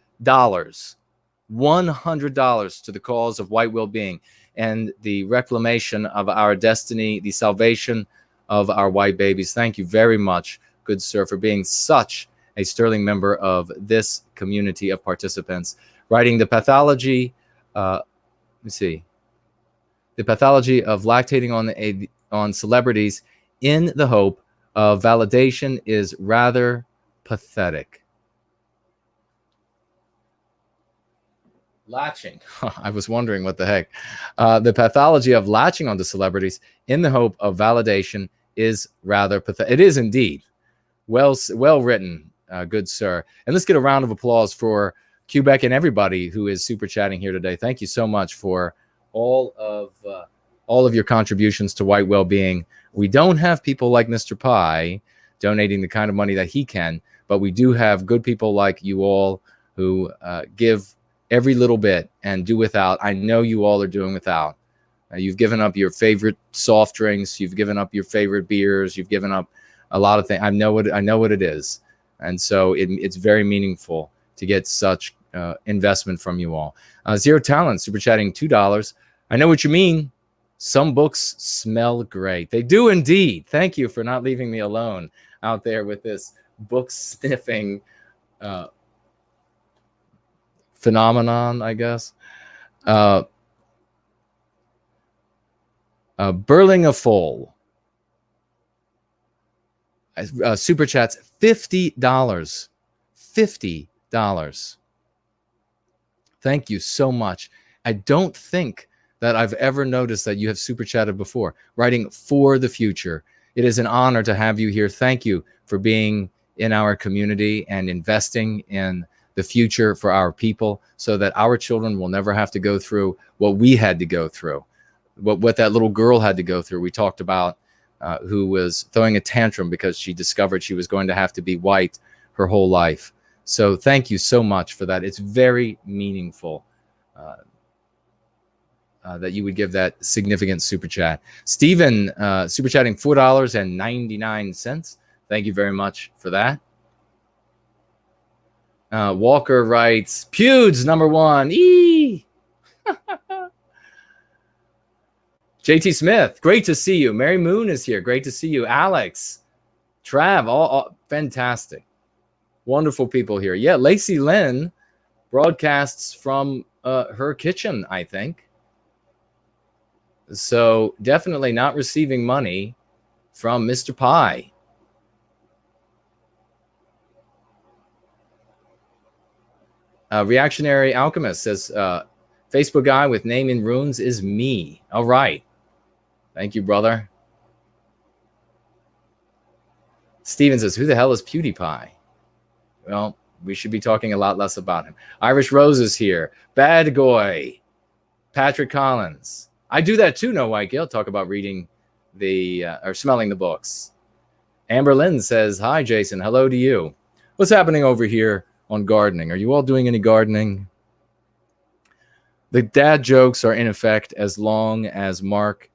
Speaker 1: to the cause of white well-being and the reclamation of our destiny, the salvation of our white babies. Thank you very much, good sir, for being such a sterling member of this community of participants. Writing the pathology, the pathology of lactating on celebrities in the hope of validation is rather pathetic. Latching. I was wondering what the heck. The pathology of latching onto celebrities in the hope of validation is rather pathetic. It is indeed. Well written, good sir. And let's get a round of applause for Quebec and everybody who is super chatting here today. Thank you so much for all of your contributions to white well-being. We don't have people like Mr. Pi donating the kind of money that he can, but we do have good people like you all who give every little bit and do without. I know you all are doing without. You've given up your favorite soft drinks. You've given up your favorite beers. You've given up a lot of things. I know what it is. And so it's very meaningful to get such investment from you all. Zero Talent, super chatting $2. I know what you mean. Some books smell great. They do indeed. Thank you for not leaving me alone out there with this book sniffing phenomenon, I guess. Burling a Foal. Super chats $50. $50. Thank you so much. I don't think that I've ever noticed that you have super chatted before. Writing for the future. It is an honor to have you here. Thank you for being in our community and investing in the future for our people, so that our children will never have to go through what we had to go through, what that little girl had to go through. We talked about who was throwing a tantrum because she discovered she was going to have to be white her whole life. So thank you so much for that. It's very meaningful that you would give that significant super chat. Stephen, super chatting $4.99. Thank you very much for that. Walker writes, Pewds #1. Eee! JT Smith, great to see you. Mary Moon is here. Great to see you. Alex, Trav, all fantastic. Wonderful people here. Yeah, Lacey Lynn broadcasts from her kitchen, I think. So definitely not receiving money from Mr. Pi. Reactionary Alchemist says, Facebook guy with name in runes is me. All right. Thank you, brother. Steven says, who the hell is PewDiePie? Well, we should be talking a lot less about him. Irish Rose is here. Bad Goy. Patrick Collins. I do that too, No White Gill. Talk about reading or smelling the books. Amber Lynn says, hi, Jason. Hello to you. What's happening over here on gardening? Are you all doing any gardening? The dad jokes are in effect as long as Mark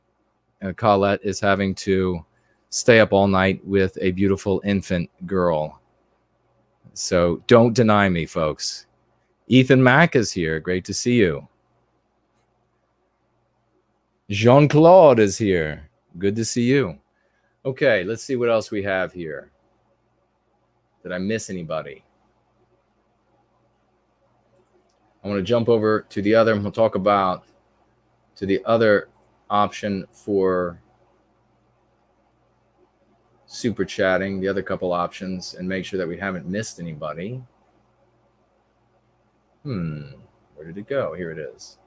Speaker 1: Collette is having to stay up all night with a beautiful infant girl. So don't deny me, folks. Ethan Mack is here. Great to see you. Jean-Claude is here. Good to see you. Okay, let's see what else we have here. Did I miss anybody? I want to jump over to the other, and we'll talk about to the other option for super chatting, the other couple options, and make sure that we haven't missed anybody. Where did it go? Here it is.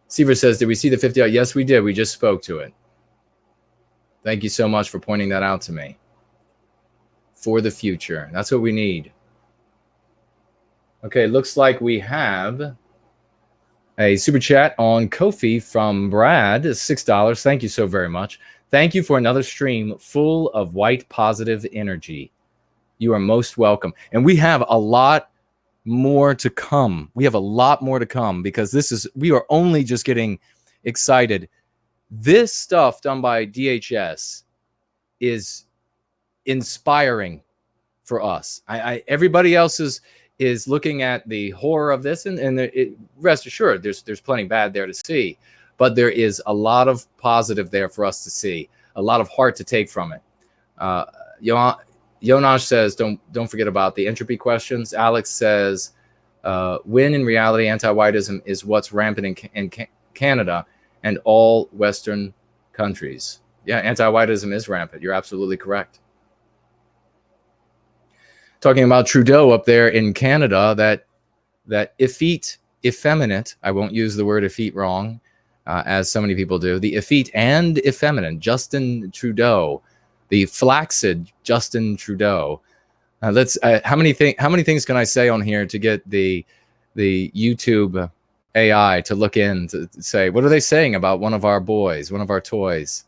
Speaker 1: Seaver says, did we see the 50? Yes, we did. We just spoke to it. Thank you so much for pointing that out to me. For the future. That's what we need. Okay, looks like we have a super chat on Ko-fi from Brad, $6. Thank you so very much. Thank you for another stream full of white positive energy. You are most welcome. And we have a lot more to come. We have a lot more to come because we are only just getting excited. This stuff done by DHS is inspiring for us. Everybody else is looking at the horror of this, and rest assured, there's plenty bad there to see, but there is a lot of positive there for us to see, a lot of heart to take from it. Jonas says, don't forget about the entropy questions. Alex says, when in reality, anti-whiteism is what's rampant in Canada and all Western countries. Yeah, anti-whiteism is rampant. You're absolutely correct. Talking about Trudeau up there in Canada, that effeminate, I won't use the word effete wrong, as so many people do, the effete and effeminate Justin Trudeau, the flaccid Justin Trudeau. How many things can I say on here to get the YouTube AI to look in to say, what are they saying about one of our boys, one of our toys?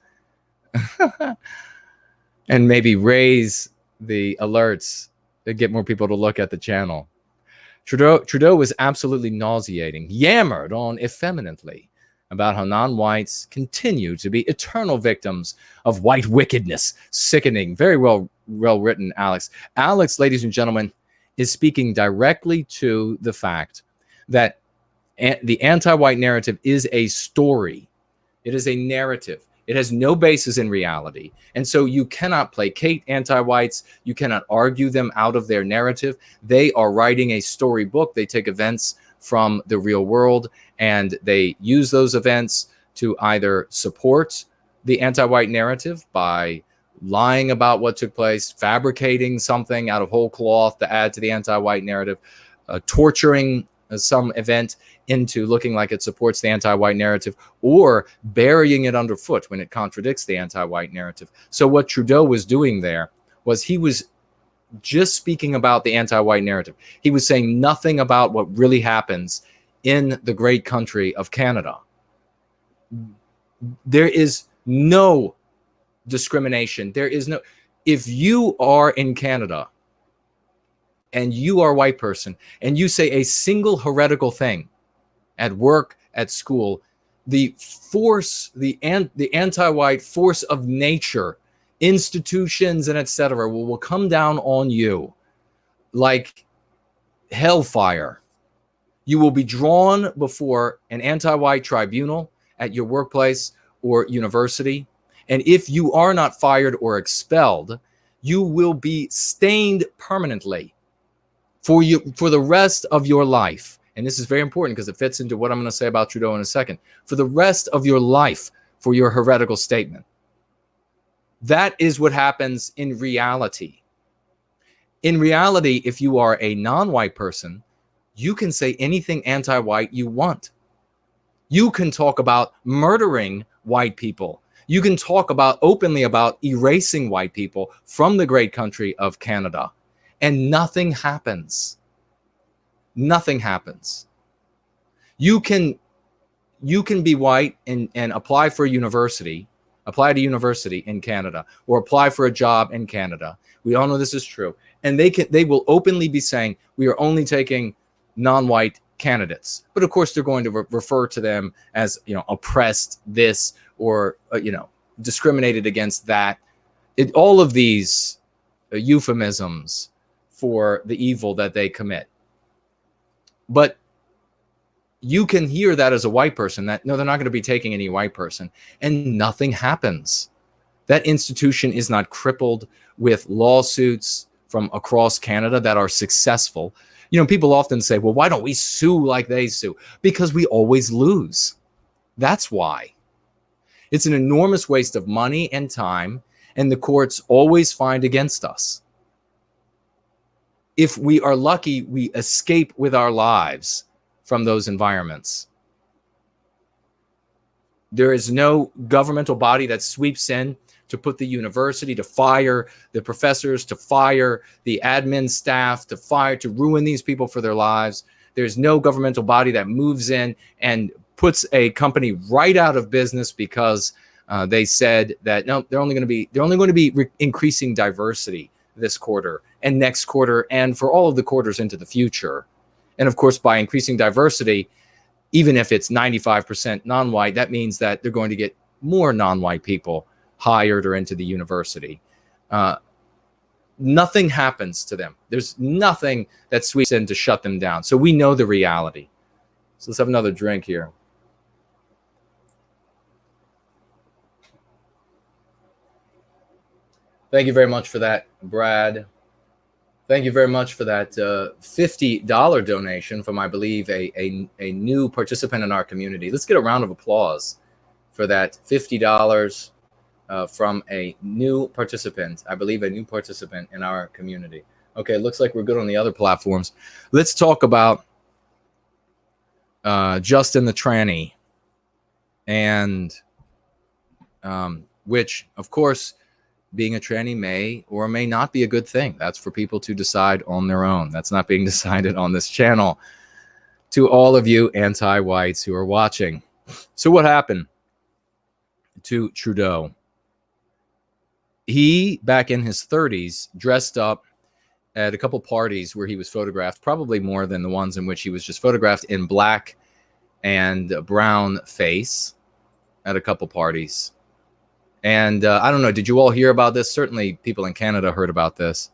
Speaker 1: And maybe raise the alerts to get more people to look at the channel. Trudeau was absolutely nauseating, yammered on effeminately about how non-whites continue to be eternal victims of white wickedness. Sickening. Very well written, Alex. Alex, ladies and gentlemen, is speaking directly to the fact that the anti-white narrative is a story. It is a narrative. It has no basis in reality. And so you cannot placate anti-whites. You cannot argue them out of their narrative. They are writing a storybook. They take events from the real world and they use those events to either support the anti-white narrative by lying about what took place, fabricating something out of whole cloth to add to the anti-white narrative, torturing some event into looking like it supports the anti-white narrative, or burying it underfoot when it contradicts the anti-white narrative. So what Trudeau was doing there was he was just speaking about the anti-white narrative. He was saying nothing about what really happens in the great country of Canada. There is no discrimination. There is no, if you are in Canada and you are a white person and you say a single heretical thing at work, at school, the force, the anti-white force of nature, institutions and etc. will come down on you like hellfire. You will be drawn before an anti-white tribunal at your workplace or university. And if you are not fired or expelled, you will be stained permanently for the rest of your life. And this is very important because it fits into what I'm going to say about Trudeau in a second. For the rest of your life for your heretical statement. That is what happens in reality. In reality, if you are a non-white person, you can say anything anti-white you want. You can talk about murdering white people. You can talk openly about erasing white people from the great country of Canada. And nothing happens. Nothing happens. You can be white and apply for a university, apply to university in Canada, or apply for a job in Canada. We all know this is true. And they will openly be saying, we are only taking non-white candidates. But of course, they're going to refer to them as, oppressed this or, discriminated against that. All of these euphemisms for the evil that they commit. But you can hear that as a white person, that no, they're not going to be taking any white person, and nothing happens. That institution is not crippled with lawsuits from across Canada that are successful. You know, people often say, well, why don't we sue like they sue? Because we always lose. That's why. It's an enormous waste of money and time, and the courts always find against us. If we are lucky, we escape with our lives from those environments. There is no governmental body that sweeps in to put the university, to fire the professors, to fire the admin staff, to ruin these people for their lives. There's no governmental body that moves in and puts a company right out of business because they said that no, they're only going to be increasing diversity this quarter and next quarter and for all of the quarters into the future. And of course, by increasing diversity, even if it's 95% non-white, that means that they're going to get more non-white people hired or into the university. Nothing happens to them. There's nothing that sweeps in to shut them down. So we know the reality. So let's have another drink here. Thank you very much for that, Brad. Thank you very much for that $50 donation from, I believe, a new participant in our community. Let's get a round of applause for that $50 from a new participant. I believe a new participant in our community. Okay, it looks like we're good on the other platforms. Let's talk about Justin the tranny, and which, of course, being a tranny may or may not be a good thing. That's for people to decide on their own. That's not being decided on this channel. To all of you anti-whites who are watching. So what happened to Trudeau? He, back in his 30s, dressed up at a couple parties where he was photographed, probably more than the ones in which he was just photographed, in black and brown face at a couple parties. And I don't know, did you all hear about this? Certainly people in Canada heard about this.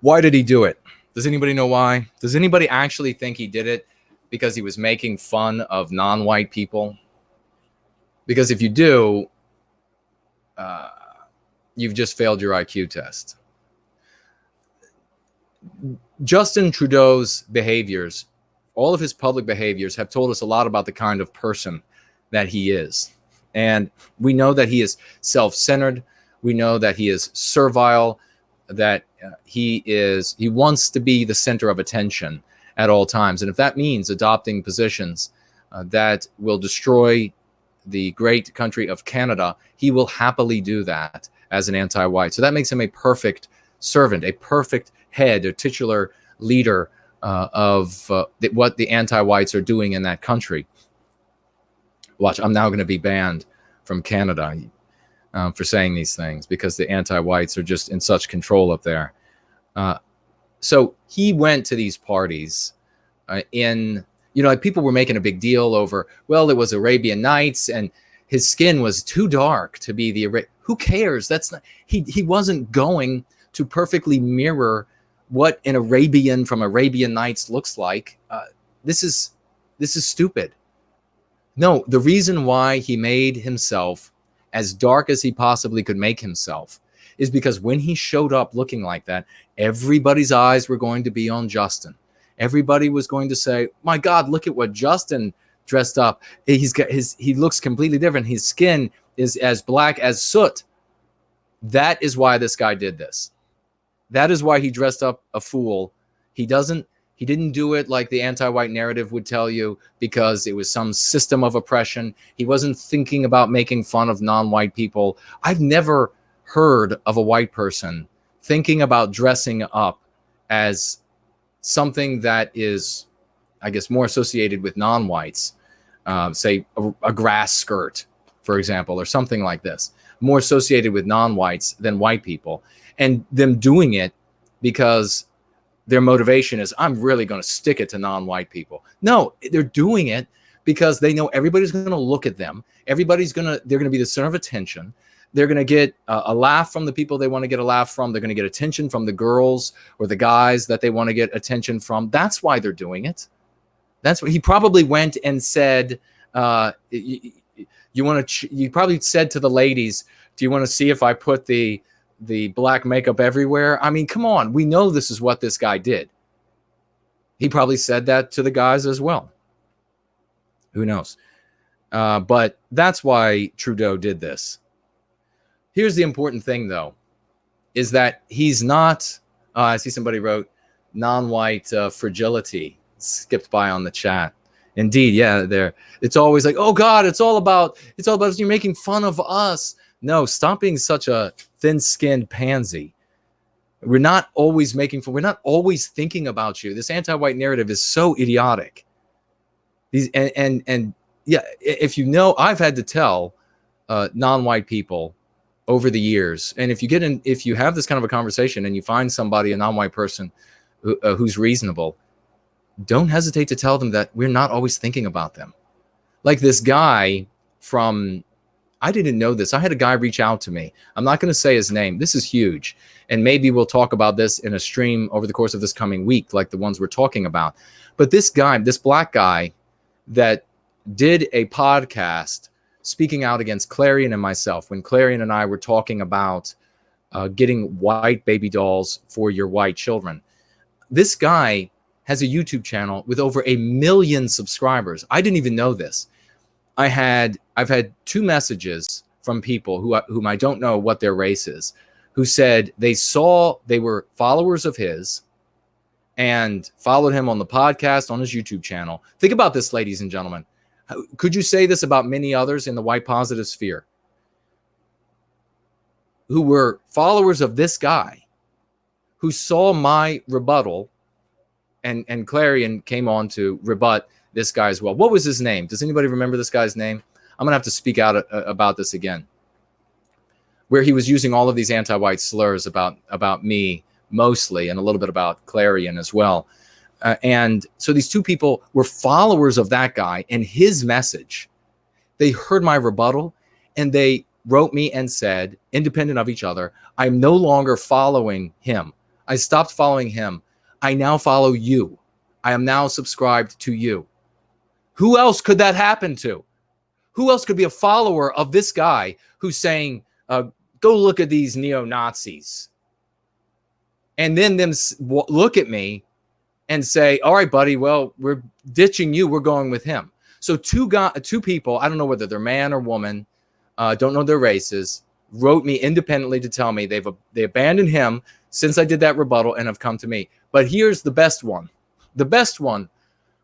Speaker 1: Why did he do it? Does anybody know why? Does anybody actually think he did it because he was making fun of non-white people? Because if you do, you've just failed your IQ test. Justin Trudeau's behaviors, all of his public behaviors, have told us a lot about the kind of person that he is. And we know that he is self-centered. We know that he is servile, that he wants to be the center of attention at all times. And if that means adopting positions that will destroy the great country of Canada, he will happily do that as an anti-white. So that makes him a perfect servant, a perfect head or titular leader of what the anti-whites are doing in that country. Watch, I'm now going to be banned from Canada for saying these things because the anti-whites are just in such control up there. So he went to these parties like people were making a big deal over, well, it was Arabian Nights and his skin was too dark to be the who cares? That's not, he wasn't going to perfectly mirror what an Arabian from Arabian Nights looks like. This is stupid. No, the reason why he made himself as dark as he possibly could make himself is because when he showed up looking like that, everybody's eyes were going to be on Justin. Everybody was going to say, my God, look at what Justin dressed up. He looks completely different. His skin is as black as soot. That is why this guy did this. That is why he dressed up a fool. He didn't do it like the anti-white narrative would tell you because it was some system of oppression. He wasn't thinking about making fun of non-white people. I've never heard of a white person thinking about dressing up as something that is, I guess, more associated with non-whites, say a grass skirt, for example, or something like this, more associated with non-whites than white people, and them doing it because their motivation is, I'm really going to stick it to non-white people. No, they're doing it because they know everybody's going to look at them. They're going to be the center of attention. They're going to get a laugh from the people they want to get a laugh from. They're going to get attention from the girls or the guys that they want to get attention from. That's why they're doing it. That's what he probably went and said. You probably said to the ladies, do you want to see if I put the black makeup everywhere? I mean, come on. We know this is what this guy did. He probably said that to the guys as well. Who knows? But that's why Trudeau did this. Here's the important thing, though, is that he's not, I see somebody wrote non-white fragility, skipped by on the chat. Indeed, yeah, it's always like, oh God, it's all about you're making fun of us. No, stop being such a thin-skinned pansy. We're not always we're not always thinking about you. This anti-white narrative is so idiotic. And yeah, if you know, I've had to tell non-white people over the years, and if you have this kind of a conversation and you find somebody, a non-white person who's reasonable, don't hesitate to tell them that we're not always thinking about them. Like this guy from, I didn't know this. I had a guy reach out to me. I'm not going to say his name. This is huge. And maybe we'll talk about this in a stream over the course of this coming week, like the ones we're talking about. But this guy, this black guy that did a podcast speaking out against Clarion and myself when Clarion and I were talking about getting white baby dolls for your white children. This guy has a YouTube channel with over 1 million subscribers. I didn't even know this. I've had 2 messages from people whom I don't know what their race is, who said they were followers of his and followed him on the podcast, on his YouTube channel. Think about this, ladies and gentlemen. Could you say this about many others in the white positive sphere who were followers of this guy, who saw my rebuttal, and Clarion came on to rebut this guy as well. What was his name? Does anybody remember this guy's name? I'm going to have to speak out about this again, where he was using all of these anti-white slurs about me mostly, and a little bit about Clarion as well. And so these 2 people were followers of that guy and his message. They heard my rebuttal and they wrote me and said, independent of each other, I'm no longer following him. I stopped following him. I now follow you. I am now subscribed to you. Who else could that happen to? Who else could be a follower of this guy who's saying, go look at these neo-Nazis? And then them look at me and say, all right, buddy, well, we're ditching you. We're going with him. So 2 people, I don't know whether they're man or woman, don't know their races, wrote me independently to tell me they abandoned him since I did that rebuttal and have come to me. But here's the best one. The best one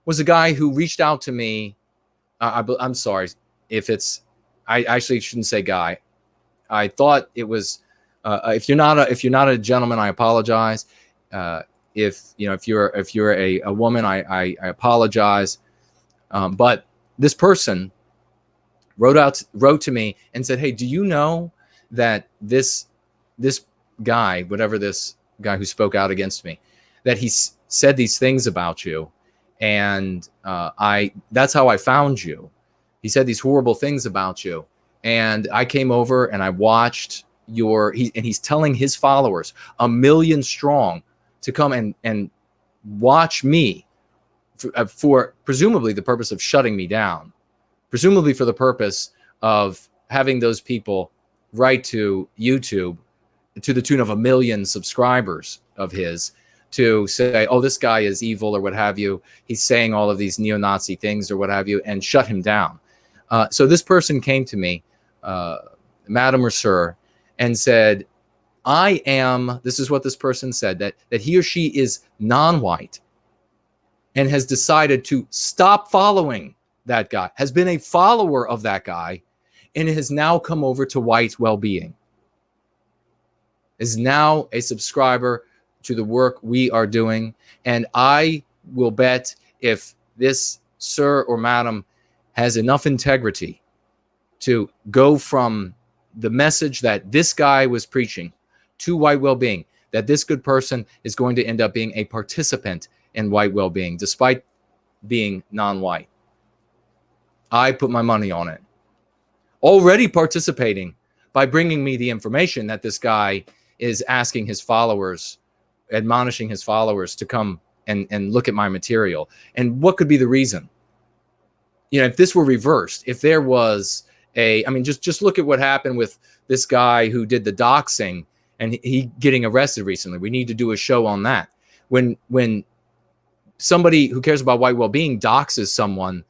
Speaker 1: was a guy who reached out to me. I'm sorry if it's, I actually shouldn't say guy. I thought it was, if you're not a gentleman, I apologize. If you're a woman, I apologize. But this person wrote to me and said, hey, do you know that this guy, whatever this guy who spoke out against me, that he said these things about you, and that's how I found you. He said these horrible things about you, and I came over and I watched he's telling his followers, 1 million strong, to come and watch me for presumably the purpose of shutting me down, presumably for the purpose of having those people write to YouTube to the tune of 1 million subscribers of his to say, oh, this guy is evil or what have you. He's saying all of these neo-Nazi things or what have you, and shut him down. So this person came to me, Madam or Sir, and said, this is what this person said, that he or she is non-white and has decided to stop following that guy, has been a follower of that guy, and has now come over to White Wellbeing, is now a subscriber to the work we are doing. And I will bet if this sir or madam has enough integrity to go from the message that this guy was preaching to White Wellbeing, that this good person is going to end up being a participant in White Wellbeing, despite being non-white. I put my money on it. Already participating by bringing me the information that this guy is asking his followers, admonishing his followers to come and look at my material. And what could be the reason? You know, if this were reversed, if there was just look at what happened with this guy who did the doxing and he getting arrested recently. We need to do a show on that. When somebody who cares about white well-being doxes someone,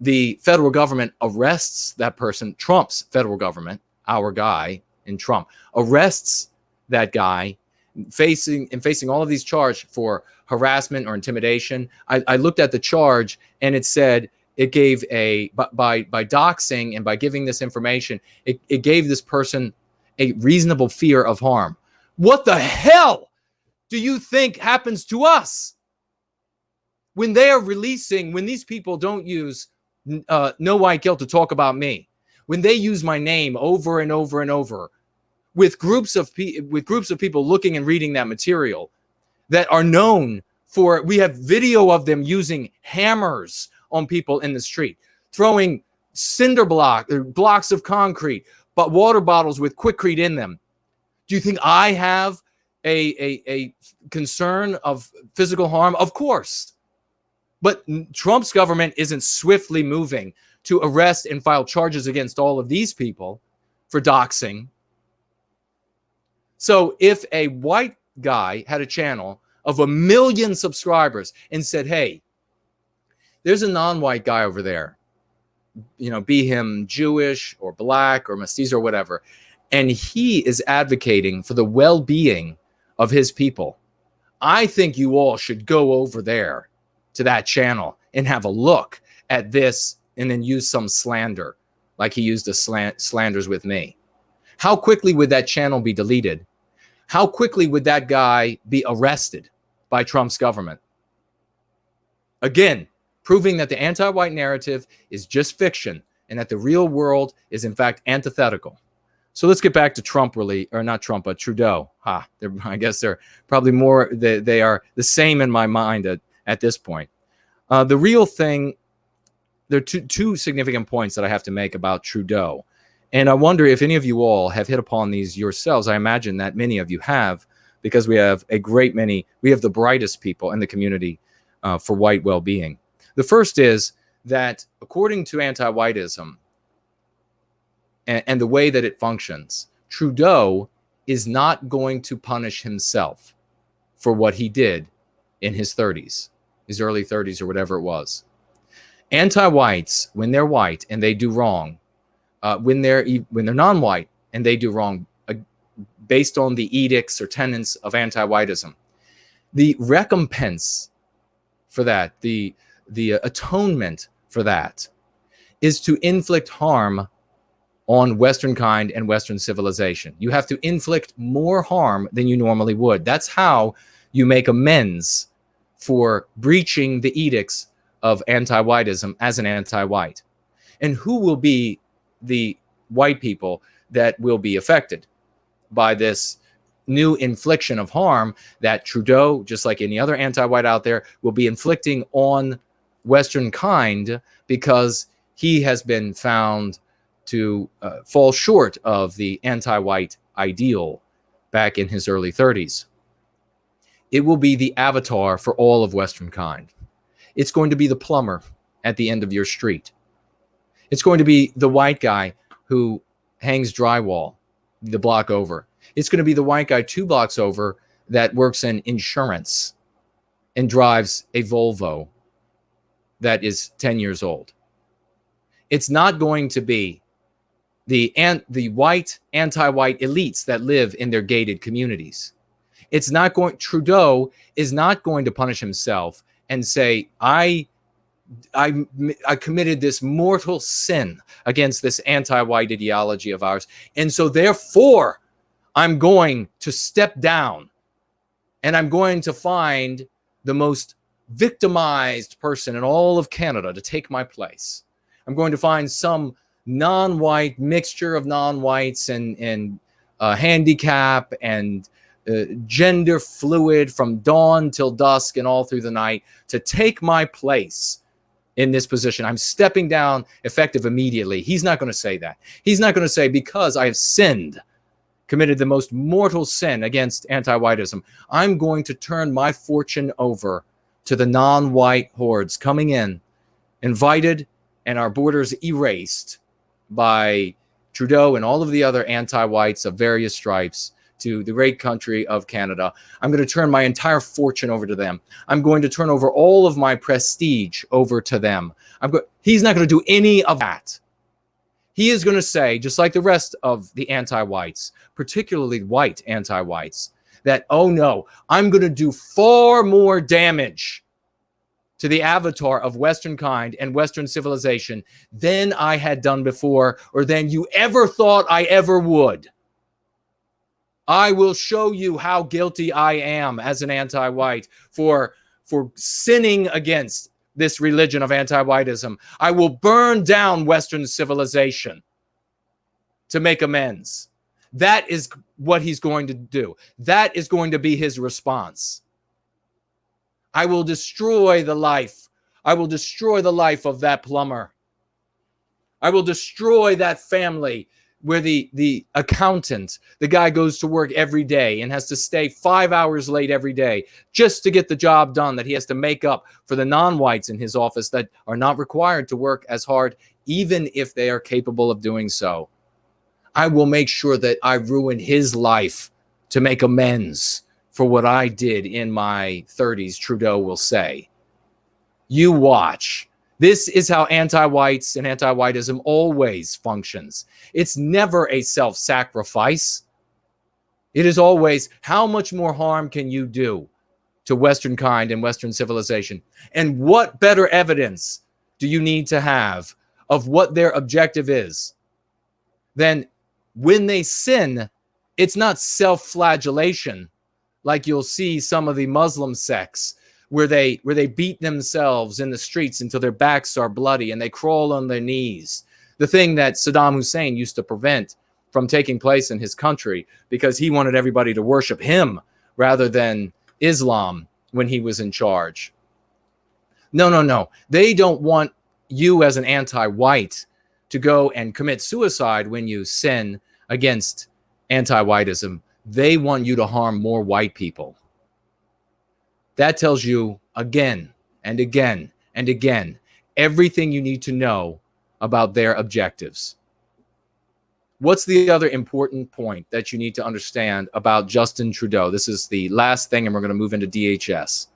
Speaker 1: the federal government arrests that person. Trump's federal government, our guy in Trump, arrests that guy, facing all of these charges for harassment or intimidation. I looked at the charge and it said it gave by doxing and by giving this information, it gave this person a reasonable fear of harm. What the hell do you think happens to us when they are releasing, when these people don't use no white guilt to talk about me, when they use my name over and over and over with groups of people looking and reading that material that are known for, we have video of them using hammers on people in the street, throwing cinder blocks of concrete, but water bottles with Quikrete in them. Do you think I have a concern of physical harm? Of course. But Trump's government isn't swiftly moving to arrest and file charges against all of these people for doxing. So if a white guy had a channel of 1 million subscribers and said, hey, there's a non-white guy over there, you know, be him Jewish or black or mestizo or whatever, and he is advocating for the well-being of his people, I think you all should go over there to that channel and have a look at this and then use some slander like he used the slanders with me. How quickly would that channel be deleted? How quickly would that guy be arrested by Trump's government? Again, proving that the anti-white narrative is just fiction and that the real world is in fact antithetical. So let's get back to Trump, really, or not Trump, but Trudeau. I guess they're probably more, they are the same in my mind at this point. The real thing, there are two significant points that I have to make about Trudeau. And I wonder if any of you all have hit upon these yourselves. I imagine that many of you have, because we have we have the brightest people in the community for white well-being. The first is that according to anti-whiteism and the way that it functions, Trudeau is not going to punish himself for what he did in his 30s, his early 30s or whatever it was. Anti-whites, when they're white and they do wrong, when they're non-white and they do wrong, based on the edicts or tenets of anti-whiteism, the recompense for that, the atonement for that, is to inflict harm on Western kind and Western civilization. You have to inflict more harm than you normally would. That's how you make amends for breaching the edicts of anti-whiteism as an anti-white. And who will be the white people that will be affected by this new infliction of harm that Trudeau, just like any other anti-white out there, will be inflicting on Western kind, because he has been found to fall short of the anti-white ideal back in his early 30s. It will be the avatar for all of Western kind. It's going to be the plumber at the end of your street. It's going to be the white guy who hangs drywall the block over. It's going to be the white guy 2 blocks over that works in insurance and drives a Volvo that is 10 years old. It's not going to be the white anti-white elites that live in their gated communities. It's not going. Trudeau is not going to punish himself and say, I committed this mortal sin against this anti-white ideology of ours, and so therefore I'm going to step down and I'm going to find the most victimized person in all of Canada to take my place. I'm going to find some non-white mixture of non-whites and handicap and gender fluid from dawn till dusk and all through the night to take my place in this position. I'm stepping down effective immediately. He's not going to say that. He's not going to say, because I have sinned, committed the most mortal sin against anti-whiteism, I'm going to turn my fortune over to the non-white hordes coming in, invited, and our borders erased by Trudeau and all of the other anti-whites of various stripes to the great country of Canada. I'm going to turn my entire fortune over to them. I'm going to turn over all of my prestige over to them. He's not going to do any of that. He is going to say, just like the rest of the anti-whites, particularly white anti-whites, that, oh no, I'm going to do far more damage to the avatar of Western kind and Western civilization than I had done before, or than you ever thought I ever would. I will show you how guilty I am as an anti-white for sinning against this religion of anti-whiteism. I will burn down Western civilization to make amends. That is what he's going to do. That is going to be his response. I will destroy the life. I will destroy the life of that plumber. I will destroy that family where the accountant, the guy goes to work every day and has to stay 5 hours late every day just to get the job done that he has to make up for the non-whites in his office that are not required to work as hard, even if they are capable of doing so. I will make sure that I ruin his life to make amends for what I did in my 30s, Trudeau will say. You watch. This is how anti-whites and anti-whiteism always functions. It's never a self-sacrifice. It is always, how much more harm can you do to Western kind and Western civilization? And what better evidence do you need to have of what their objective is than when they sin, it's not self-flagellation like you'll see some of the Muslim sects where they beat themselves in the streets until their backs are bloody and they crawl on their knees. The thing that Saddam Hussein used to prevent from taking place in his country because he wanted everybody to worship him rather than Islam when he was in charge. No. They don't want you as an anti-white to go and commit suicide when you sin against anti-whiteism. They want you to harm more white people. That tells you again and again and again everything you need to know about their objectives. What's the other important point that you need to understand about Justin Trudeau? This is the last thing, and we're going to move into DHS.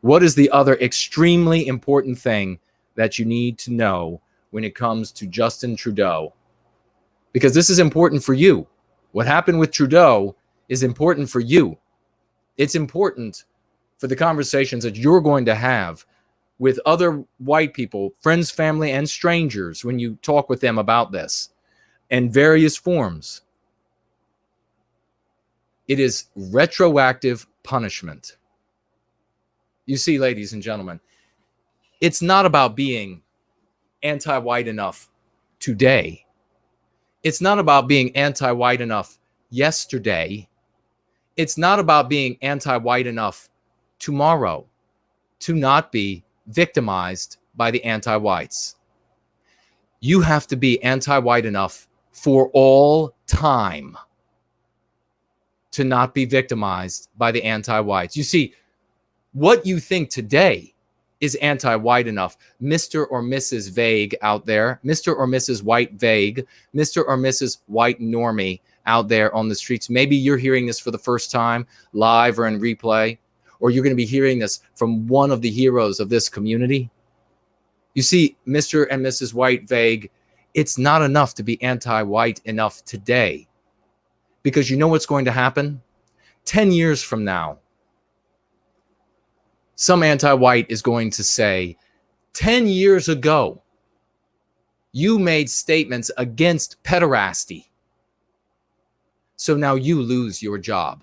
Speaker 1: What is the other extremely important thing that you need to know when it comes to Justin Trudeau? Because this is important for you. What happened with Trudeau is important for you. It's important for the conversations that you're going to have with other white people, friends, family, and strangers when you talk with them about this in various forms. It is retroactive punishment. You see, ladies and gentlemen, it's not about being anti-white enough today. It's not about being anti-white enough yesterday. It's not about being anti-white enough tomorrow to not be victimized by the anti-whites. You have to be anti-white enough for all time to not be victimized by the anti-whites. You see, what you think today is anti-white enough. Mr. or Mrs. Vague out there, Mr. or Mrs. White Vague, Mr. or Mrs. White Normie out there on the streets. Maybe you're hearing this for the first time, live or in replay, or you're going to be hearing this from one of the heroes of this community. You see, Mr. and Mrs. White Vague, it's not enough to be anti-white enough today. Because you know what's going to happen? 10 years from now, some anti-white is going to say, 10 years ago, you made statements against pederasty. So now you lose your job.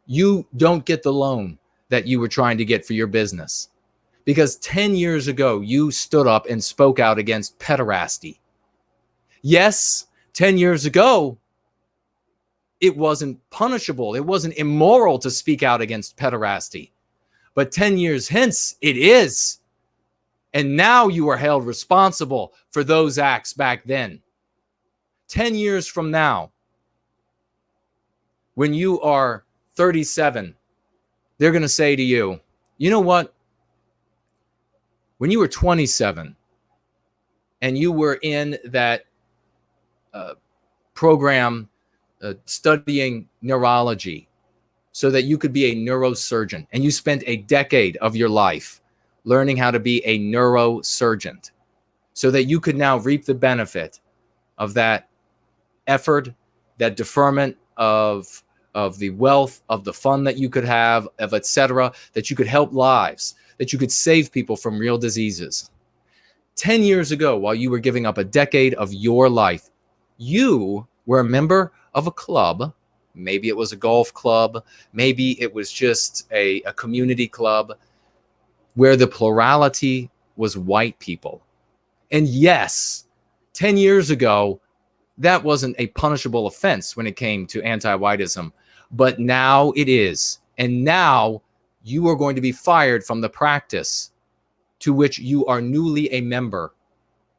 Speaker 1: You don't get the loan that you were trying to get for your business. Because 10 years ago, you stood up and spoke out against pederasty. Yes, 10 years ago, it wasn't punishable. It wasn't immoral to speak out against pederasty. But 10 years hence, it is. And now you are held responsible for those acts back then. 10 years from now, when you are 37, they're going to say to you, you know what? When you were 27 and you were in that program studying neurology so that you could be a neurosurgeon, and you spent a decade of your life learning how to be a neurosurgeon so that you could now reap the benefit of that effort, that deferment of the wealth, of the fun that you could have, of etc., that you could help lives, that you could save people from real diseases. 10 years ago, while you were giving up a decade of your life, you were a member of a club. Maybe it was a golf club. Maybe it was just a community club where the plurality was white people. And yes, 10 years ago, that wasn't a punishable offense when it came to anti-whiteism, but now it is. And now you are going to be fired from the practice to which you are newly a member,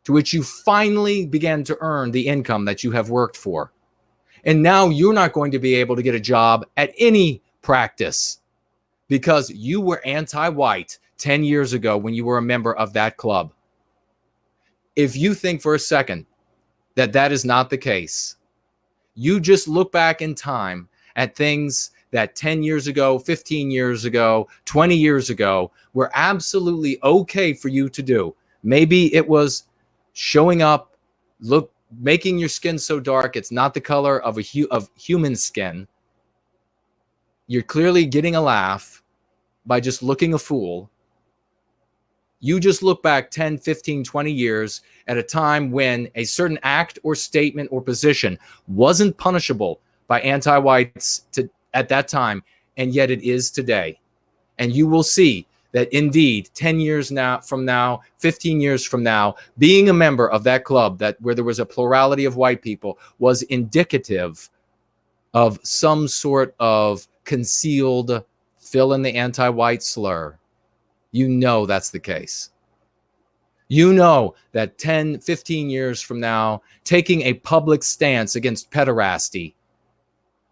Speaker 1: to which you finally began to earn the income that you have worked for. And now you're not going to be able to get a job at any practice because you were anti-white 10 years ago when you were a member of that club. If you think for a second that that is not the case, you just look back in time at things that 10 years ago, 15 years ago, 20 years ago were absolutely okay for you to do. Maybe it was showing up, making your skin so dark it's not the color of human skin. You're clearly getting a laugh by just looking a fool. You just look back 10, 15, 20 years at a time when a certain act or statement or position wasn't punishable by anti-whites at that time, and yet it is today. And you will see that indeed 10 years from now, 15 years from now, being a member of that club where there was a plurality of white people was indicative of some sort of concealed fill in the anti-white slur. You know that's the case. You know that 10, 15 years from now, taking a public stance against pederasty,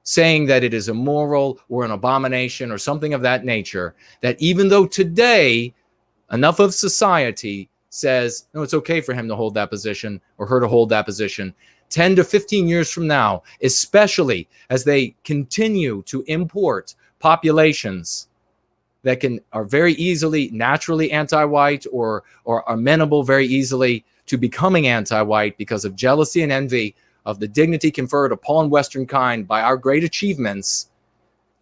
Speaker 1: saying that it is immoral or an abomination or something of that nature, that even though today enough of society says, no, it's okay for him to hold that position or her to hold that position, 10 to 15 years from now, especially as they continue to import populations that are very easily naturally anti-white or are amenable very easily to becoming anti-white because of jealousy and envy of the dignity conferred upon Western kind by our great achievements,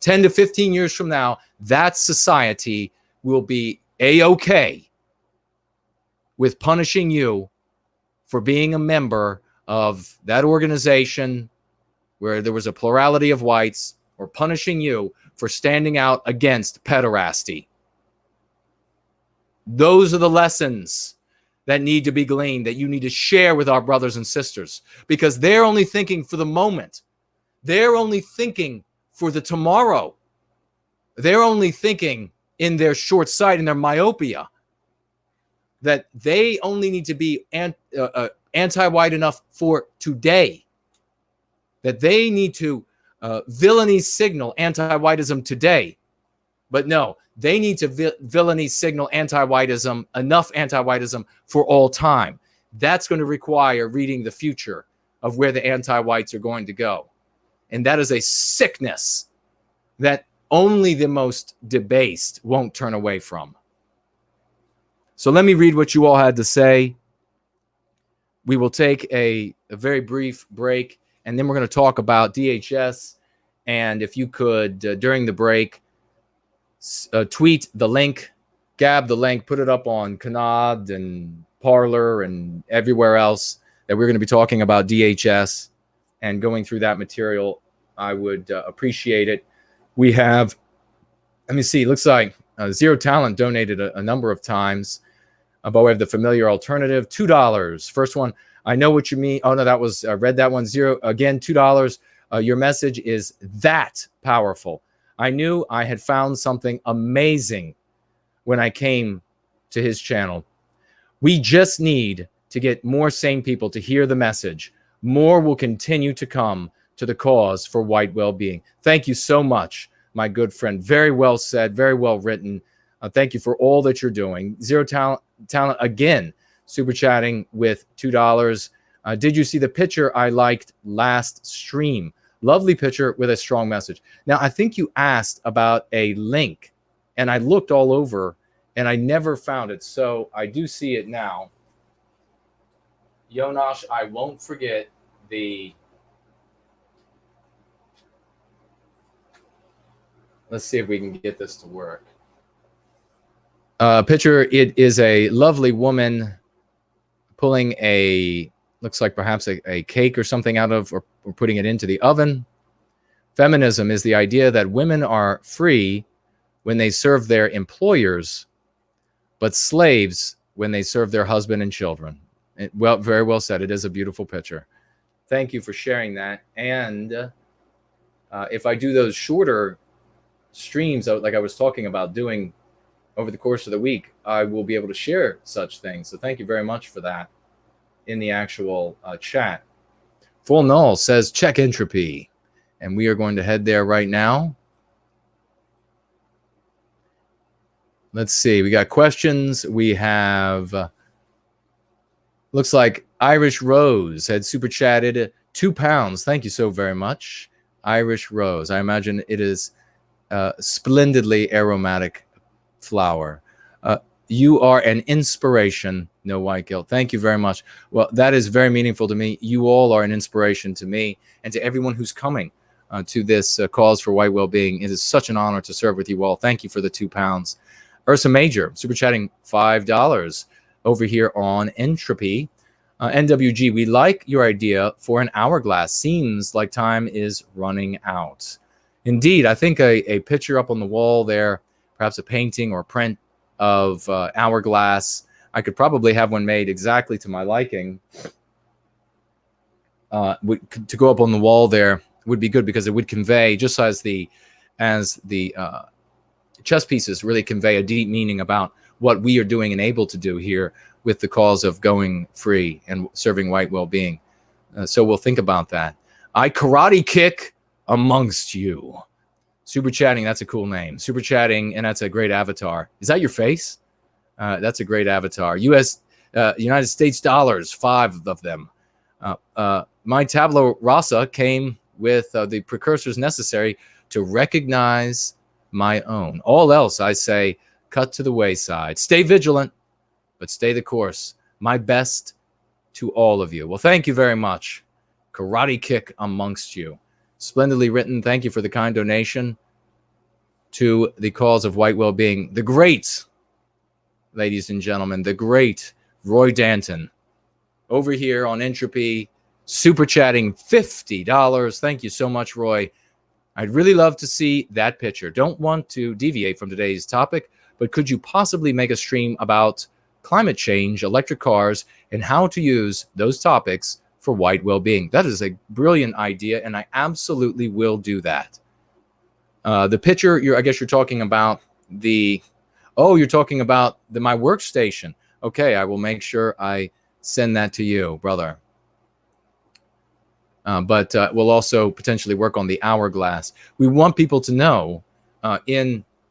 Speaker 1: 10 to 15 years from now, that society will be A-okay with punishing you for being a member of that organization where there was a plurality of whites, or punishing you for standing out against pederasty. Those are the lessons that need to be gleaned, that you need to share with our brothers and sisters, because they're only thinking for the moment. They're only thinking for the tomorrow. They're only thinking in their short sight, in their myopia, that they only need to be anti-white enough for today, that they need to villainy signal anti-whiteism today. But no, they need to villainy signal anti-whiteism, enough anti-whiteism for all time. That's going to require reading the future of where the anti-whites are going to go. And that is a sickness that only the most debased won't turn away from. So let me read what you all had to say. We will take a very brief break, and then we're going to talk about DHS. And if you could, during the break, tweet the link, gab the link, put it up on Canard and Parler and everywhere else that we're going to be talking about DHS and going through that material, I would appreciate it. We have, let me see, looks like Zero Talent donated a number of times by way of the familiar alternative, $2. First one, I know what you mean. Oh, no, that was, I read that one. Zero, again, $2. Your message is that powerful. I knew I had found something amazing when I came to his channel. We just need to get more sane people to hear the message. More will continue to come to the cause for white well-being. Thank you so much, my good friend. Very well said, very well written. Thank you for all that you're doing. Zero Talent again, super chatting with $2. Did you see the picture I liked last stream? Lovely picture with a strong message. Now, I think you asked about a link, and I looked all over, and I never found it. So I do see it now. Jonas, I won't forget the... Let's see if we can get this to work. Picture, it is a lovely woman pulling looks like perhaps a cake or something out of, or putting it into the oven. Feminism is the idea that women are free when they serve their employers, but slaves when they serve their husband and children. Well, very well said. It is a beautiful picture. Thank you for sharing that. And if I do those shorter streams, like I was talking about doing over the course of the week, I will be able to share such things. So thank you very much for that in the actual chat. Full Null says, check Entropy. And we are going to head there right now. Let's see. We got questions. We have, looks like Irish Rose had super chatted £2. Thank you so very much, Irish Rose. I imagine it is splendidly aromatic flower. You are an inspiration, no white guilt. Thank you very much. Well, that is very meaningful to me. You all are an inspiration to me and to everyone who's coming to this cause for white well-being. It is such an honor to serve with you all. Thank you for the £2. Ursa Major, super chatting $5 over here on Entropy. NWG, we like your idea for an hourglass. Seems like time is running out. Indeed, I think a picture up on the wall there, perhaps a painting or a print of hourglass. I could probably have one made exactly to my liking. To go up on the wall there would be good, because it would convey, just as the chess pieces really convey a deep meaning about what we are doing and able to do here with the cause of going free and serving white well-being. So we'll think about that. I karate kick amongst you. Super chatting, that's a cool name. Super chatting, and that's a great avatar. Is that your face? That's a great avatar. United States dollars, 5 of them. My tabula rasa came with the precursors necessary to recognize my own. All else, I say, cut to the wayside. Stay vigilant, but stay the course. My best to all of you. Well, thank you very much. Karate kick amongst you. Splendidly written. Thank you for the kind donation to the cause of white well-being. The great, ladies and gentlemen, the great Roy Danton over here on Entropy, super chatting $50. Thank you so much, Roy. I'd really love to see that picture. Don't want to deviate from today's topic, but could you possibly make a stream about climate change, electric cars, and how to use those topics for white well-being? That is a brilliant idea, and I absolutely will do that. The picture, I guess you're talking about you're talking about my workstation. Okay, I will make sure I send that to you, brother. But we'll also potentially work on the hourglass. We want people to know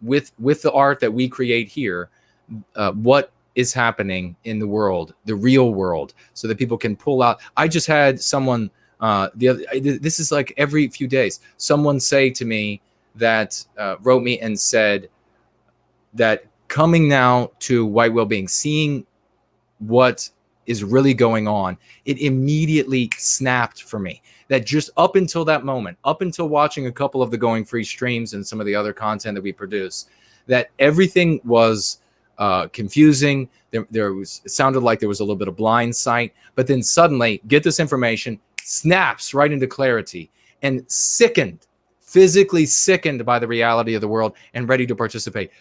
Speaker 1: with the art that we create here, what is happening in the world, the real world, so that people can pull out. I just had someone, this is like every few days, someone say to me that wrote me and said that coming now to white well-being, seeing what is really going on, it immediately snapped for me. That just up until that moment, up until watching a couple of the Going Free streams and some of the other content that we produce, that everything was confusing. It sounded like there was a little bit of blind sight, but then suddenly get this information, snaps right into clarity, and physically sickened by the reality of the world and ready to participate.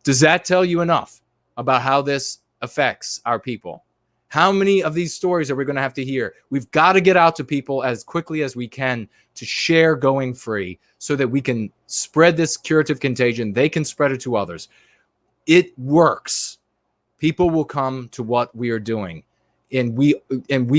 Speaker 1: Does that tell you enough about how this affects our people? How many of these stories are we going to have to hear? We've got to get out to people as quickly as we can to share Going Free so that we can spread this curative contagion. They can spread it to others. It works. People will come to what we are doing, and we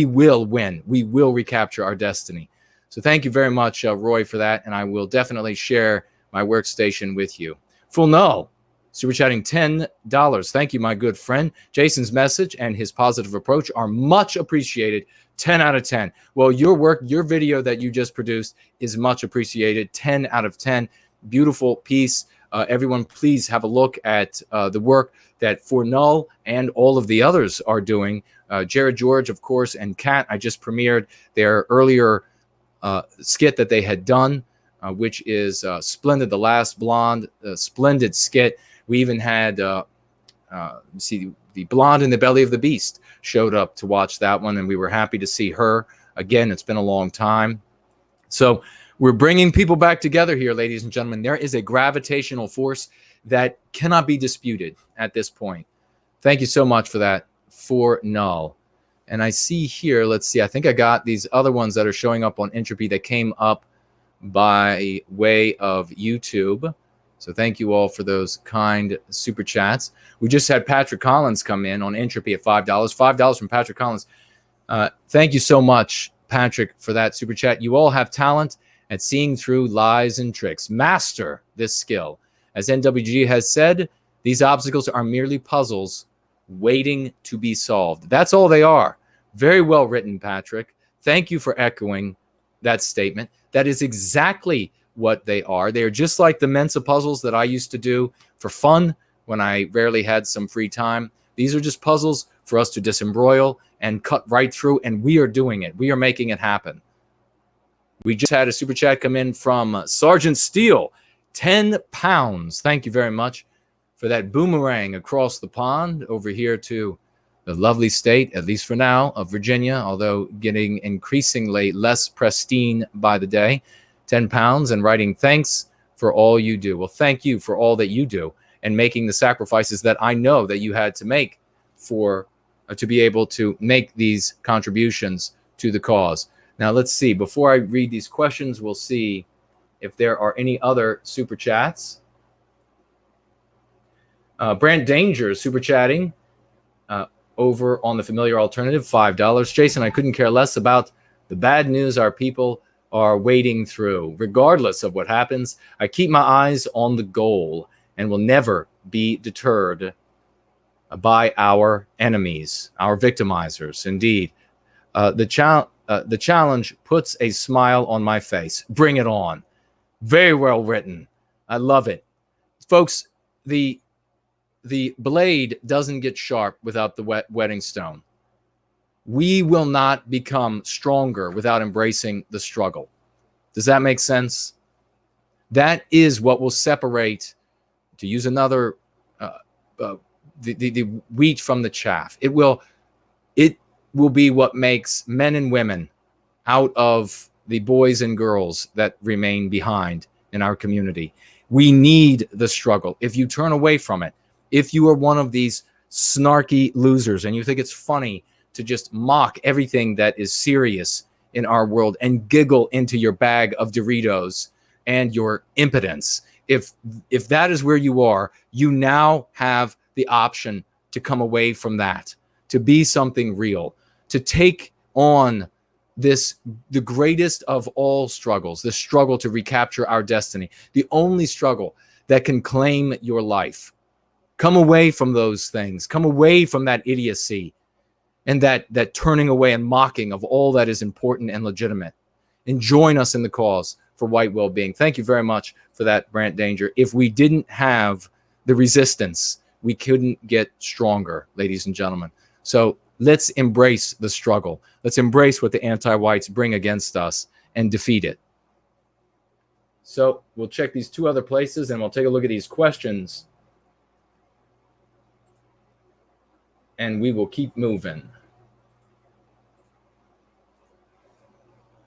Speaker 1: will win. We will recapture our destiny. So thank you very much, Roy, for that, and I will definitely share my workstation with you. Full Null, super chatting $10. Thank you, my good friend. Jason's message and his positive approach are much appreciated. 10 out of 10. Well, your work, your video that you just produced is much appreciated. 10 out of 10. Beautiful piece. Everyone, please have a look at the work that For Null and all of the others are doing. Jared George, of course, and Kat, I just premiered their earlier skit that they had done, which is Splendid, The Last Blonde, splendid skit. We even had, see, the blonde in the belly of the beast showed up to watch that one, and we were happy to see her. Again, it's been a long time. So we're bringing people back together here, ladies and gentlemen. There is a gravitational force that cannot be disputed at this point. Thank you so much for that, For Null. And I see here, let's see, I think I got these other ones that are showing up on Entropy that came up by way of YouTube. So thank you all for those kind super chats. We just had Patrick Collins come in on Entropy at $5. $5 from Patrick Collins. Thank you so much, Patrick, for that super chat. You all have talent at seeing through lies and tricks. Master this skill. As NWG has said, these obstacles are merely puzzles waiting to be solved. That's all they are. Very well written, Patrick. Thank you for echoing that statement. That is exactly what they are. They are just like the Mensa puzzles that I used to do for fun when I rarely had some free time. These are just puzzles for us to disembroil and cut right through, and we are doing it. We are making it happen. We just had a super chat come in from Sergeant Steele, 10 pounds. Thank you very much for that boomerang across the pond over here to the lovely state, at least for now, of Virginia, although getting increasingly less pristine by the day. 10 pounds and writing thanks for all you do. Well, thank you for all that you do and making the sacrifices that I know that you had to make for to be able to make these contributions to the cause. Now, let's see. Before I read these questions, we'll see if there are any other super chats. Brand Danger super chatting over on the Familiar Alternative, $5. Jason, I couldn't care less about the bad news our people are wading through. Regardless of what happens, I keep my eyes on the goal and will never be deterred by our enemies, our victimizers. Indeed, the challenge puts a smile on my face. Bring it on. Very well written. I love it. Folks, the blade doesn't get sharp without the whetting stone. We will not become stronger without embracing the struggle. Does that make sense? That is what will separate, to use another, the wheat from the chaff. It will be what makes men and women out of the boys and girls that remain behind in our community. We need the struggle. If you turn away from it, if you are one of these snarky losers and you think it's funny to just mock everything that is serious in our world and giggle into your bag of Doritos and your impotence, if that is where you are, you now have the option to come away from that, to be something real, to take on the greatest of all struggles, the struggle to recapture our destiny, the only struggle that can claim your life. Come away from those things. Come away from that idiocy and that turning away and mocking of all that is important and legitimate. And join us in the cause for white well-being. Thank you very much for that, Brant Danger. If we didn't have the resistance, we couldn't get stronger, ladies and gentlemen. So let's embrace the struggle. Let's embrace what the anti-whites bring against us and defeat it. So we'll check these two other places and we'll take a look at these questions. And we will keep moving.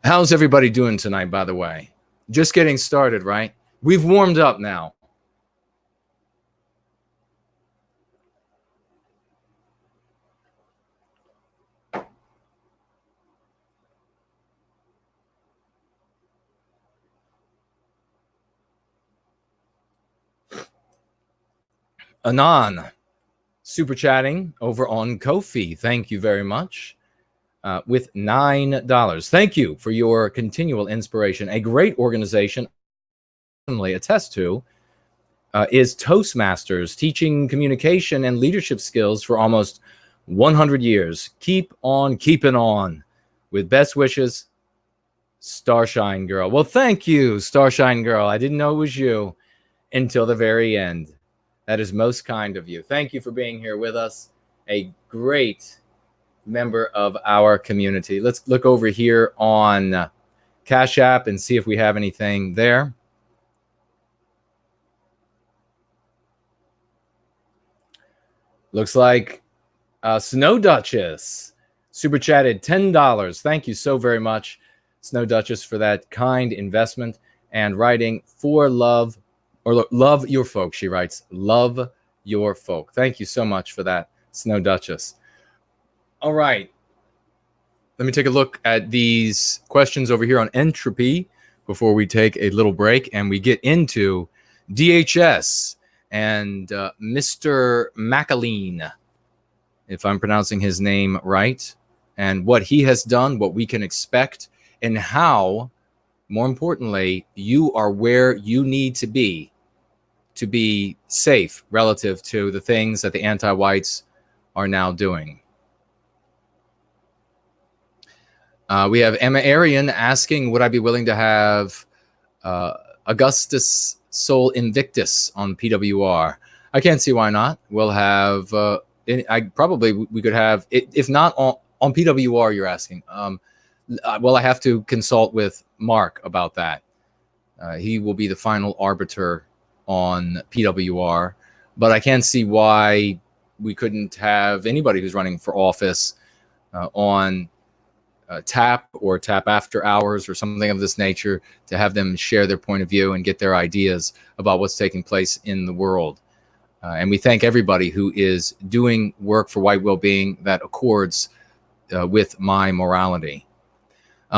Speaker 1: How's everybody doing tonight, by the way? Just getting started, right? We've warmed up now. Anon, super chatting over on Ko-fi. Thank you very much. With $9. Thank you for your continual inspiration. A great organization I attest to is Toastmasters, teaching communication and leadership skills for almost 100 years. Keep on keeping on. With best wishes, Starshine Girl. Well, thank you, Starshine Girl. I didn't know it was you until the very end. That is most kind of you. Thank you for being here with us. A great member of our community. Let's look over here on Cash App and see if we have anything there. Looks like Snow Duchess super chatted $10. Thank you so very much, Snow Duchess, for that kind investment and writing for love, or love your folk. She writes, love your folk. Thank you so much for that, Snow Duchess. All right. Let me take a look at these questions over here on Entropy before we take a little break and we get into DHS and Mr. McAleen, if I'm pronouncing his name right, and what he has done, what we can expect, and how, more importantly, you are where you need to be safe relative to the things that the anti-whites are now doing. We have Emma Arian asking, would I be willing to have Augustus Sol Invictus on PWR? I can't see why not. We'll have, we could have, if not on PWR, you're asking. Well, I have to consult with Mark about that. He will be the final arbiter on PWR, but I can't see why we couldn't have anybody who's running for office on TAP or TAP After Hours or something of this nature, to have them share their point of view and get their ideas about what's taking place in the world. And we thank everybody who is doing work for white well-being that accords with my morality.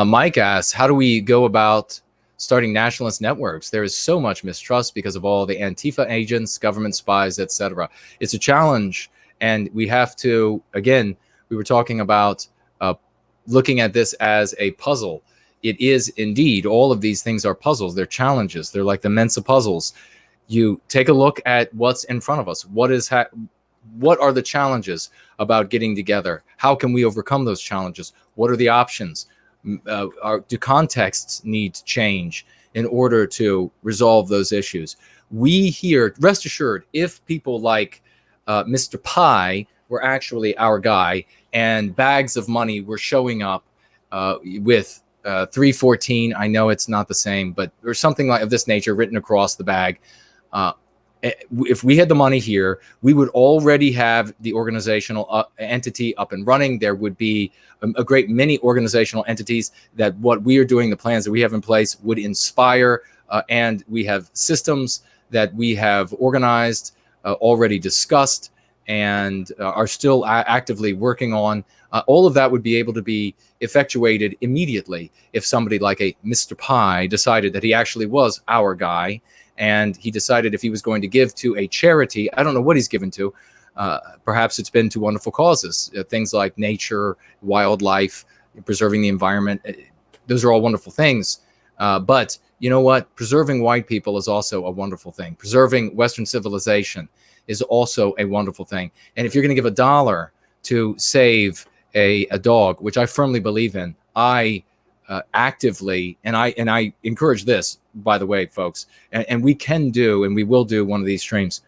Speaker 1: Mike asks, how do we go about starting nationalist networks? There is so much mistrust because of all the Antifa agents, government spies, etc. It's a challenge, and we have to, again, we were talking about looking at this as a puzzle. It is indeed, all of these things are puzzles. They're challenges. They're like the Mensa puzzles. You take a look at what's in front of us. What are the challenges about getting together? How can we overcome those challenges? What are the options? Do contexts need to change in order to resolve those issues? We here, rest assured, if people like Mr. Pie were actually our guy, and bags of money were showing up with 314. I know it's not the same, but or something like of this nature written across the bag. If we had the money here, we would already have the organizational entity up and running. There would be a great many organizational entities that what we are doing, the plans that we have in place, would inspire. And we have systems that we have organized, already discussed, and are still actively working on. All of that would be able to be effectuated immediately if somebody like a Mr. Pie decided that he actually was our guy, and he decided if he was going to give to a charity. I don't know what he's given to. Perhaps it's been to wonderful causes, things like nature, wildlife, preserving the environment. Those are all wonderful things. But you know what? Preserving white people is also a wonderful thing. Preserving Western civilization is also a wonderful thing. And if you're going to give $1 to save a dog, which I firmly believe in, I actively, and I encourage this, by the way, folks, and we can do, and we will do one of these streams.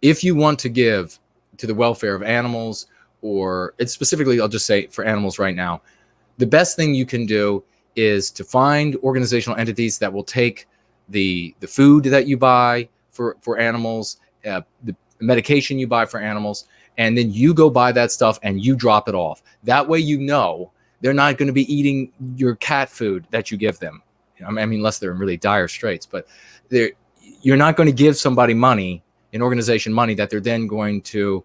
Speaker 1: If you want to give to the welfare of animals, or it's specifically, I'll just say for animals right now, the best thing you can do is to find organizational entities that will take the food that you buy for animals, the medication you buy for animals, and then you go buy that stuff and you drop it off. That way, you know, they're not going to be eating your cat food that you give them. I mean, unless they're in really dire straits, but you're not going to give somebody money, an organization money, that they're then going to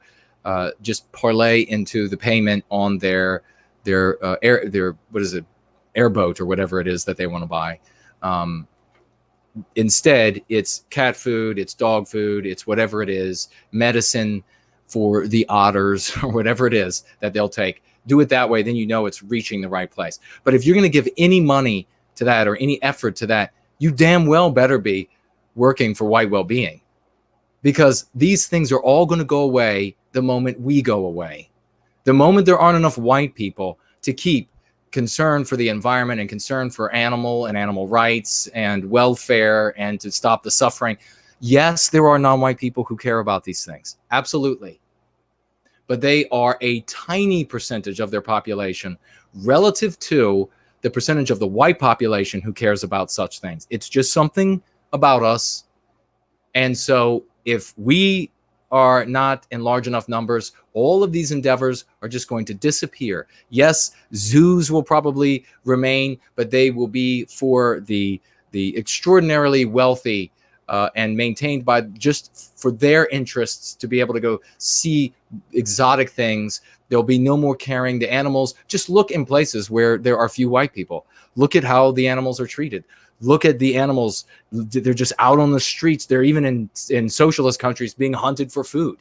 Speaker 1: just parlay into the payment on their what is it, airboat or whatever it is that they want to buy. Instead, it's cat food, it's dog food, it's whatever it is, medicine for the otters or whatever it is that they'll take. Do it that way, then you know it's reaching the right place. But if you're going to give any money to that or any effort to that, you damn well better be working for White Wellbeing, because these things are all going to go away the moment we go away. The moment there aren't enough white people to keep concern for the environment and concern for animal rights and welfare and to stop the suffering. Yes, there are non-white people who care about these things. Absolutely. But they are a tiny percentage of their population relative to the percentage of the white population who cares about such things. It's just something about us. And so if we are not in large enough numbers, all of these endeavors are just going to disappear. Yes, zoos will probably remain, but they will be for the extraordinarily wealthy and maintained by just for their interests to be able to go see exotic things. There'll be no more caring. The animals, just look in places where there are few white people. Look at how the animals are treated. Look at the animals. They're just out on the streets. They're even in socialist countries being hunted for food.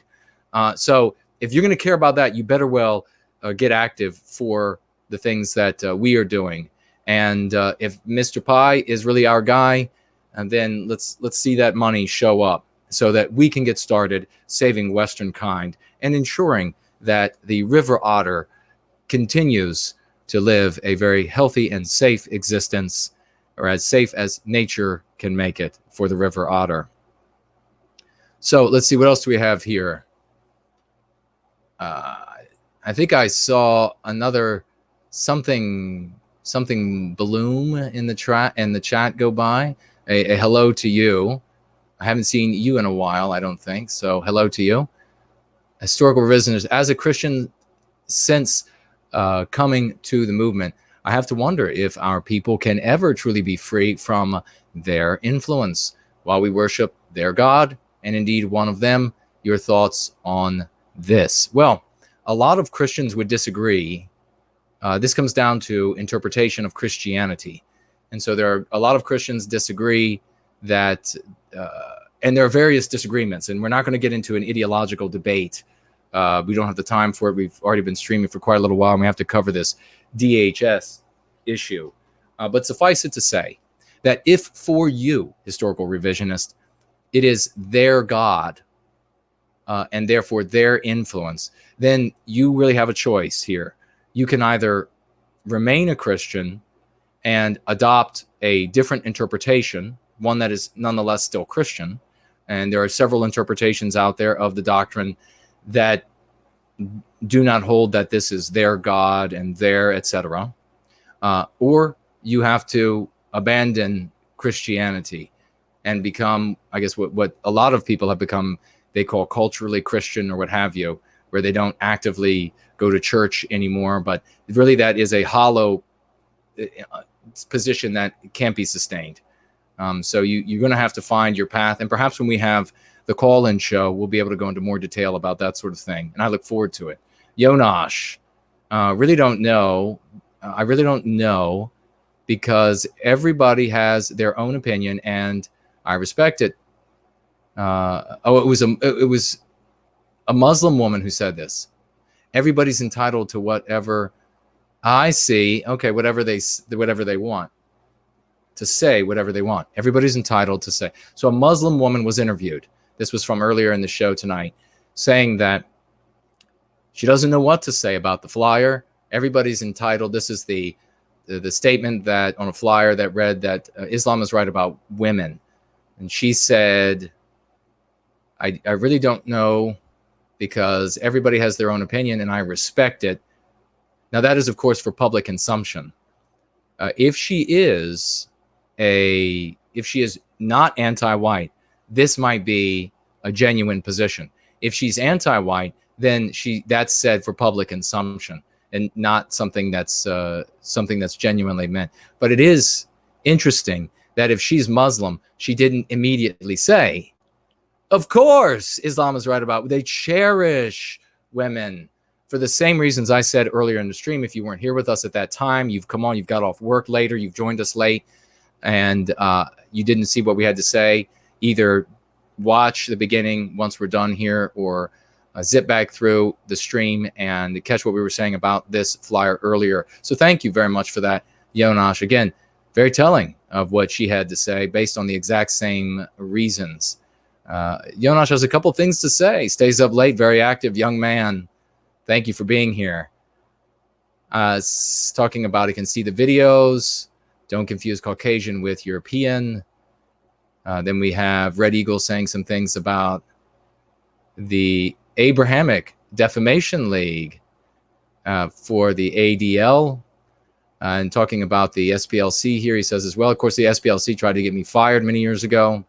Speaker 1: So if you're going to care about that, you better well get active for the things that we are doing. And if Mr. Pi is really our guy, and then let's see that money show up so that we can get started saving Western kind and ensuring that the river otter continues to live a very healthy and safe existence, or as safe as nature can make it for the river otter. So let's see, what else do we have here? I think I saw another something bloom in the chat go by. A hello to you. I haven't seen you in a while, I don't think. So hello to you. Historical revisionist. As a Christian, since coming to the movement, I have to wonder if our people can ever truly be free from their influence while we worship their God, and indeed one of them. Your thoughts on this? Well, a lot of Christians would disagree. This comes down to interpretation of Christianity. And so there are a lot of Christians disagree that, and there are various disagreements, and we're not going to get into an ideological debate. We don't have the time for it. We've already been streaming for quite a little while, and we have to cover this DHS issue. But suffice it to say that if for you, historical revisionist, it is their God and therefore their influence, then you really have a choice here. You can either remain a Christian and adopt a different interpretation, one that is nonetheless still Christian. And there are several interpretations out there of the doctrine that do not hold that this is their God and their, etc. Or you have to abandon Christianity and become, I guess, what a lot of people have become, they call culturally Christian or what have you, where they don't actively go to church anymore. But really that is a hollow position that can't be sustained. So you're going to have to find your path. And perhaps when we have the call-in show, we'll be able to go into more detail about that sort of thing. And I look forward to it. Yonash, really don't know. I really don't know, because everybody has their own opinion and I respect it. It was a Muslim woman who said this. Everybody's entitled to whatever I see. Okay, whatever they want to say, whatever they want. Everybody's entitled to say. So a Muslim woman was interviewed. This was from earlier in the show tonight, saying that she doesn't know what to say about the flyer. Everybody's entitled. This is the statement that on a flyer that read that Islam is right about women. And she said, I really don't know, because everybody has their own opinion and I respect it. Now that is, of course, for public consumption. If she is not anti-white, this might be a genuine position. If she's anti-white, then that's said for public consumption and not something that's genuinely meant. But it is interesting that if she's Muslim, she didn't immediately say, of course, Islam is right about, they cherish women for the same reasons I said earlier in the stream. If you weren't here with us at that time, you've come on, you've got off work later, you've joined us late. and you didn't see what we had to say, either watch the beginning once we're done here, or zip back through the stream and catch what we were saying about this flyer earlier. So thank you very much for that, Yonash. Again, very telling of what she had to say based on the exact same reasons. Yonash has a couple things to say. Stays up late, very active young man. Thank you for being here. Talking about he can see the videos. Don't confuse Caucasian with European. Then we have Red Eagle saying some things about the Abrahamic Defamation League for the ADL, and talking about the SPLC here. He says as well, of course, the SPLC tried to get me fired many years ago.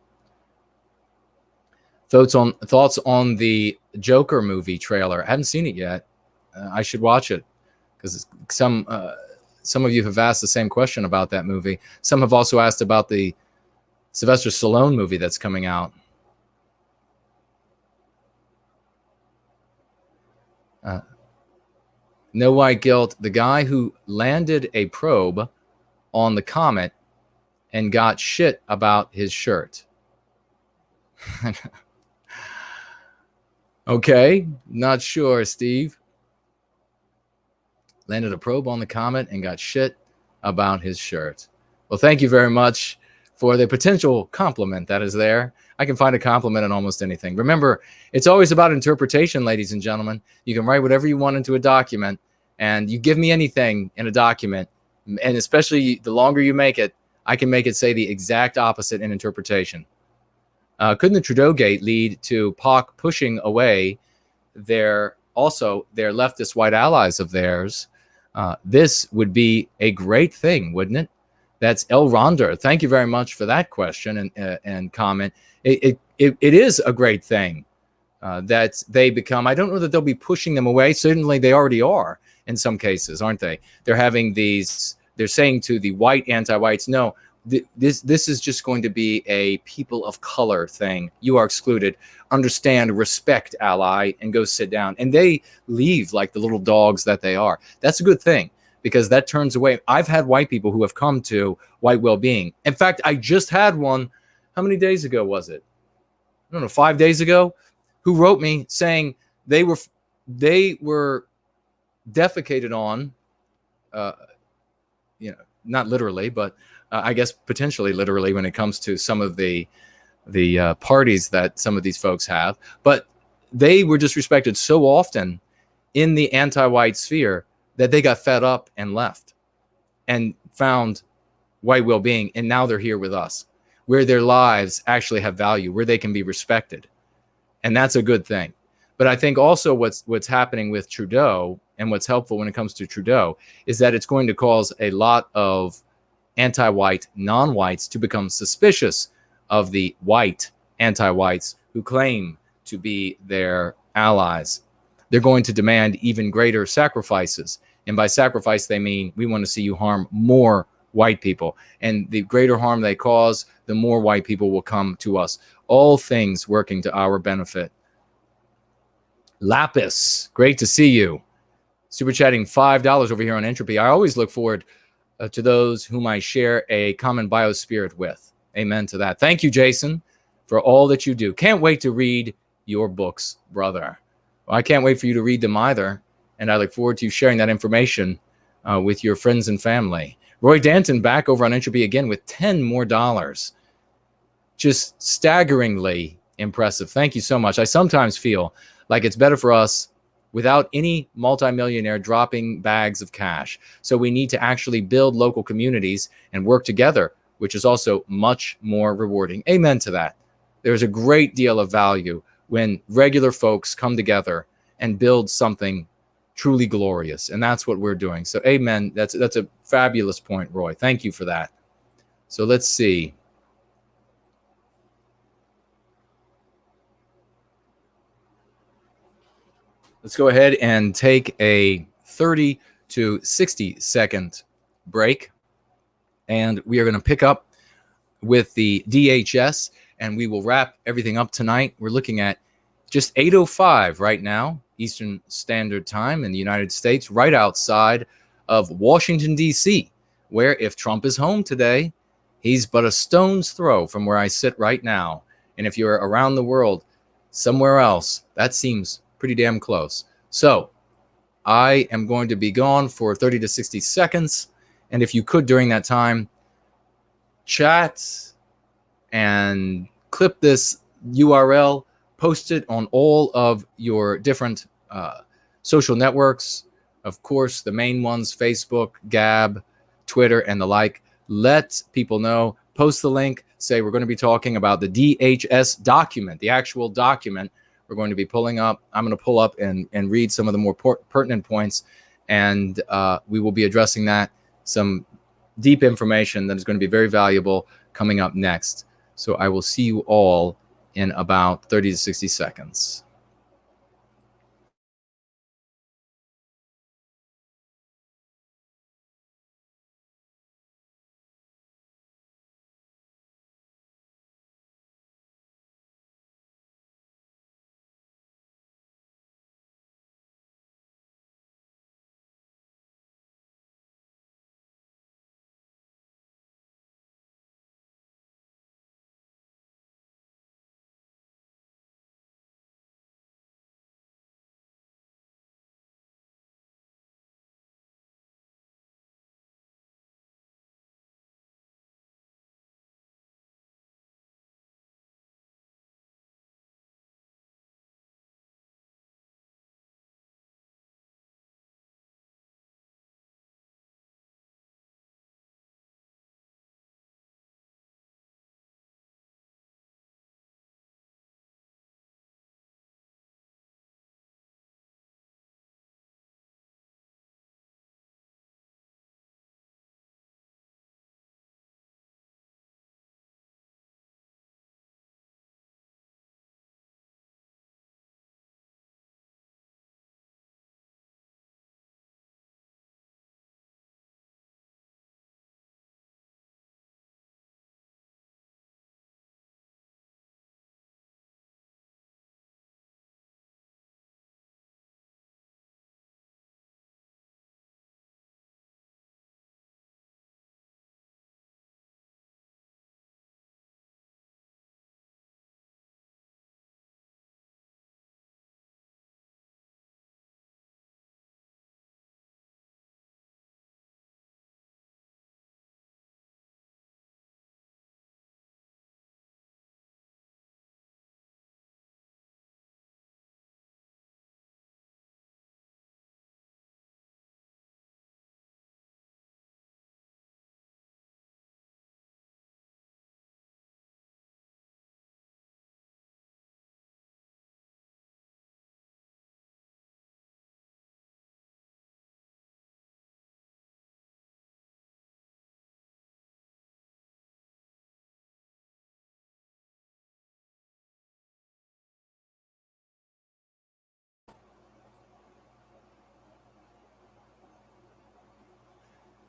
Speaker 1: Thoughts on the Joker movie trailer. I haven't seen it yet. I should watch it, because some of you have asked the same question about that movie. Some have also asked about the Sylvester Stallone movie that's coming out. No White Guilt, the guy who landed a probe on the comet and got shit about his shirt. Okay, not sure, Steve. Landed a probe on the comet and got shit about his shirt. Well, thank you very much for the potential compliment that is there. I can find a compliment in almost anything. Remember, it's always about interpretation, ladies and gentlemen. You can write whatever you want into a document, and you give me anything in a document, and especially the longer you make it, I can make it say the exact opposite in interpretation. Couldn't the Trudeau gate lead to POC pushing away their leftist white allies of theirs? This would be a great thing, wouldn't it? That's El Ronder. Thank you very much for that question and comment. It is a great thing that they become. I don't know that they'll be pushing them away. Certainly they already are in some cases, aren't they? They're having these, they're saying to the white anti-whites, no, this is just going to be a people of color thing. You are excluded. Understand, respect, ally, and go sit down. And they leave like the little dogs that they are. That's a good thing, because that turns away. I've had white people who have come to White Wellbeing. In fact, I just had one. How many days ago was it? I don't know, 5 days ago, who wrote me saying they were defecated on, not literally, but I guess potentially literally when it comes to some of the parties that some of these folks have. But they were disrespected so often in the anti-white sphere that they got fed up and left and found White Wellbeing. And now they're here with us, where their lives actually have value, where they can be respected. And that's a good thing. But I think also what's happening with Trudeau, and what's helpful when it comes to Trudeau, is that it's going to cause a lot of anti-white non-whites to become suspicious of the white anti-whites who claim to be their allies. They're going to demand even greater sacrifices. And by sacrifice, they mean we want to see you harm more white people. And the greater harm they cause, the more white people will come to us. All things working to our benefit. Lapis, great to see you. Super chatting $5 over here on Entropy. I always look forward to those whom I share a common biospirit with. Amen to that. Thank you, Jason, for all that you do. Can't wait to read your books, brother. Well, I can't wait for you to read them either. And I look forward to you sharing that information with your friends and family. Roy Danton back over on Entropy again with $10 more. Just staggeringly impressive. Thank you so much. I sometimes feel like it's better for us without any multimillionaire dropping bags of cash. So we need to actually build local communities and work together, which is also much more rewarding. Amen to that. There's a great deal of value when regular folks come together and build something truly glorious. And that's what we're doing. So amen. That's a fabulous point, Roy. Thank you for that. So let's see. Let's go ahead and take a 30 to 60 second break. And we are going to pick up with the DHS, and we will wrap everything up tonight. We're looking at just 8:05 right now, Eastern Standard Time in the United States, right outside of Washington, D.C., where if Trump is home today, He's but a stone's throw from where I sit right now. And if you're around the world, somewhere else, that seems pretty damn close. So I am going to be gone for 30 to 60 seconds. And if you could, during that time, chat and clip this URL, post it on all of your different social networks. Of course, the main ones, Facebook, Gab, Twitter, and the like. Let people know. Post the link. Say we're going to be talking about the DHS document, the actual document we're going to be pulling up. I'm going to pull up and read some of the more pertinent points, and we will be addressing that. Some deep information that is going to be very valuable coming up next. So I will see you all in about 30 to 60 seconds.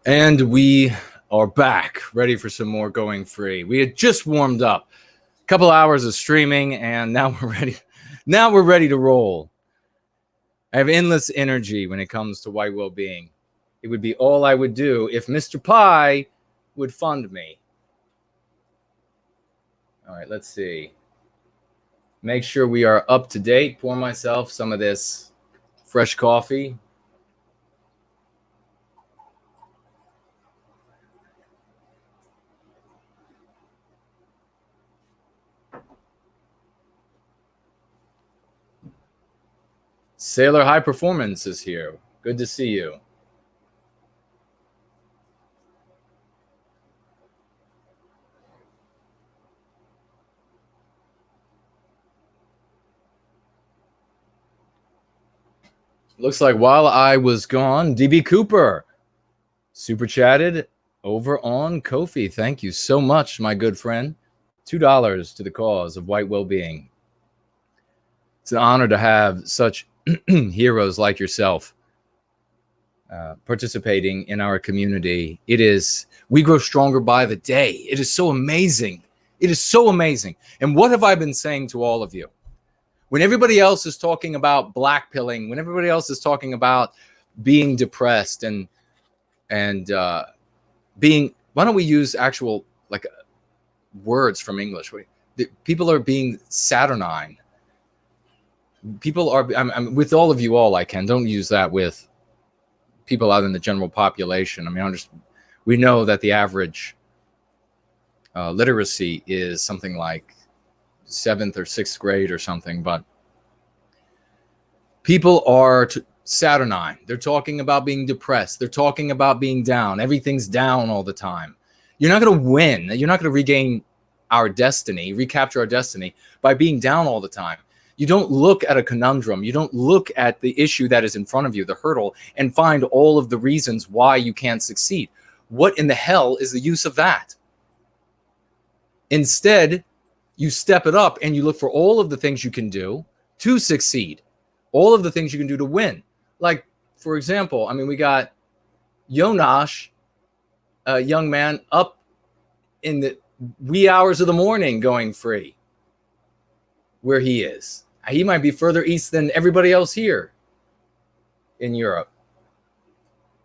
Speaker 1: And we are back, ready for some more Going Free. We had just warmed up, a couple hours of streaming, and now we're ready. Now we're ready to roll. I have endless energy when it comes to white well-being. It would be all I would do if Mr. Pi would fund me. All right, let's see. Make sure we are up to date. Pour myself some of this fresh coffee. Sailor High Performance is here. Good to see you. Looks like while I was gone, DB Cooper super chatted over on Ko-fi. Thank you so much, my good friend. $2 to the cause of white well-being. It's an honor to have such heroes like yourself participating in our community. We grow stronger by the day. It is so amazing. It is so amazing. And what have I been saying to all of you? When everybody else is talking about blackpilling, when everybody else is talking about being depressed and being, why don't we use actual like words from English. People are being saturnine. People are, I'm with all of you all, I can. Don't use that with people out in the general population. I mean, we know that the average literacy is something like 7th or 6th grade or something, but people are saturnine. They're talking about being depressed. They're talking about being down. Everything's down all the time. You're not going to win. You're not going to regain our destiny, recapture our destiny by being down all the time. You don't look at a conundrum. You don't look at the issue that is in front of you, the hurdle, and find all of the reasons why you can't succeed. What in the hell is the use of that? Instead, you step it up and you look for all of the things you can do to succeed, all of the things you can do to win. Like, for example, I mean, we got Jonas, a young man, up in the wee hours of the morning going free where he is. He might be further east than everybody else here in Europe.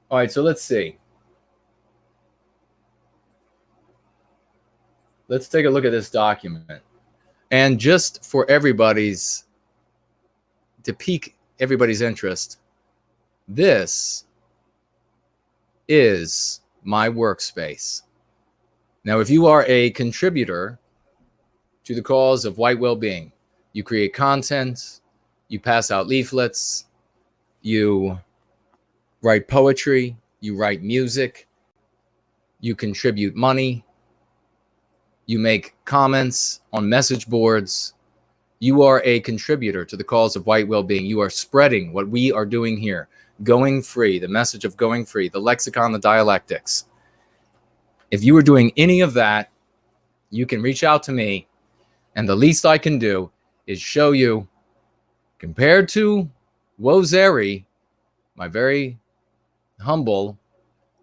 Speaker 1: All right, so let's see. Let's take a look at this document. And just for everybody's, to pique everybody's interest, this is my workspace. Now, if you are a contributor to the cause of white well-being, you create content, you pass out leaflets, you write poetry, you write music, you contribute money, you make comments on message boards. You are a contributor to the cause of white well-being. You are spreading what we are doing here, going free, the message of going free, the lexicon, the dialectics. If you are doing any of that, you can reach out to me, and the least I can do is show you, compared to Wozeri, my very humble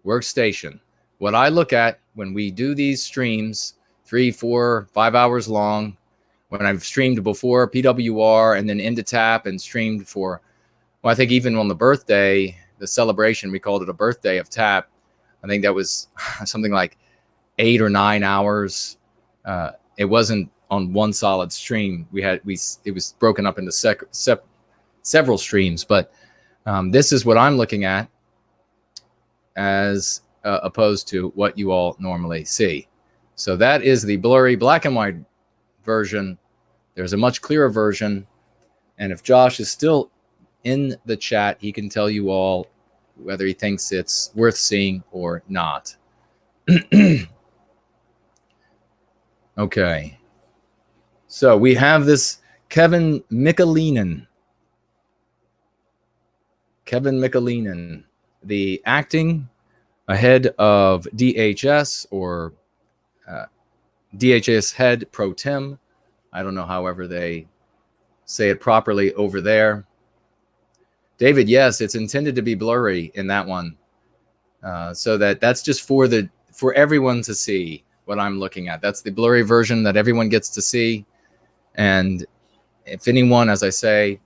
Speaker 1: workstation, what I look at when we do these streams, 3, 4, 5 hours long, when I've streamed before PWR and then into TAP and streamed for, well, I think even on the birthday, the celebration, we called it a birthday of TAP. I think that was something like 8 or 9 hours. It wasn't on one solid stream. It was broken up into several streams, but this is what I'm looking at as opposed to what you all normally see. So that is the blurry black and white version. There's a much clearer version. And if Josh is still in the chat, he can tell you all whether he thinks it's worth seeing or not. Okay. So we have this Kevin Mikkelinen. Kevin Mikkelinen, the acting head of DHS, or DHS head pro tem. I don't know however they say it properly over there. David, yes, it's intended to be blurry in that one. So that's just for everyone to see what I'm looking at. That's the blurry version that everyone gets to see. And if anyone, as I say,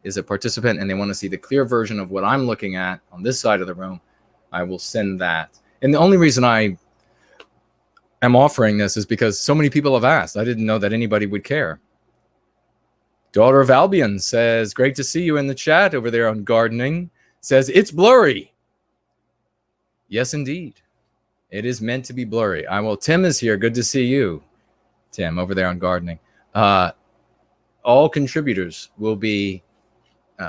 Speaker 1: is a participant and they want to see the clear version of what I'm looking at on this side of the room, I will send that. And the only reason I am offering this is because so many people have asked. I didn't know that anybody would care. Daughter of Albion says, great to see you in the chat over there on gardening. Says, it's blurry. Yes, indeed. It is meant to be blurry. Tim is here. Good to see you, Tim, over there on gardening. All contributors will be,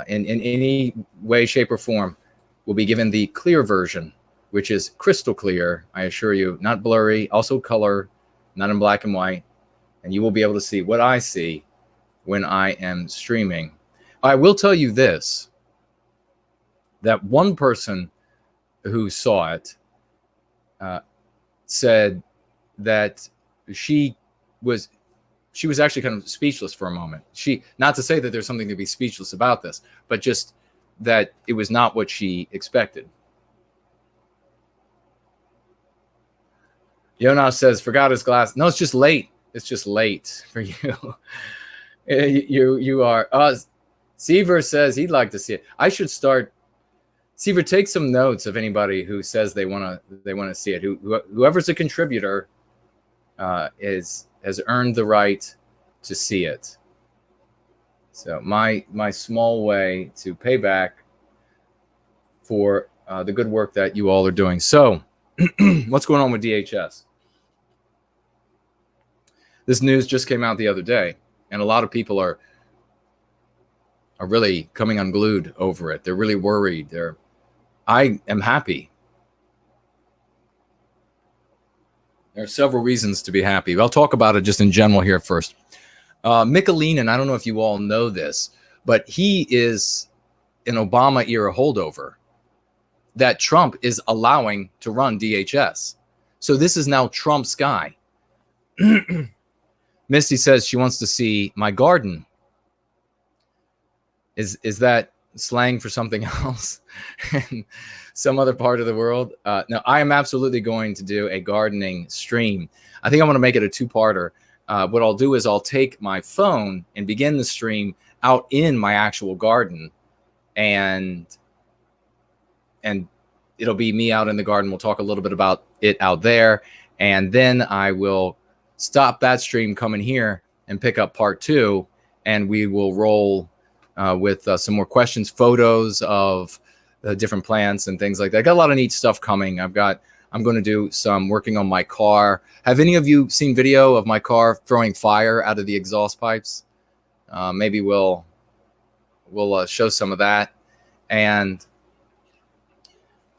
Speaker 1: in any way, shape, or form, will be given the clear version, which is crystal clear, I assure you, not blurry, also color, not in black and white. And you will be able to see what I see when I am streaming. I will tell you this, that one person who saw it said that she was actually kind of speechless for a moment. Not to say that there's something to be speechless about this, but just that it was not what she expected. Jonas says, forgot his glass. No, it's just late. It's just late for you. You are. Seaver says he'd like to see it. I should start. Seaver, take some notes of anybody who says they want to see it. Whoever's a contributor, has earned the right to see it. So my small way to pay back for the good work that you all are doing. So what's going on with DHS? This news just came out the other day, and a lot of people are really coming unglued over it. They're really worried. I am happy. There are several reasons to be happy. I'll talk about it just in general here first. Michelin, I don't know if you all know this, but he is an Obama era holdover that Trump is allowing to run DHS. So this is now Trump's guy. Misty says she wants to see my garden. Is that slang for something else in some other part of the world? No, I am absolutely going to do a gardening stream. I think I'm going to make it a two-parter. What I'll do is I'll take my phone and begin the stream out in my actual garden, and it'll be me out in the garden. We'll talk a little bit about it out there, and then I will stop that stream, come in here, and pick up part two, and we will roll with some more questions, photos of different plants and things like that. I got a lot of neat stuff coming. I'm going to do some working on my car. Have any of you seen video of my car throwing fire out of the exhaust pipes? Maybe we'll show some of that, and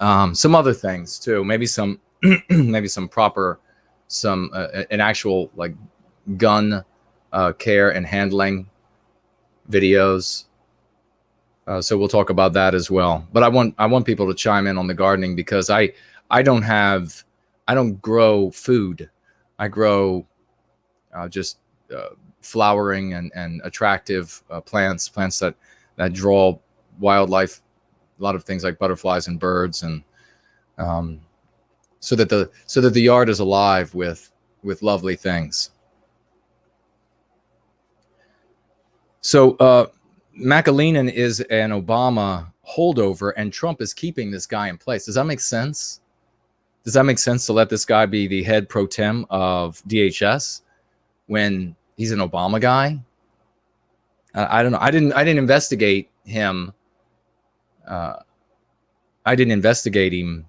Speaker 1: some other things too. Maybe some maybe some proper an actual like gun care and handling videos. So we'll talk about that as well. But I want people to chime in on the gardening, because I don't grow food. I grow just flowering and attractive plants that draw wildlife, a lot of things like butterflies and birds, and so that the yard is alive with lovely things. So McAleenan is an Obama holdover, and Trump is keeping this guy in place. Does that make sense? Does that make sense to let this guy be the head pro tem of DHS when he's an Obama guy? I don't know. I didn't investigate him. I didn't investigate him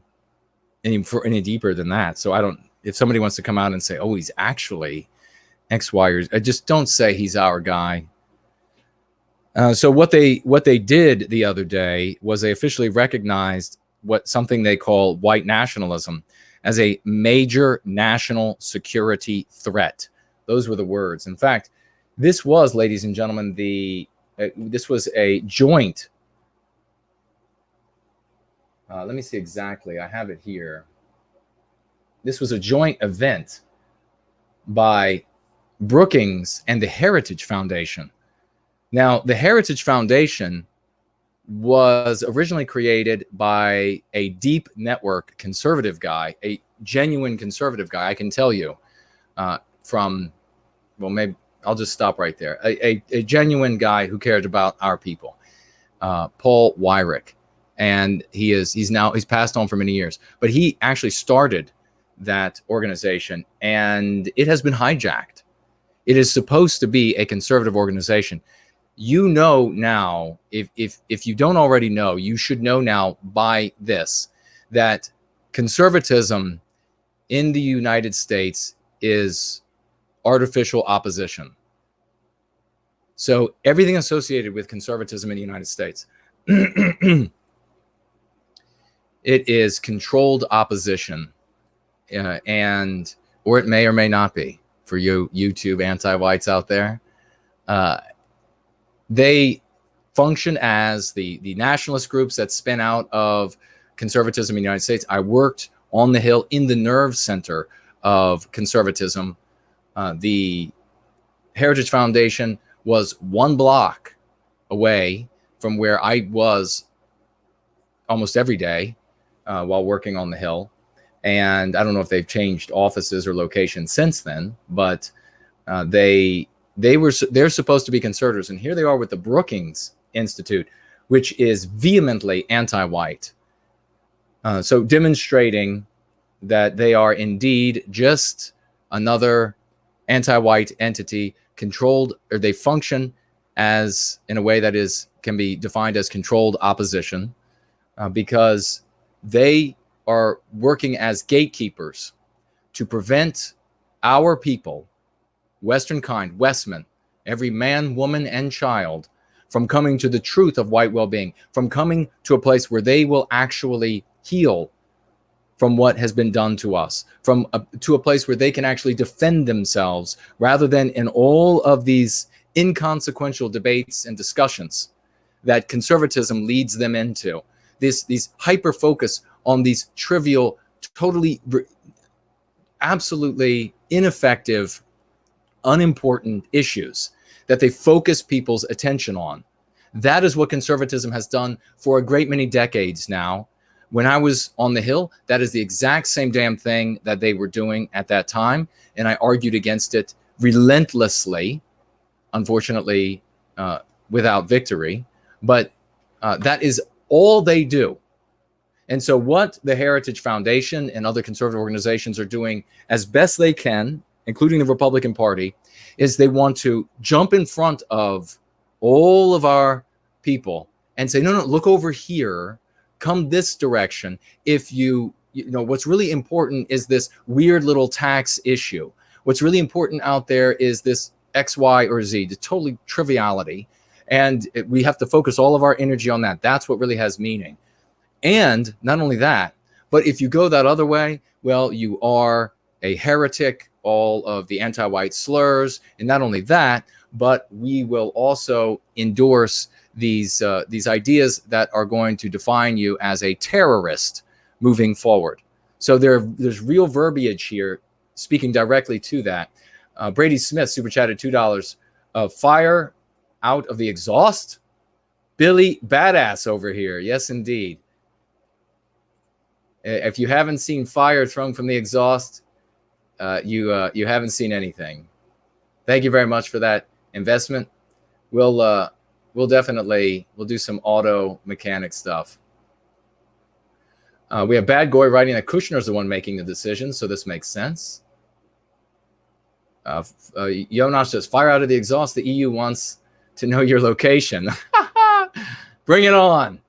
Speaker 1: any deeper than that. So I don't. If somebody wants to come out and say, "Oh, he's actually X, Y, or Z," I just don't say he's our guy. So what they did the other day was they officially recognized something they call white nationalism as a major national security threat. Those were the words. In fact, this was, ladies and gentlemen, this was a joint. Let me see exactly. I have it here. This was a joint event by Brookings and the Heritage Foundation. Now, the Heritage Foundation was originally created by a deep network conservative guy, a genuine conservative guy, I can tell you, maybe I'll just stop right there. A genuine guy who cared about our people, Paul Weyrich. And he's passed on for many years, but he actually started that organization, and it has been hijacked. It is supposed to be a conservative organization. You know now, if you don't already know, you should know now by this, that conservatism in the United States is artificial opposition. So everything associated with conservatism in the United States, it is controlled opposition, or it may or may not be for you YouTube anti-whites out there. They function as the nationalist groups that spin out of conservatism in the United States. I worked on the Hill in the nerve center of conservatism. The Heritage Foundation was 1 block away from where I was almost every day while working on the Hill. And I don't know if they've changed offices or locations since then, but they're supposed to be conservatives, and here they are with the Brookings Institute, which is vehemently anti-white. So demonstrating that they are indeed just another anti-white entity controlled, or they function as in a way that can be defined as controlled opposition, because they are working as gatekeepers to prevent our people, Western kind, Westmen, every man, woman, and child, from coming to the truth of white well-being, from coming to a place where they will actually heal from what has been done to us, to a place where they can actually defend themselves, rather than in all of these inconsequential debates and discussions that conservatism leads them into. These hyper focus on these trivial, totally, absolutely ineffective, unimportant issues that they focus people's attention on. That is what conservatism has done for a great many decades now. When I was on the Hill, that is the exact same damn thing that they were doing at that time, and I argued against it relentlessly, unfortunately without victory, but that is all they do. And so what the Heritage Foundation and other conservative organizations are doing as best they can, including the Republican Party, is they want to jump in front of all of our people and say, no, look over here, come this direction. If you know, what's really important is this weird little tax issue. What's really important out there is this X, Y, or Z, the totally triviality. And we have to focus all of our energy on that. That's what really has meaning. And not only that, but if you go that other way, well, you are a heretic, all of the anti-white slurs. And not only that, but we will also endorse these ideas that are going to define you as a terrorist moving forward. So there's real verbiage here speaking directly to that. Brady Smith super chatted $2. Fire out of the exhaust? Billy Badass over here. Yes, indeed. If you haven't seen fire thrown from the exhaust, you haven't seen anything. Thank you very much for that investment. We'll do some auto mechanic stuff. We have Bad Goy writing that Kushner's the one making the decision, so this makes sense. Jonas says, fire out of the exhaust. The EU wants to know your location. Bring it on.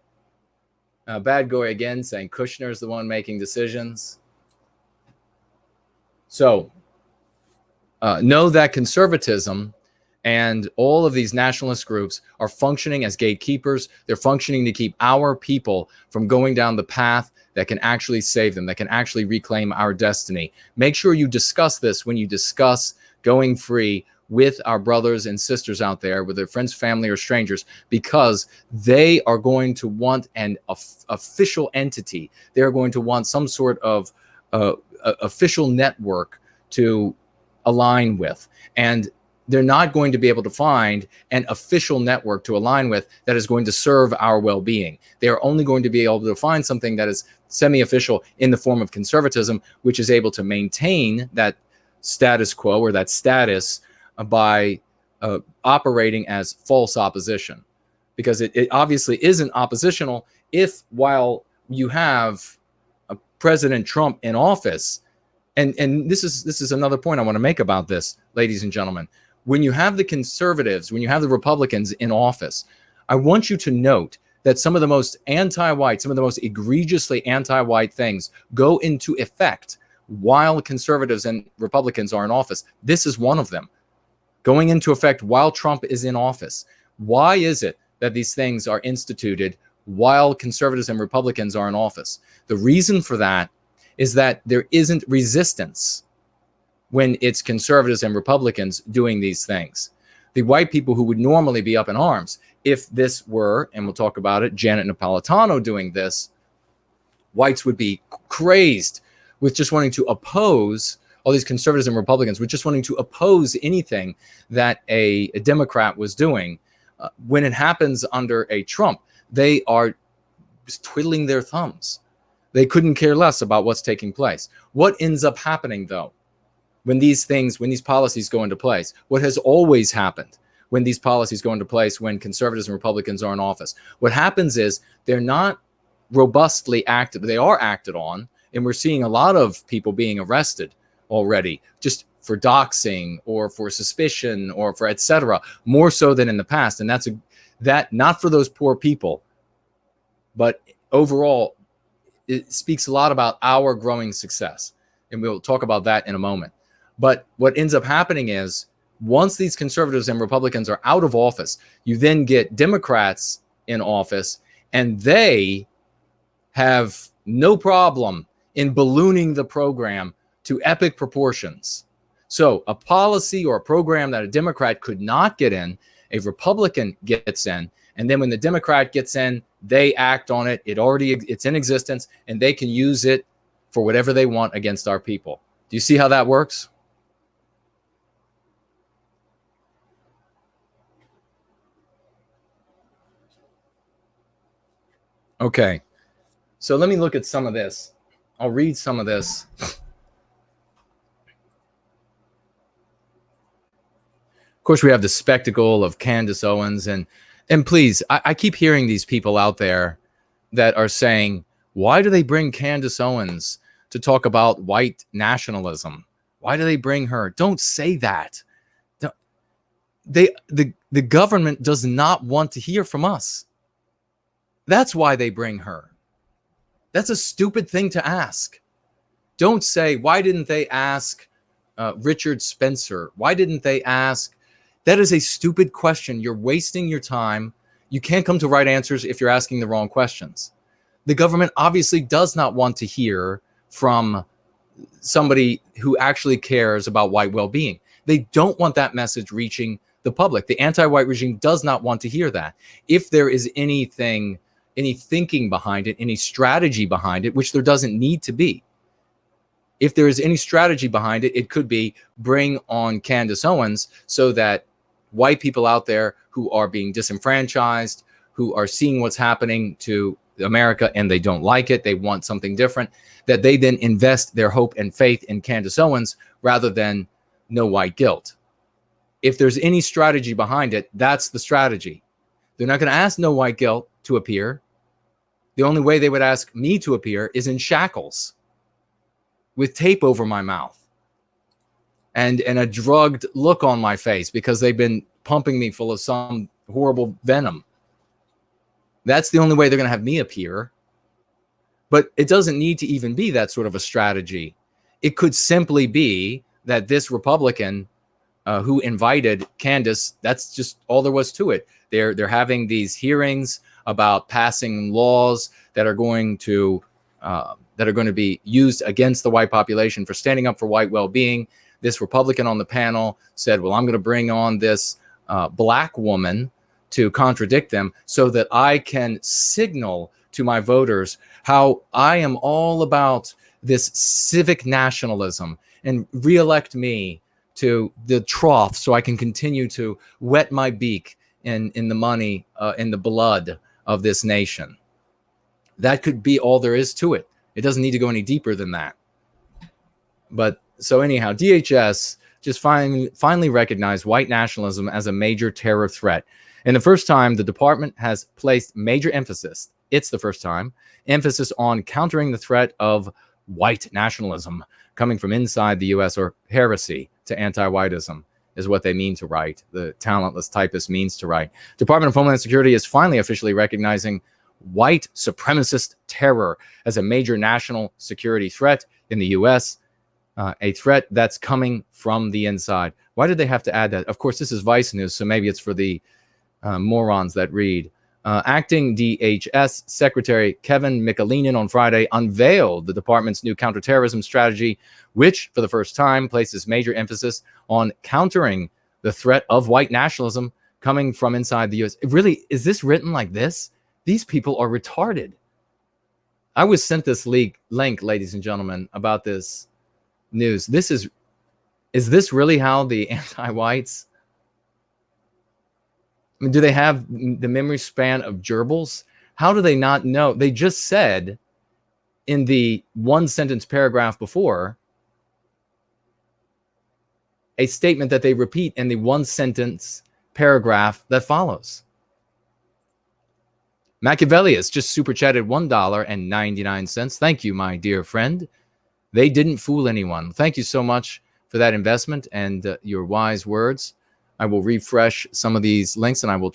Speaker 1: Bad Goy again saying Kushner's the one making decisions. So know that conservatism and all of these nationalist groups are functioning as gatekeepers. They're functioning to keep our people from going down the path that can actually save them, that can actually reclaim our destiny. Make sure you discuss this when you discuss going free with our brothers and sisters out there, with their friends, family, or strangers, because they are going to want an official entity. They're going to want some sort of official network to align with. And they're not going to be able to find an official network to align with that is going to serve our well-being. They are only going to be able to find something that is semi-official in the form of conservatism, which is able to maintain that status quo or that status by operating as false opposition. Because it obviously isn't oppositional if, while you have President Trump in office, and this is another point I want to make about this, ladies and gentlemen. When you have the conservatives, when you have the Republicans in office, I want you to note that some of the most anti-white, some of the most egregiously anti-white things go into effect while conservatives and Republicans are in office. This is one of them, going into effect while Trump is in office. Why is it that these things are instituted while conservatives and Republicans are in office? The reason for that is that there isn't resistance when it's conservatives and Republicans doing these things. The white people who would normally be up in arms, if this were, and we'll talk about it, Janet Napolitano doing this, whites would be crazed with just wanting to oppose, all these conservatives and Republicans with just wanting to oppose anything that a Democrat was doing. When it happens under a Trump, they are just twiddling their thumbs. They couldn't care less about what's taking place. What ends up happening, though, when these policies go into place? What has always happened when these policies go into place, when conservatives and Republicans are in office? What happens is they're not robustly acted. They are acted on, and we're seeing a lot of people being arrested already, just for doxing or for suspicion or for etc., more so than in the past. And that not for those poor people, but overall, it speaks a lot about our growing success. And we'll talk about that in a moment. But what ends up happening is once these conservatives and Republicans are out of office, you then get Democrats in office, and they have no problem in ballooning the program to epic proportions. So a policy or a program that a Democrat could not get in, a Republican gets in, and then when the Democrat gets in, they act on it. It's in existence, and they can use it for whatever they want against our people. Do you see how that works? Okay, so let me look at some of this. I'll read some of this. Of course, we have the spectacle of Candace Owens, and please, I keep hearing these people out there that are saying, why do they bring Candace Owens to talk about white nationalism? Why do they bring her? Don't say that. The government does not want to hear from us. That's why they bring her. That's a stupid thing to ask. Don't say, why didn't they ask Richard Spencer? Why didn't they ask? That is a stupid question. You're wasting your time. You can't come to right answers if you're asking the wrong questions. The government obviously does not want to hear from somebody who actually cares about white well-being. They don't want that message reaching the public. The anti-white regime does not want to hear that. If there is any thinking behind it, any strategy behind it, which there doesn't need to be. If there is any strategy behind it, it could be bring on Candace Owens so that white people out there who are being disenfranchised, who are seeing what's happening to America and they don't like it, they want something different, that they then invest their hope and faith in Candace Owens rather than no white guilt. If there's any strategy behind it, that's the strategy. They're not going to ask no white guilt to appear. The only way they would ask me to appear is in shackles with tape over my mouth and a drugged look on my face because they've been pumping me full of some horrible venom. That's the only way they're going to have me appear. But it doesn't need to even be that sort of a strategy. It could simply be that this Republican who invited Candace, that's just all there was to it. They're having these hearings about passing laws that are going to be used against the white population for standing up for white well-being. This Republican on the panel said, well, I'm going to bring on this black woman to contradict them so that I can signal to my voters how I am all about this civic nationalism and reelect me to the trough so I can continue to wet my beak in the money, in the blood of this nation. That could be all there is to it. It doesn't need to go any deeper than that. But so anyhow, DHS just finally recognized white nationalism as a major terror threat. And the first time the department has placed major emphasis, it's the first time, emphasis on countering the threat of white nationalism coming from inside the U.S. or heresy to anti-whiteism is what they mean to write. The talentless typist means to write. Department of Homeland Security is finally officially recognizing white supremacist terror as a major national security threat in the U.S., a threat that's coming from the inside. Why did they have to add that? Of course, this is Vice News, so maybe it's for the morons that read. Acting DHS Secretary Kevin McAleenan on Friday unveiled the department's new counterterrorism strategy, which for the first time places major emphasis on countering the threat of white nationalism coming from inside the U.S. Really, is this written like this? These people are retarded. I was sent this link, ladies and gentlemen, about this news. Is this really how the anti-whites? I mean, do they have the memory span of gerbils? How do they not know? They just said in the one sentence paragraph before a statement that they repeat in the one sentence paragraph that follows. Machiavelli has just super chatted $1.99. Thank you, my dear friend. They didn't fool anyone. Thank you so much for that investment and your wise words. I will refresh some of these links, and I will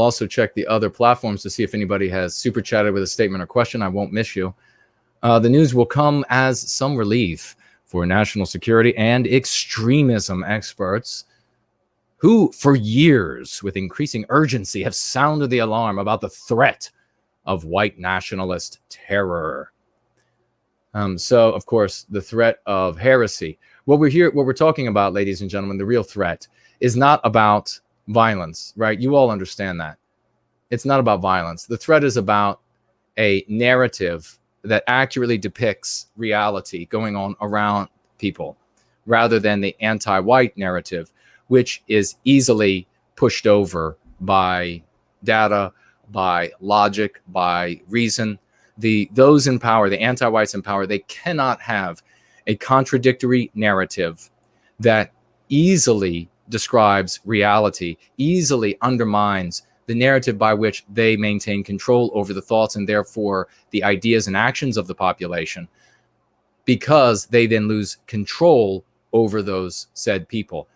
Speaker 1: also check the other platforms to see if anybody has super chatted with a statement or question. I won't miss you. The news will come as some relief for national security and extremism experts who, for years, with increasing urgency, have sounded the alarm about the threat of white nationalist terror. So, of course, the threat of heresy. What we're talking about, ladies and gentlemen, the real threat is not about violence, right? You all understand that. It's not about violence. The threat is about a narrative that accurately depicts reality going on around people, rather than the anti-white narrative, which is easily pushed over by data, by logic, by reason. Those in power, the anti-whites in power, they cannot have a contradictory narrative that easily describes reality, easily undermines the narrative by which they maintain control over the thoughts and therefore the ideas and actions of the population, because they then lose control over those said people.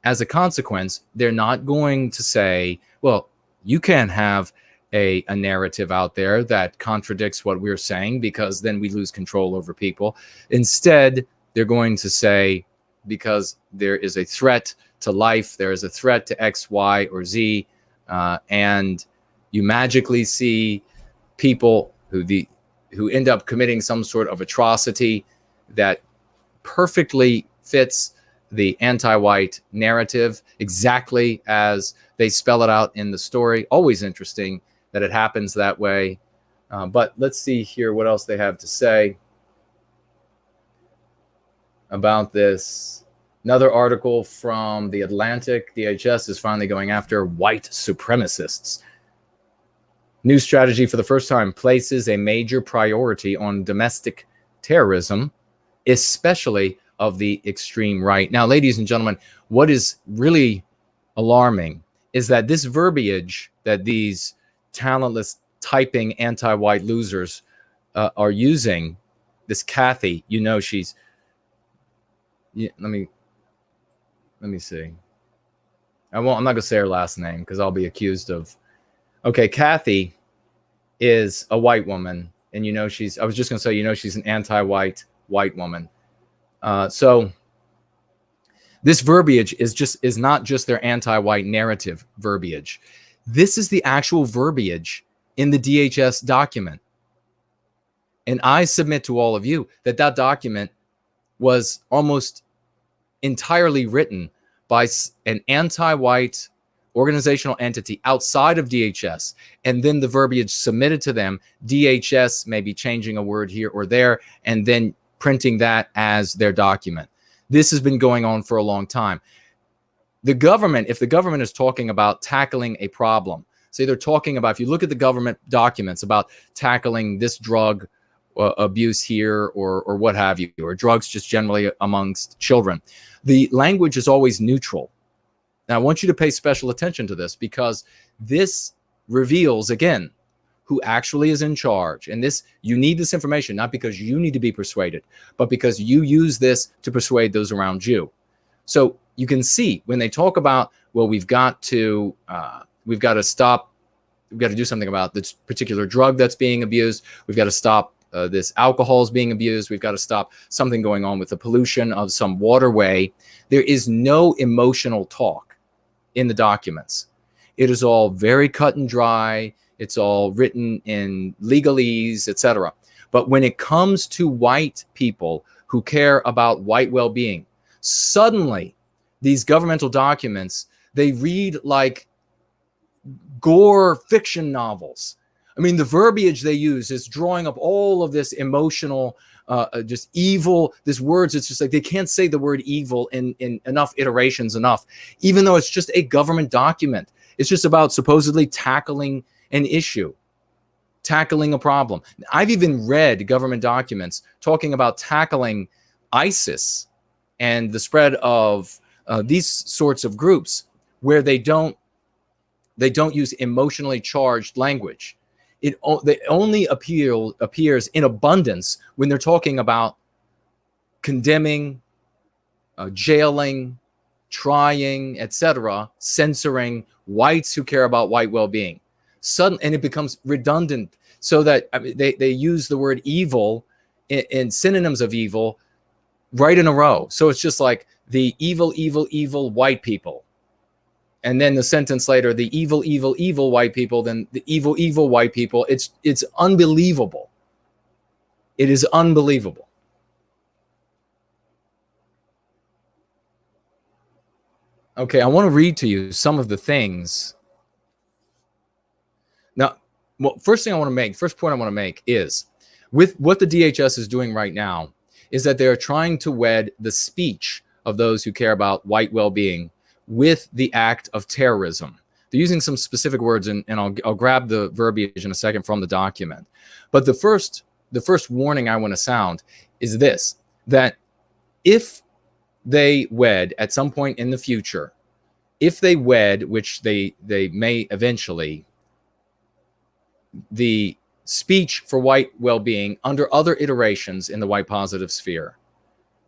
Speaker 1: As a consequence, they're not going to say, well, you can't have a narrative out there that contradicts what we're saying, because then we lose control over people. Instead, they're going to say, because there is a threat to life, there is a threat to X, Y, or Z, and you magically see people who end up committing some sort of atrocity that perfectly fits the anti-white narrative, exactly as they spell it out in the story. Always interesting that it happens that way. But let's see here what else they have to say about this. Another article from The Atlantic. DHS is finally going after white supremacists. New strategy for the first time places a major priority on domestic terrorism, especially of the extreme right. Now, ladies and gentlemen, what is really alarming is that this verbiage that these talentless typing anti-white losers are using, this Kathy, you know, she's, yeah, let me see. I'm not gonna say her last name because I'll be accused of. Okay, Kathy is a white woman, and you know I was just gonna say, you know, she's an anti-white white woman. So this verbiage is not just their anti-white narrative verbiage. This is the actual verbiage in the DHS document. And I submit to all of you that that document was almost entirely written by an anti-white organizational entity outside of DHS, and then the verbiage submitted to them, DHS maybe changing a word here or there, and then printing that as their document. This has been going on for a long time. The government, if the government is talking about tackling a problem, say they're talking about, if you look at the government documents about tackling this drug abuse here or what have you, or drugs just generally amongst children, the language is always neutral. Now, I want you to pay special attention to this, because this reveals, again, who actually is in charge. And this, you need this information, not because you need to be persuaded, but because you use this to persuade those around you. So you can see when they talk about, well, we've got to stop, we've got to do something about this particular drug that's being abused. We've got to stop this alcohol is being abused. We've got to stop something going on with the pollution of some waterway. There is no emotional talk in the documents. It is all very cut and dry. It's all written in legalese, etc. But when it comes to white people who care about white well-being, suddenly these governmental documents, they read like gore fiction novels. I mean, the verbiage they use is drawing up all of this emotional, just evil, this words. It's just like they can't say the word evil in enough iterations enough, even though it's just a government document. It's just about supposedly tackling an issue, tackling a problem. I've even read government documents talking about tackling ISIS and the spread of these sorts of groups, where they don't use emotionally charged language. They only appears in abundance when they're talking about condemning, jailing, trying, etc., censoring whites who care about white well-being. And it becomes redundant, so that they use the word evil in synonyms of evil right in a row. So it's just like the evil, evil, evil white people. And then the sentence later, the evil, evil, evil white people, then the evil, evil white people. It's unbelievable. It is unbelievable. Okay, I want to read to you some of the things. Now, well, first point I want to make is, with what the DHS is doing right now, is that they're trying to wed the speech of those who care about white well-being with the act of terrorism. They're using some specific words, and I'll grab the verbiage in a second from the document. But the first warning I want to sound is this: that if they wed at some point in the future, if they wed, which they may eventually, the speech for white well-being under other iterations in the white positive sphere,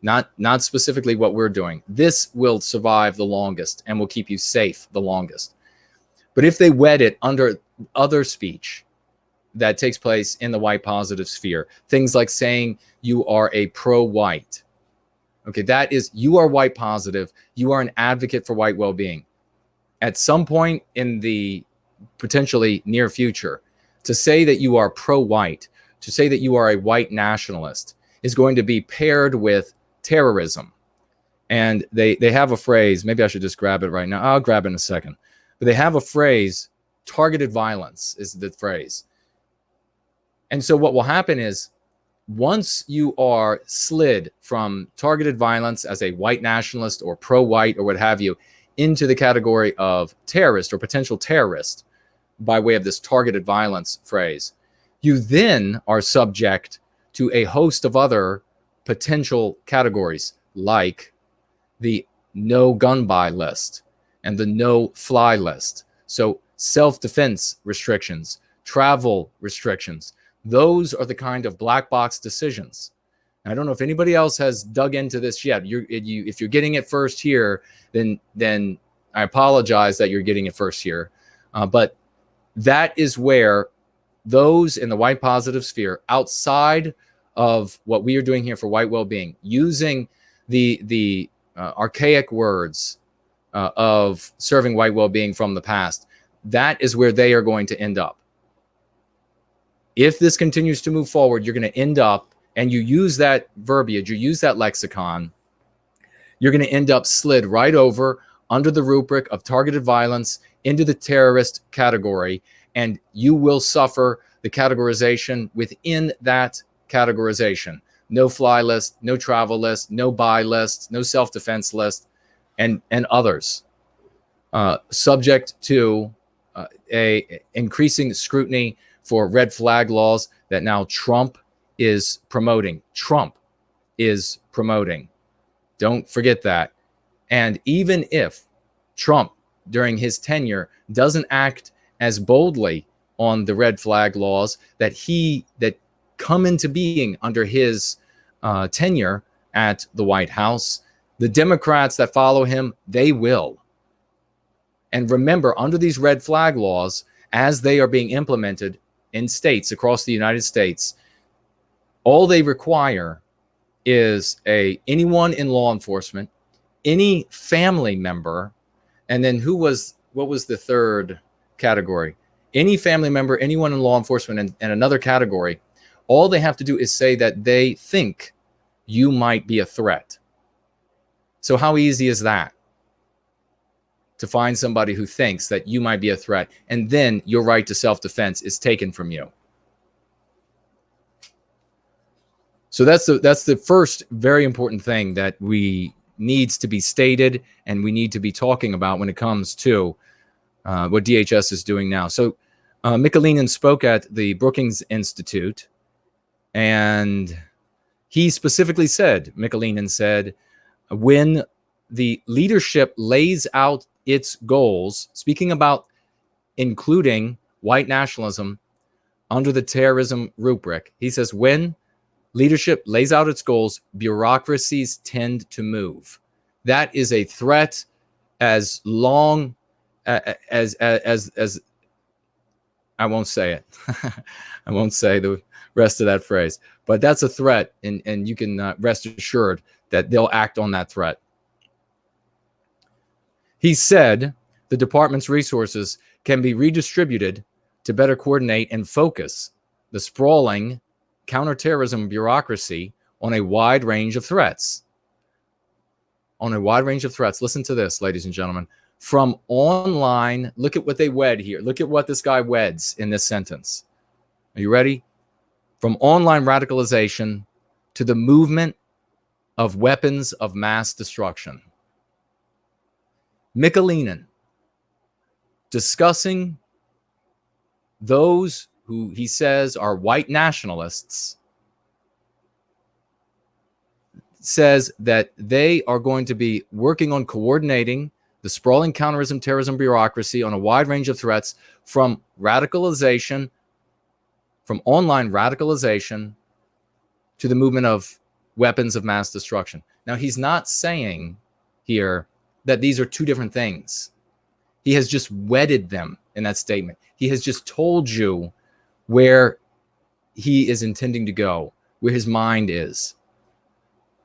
Speaker 1: not specifically what we're doing, this will survive the longest and will keep you safe the longest. But if they wed it under other speech that takes place in the white positive sphere, things like saying you are a pro-white, okay, that is, you are white positive, you are an advocate for white well-being. At some point in the potentially near future, to say that you are pro-white, to say that you are a white nationalist, is going to be paired with terrorism. And they have a phrase, maybe I should just grab it right now. I'll grab it in a second. But they have a phrase, targeted violence is the phrase. And so what will happen is, once you are slid from targeted violence as a white nationalist or pro-white or what have you, into the category of terrorist or potential terrorist, by way of this targeted violence phrase, you then are subject to a host of other potential categories, like the no gun buy list and the no fly list. So self-defense restrictions, travel restrictions, those are the kind of black box decisions. And I don't know if anybody else has dug into this yet. If you're getting it first here, then I apologize that you're getting it first here. But that is where those in the white positive sphere, outside of what we are doing here for white well-being, using the archaic words of serving white well-being from the past, that is where they are going to end up. If this continues to move forward, you're going to end up, and you use that verbiage, you use that lexicon, you're going to end up slid right over under the rubric of targeted violence into the terrorist category, and you will suffer the categorization within that categorization. No fly list, no travel list, no buy list, no self-defense list, and others. Subject to a increasing scrutiny for red flag laws that now Trump is promoting. Trump is promoting. Don't forget that. And even if Trump, during his tenure, doesn't act as boldly on the red flag laws that come into being under his tenure at the White House, the Democrats that follow him, they will. And remember, under these red flag laws, as they are being implemented in states across the United States, all they require is anyone in law enforcement, any family member, and then what was the third category? Any family member, anyone in law enforcement, and another category. All they have to do is say that they think you might be a threat. So how easy is that? To find somebody who thinks that you might be a threat, and then your right to self-defense is taken from you. So that's the first very important thing that needs to be stated, and we need to be talking about when it comes to what DHS is doing now. So Michelinin spoke at the Brookings Institute, and he specifically said, Michelinin said, when the leadership lays out its goals, speaking about including white nationalism, under the terrorism rubric. He says, when leadership lays out its goals, bureaucracies tend to move. That is a threat as long as I won't say it. I won't say the rest of that phrase, but that's a threat, and you can rest assured that they'll act on that threat. He said the department's resources can be redistributed to better coordinate and focus the sprawling counterterrorism bureaucracy on a wide range of threats. On a wide range of threats. Listen to this, ladies and gentlemen. From online, look at what they wed here. Look at what this guy weds in this sentence. Are you ready? From online radicalization to the movement of weapons of mass destruction. Michelinin, discussing those who he says are white nationalists, says that they are going to be working on coordinating the sprawling terrorism bureaucracy on a wide range of threats, from radicalization, from online radicalization to the movement of weapons of mass destruction. Now, he's not saying here that these are two different things. He has just wedded them in that statement. He has just told you where he is intending to go, where his mind is.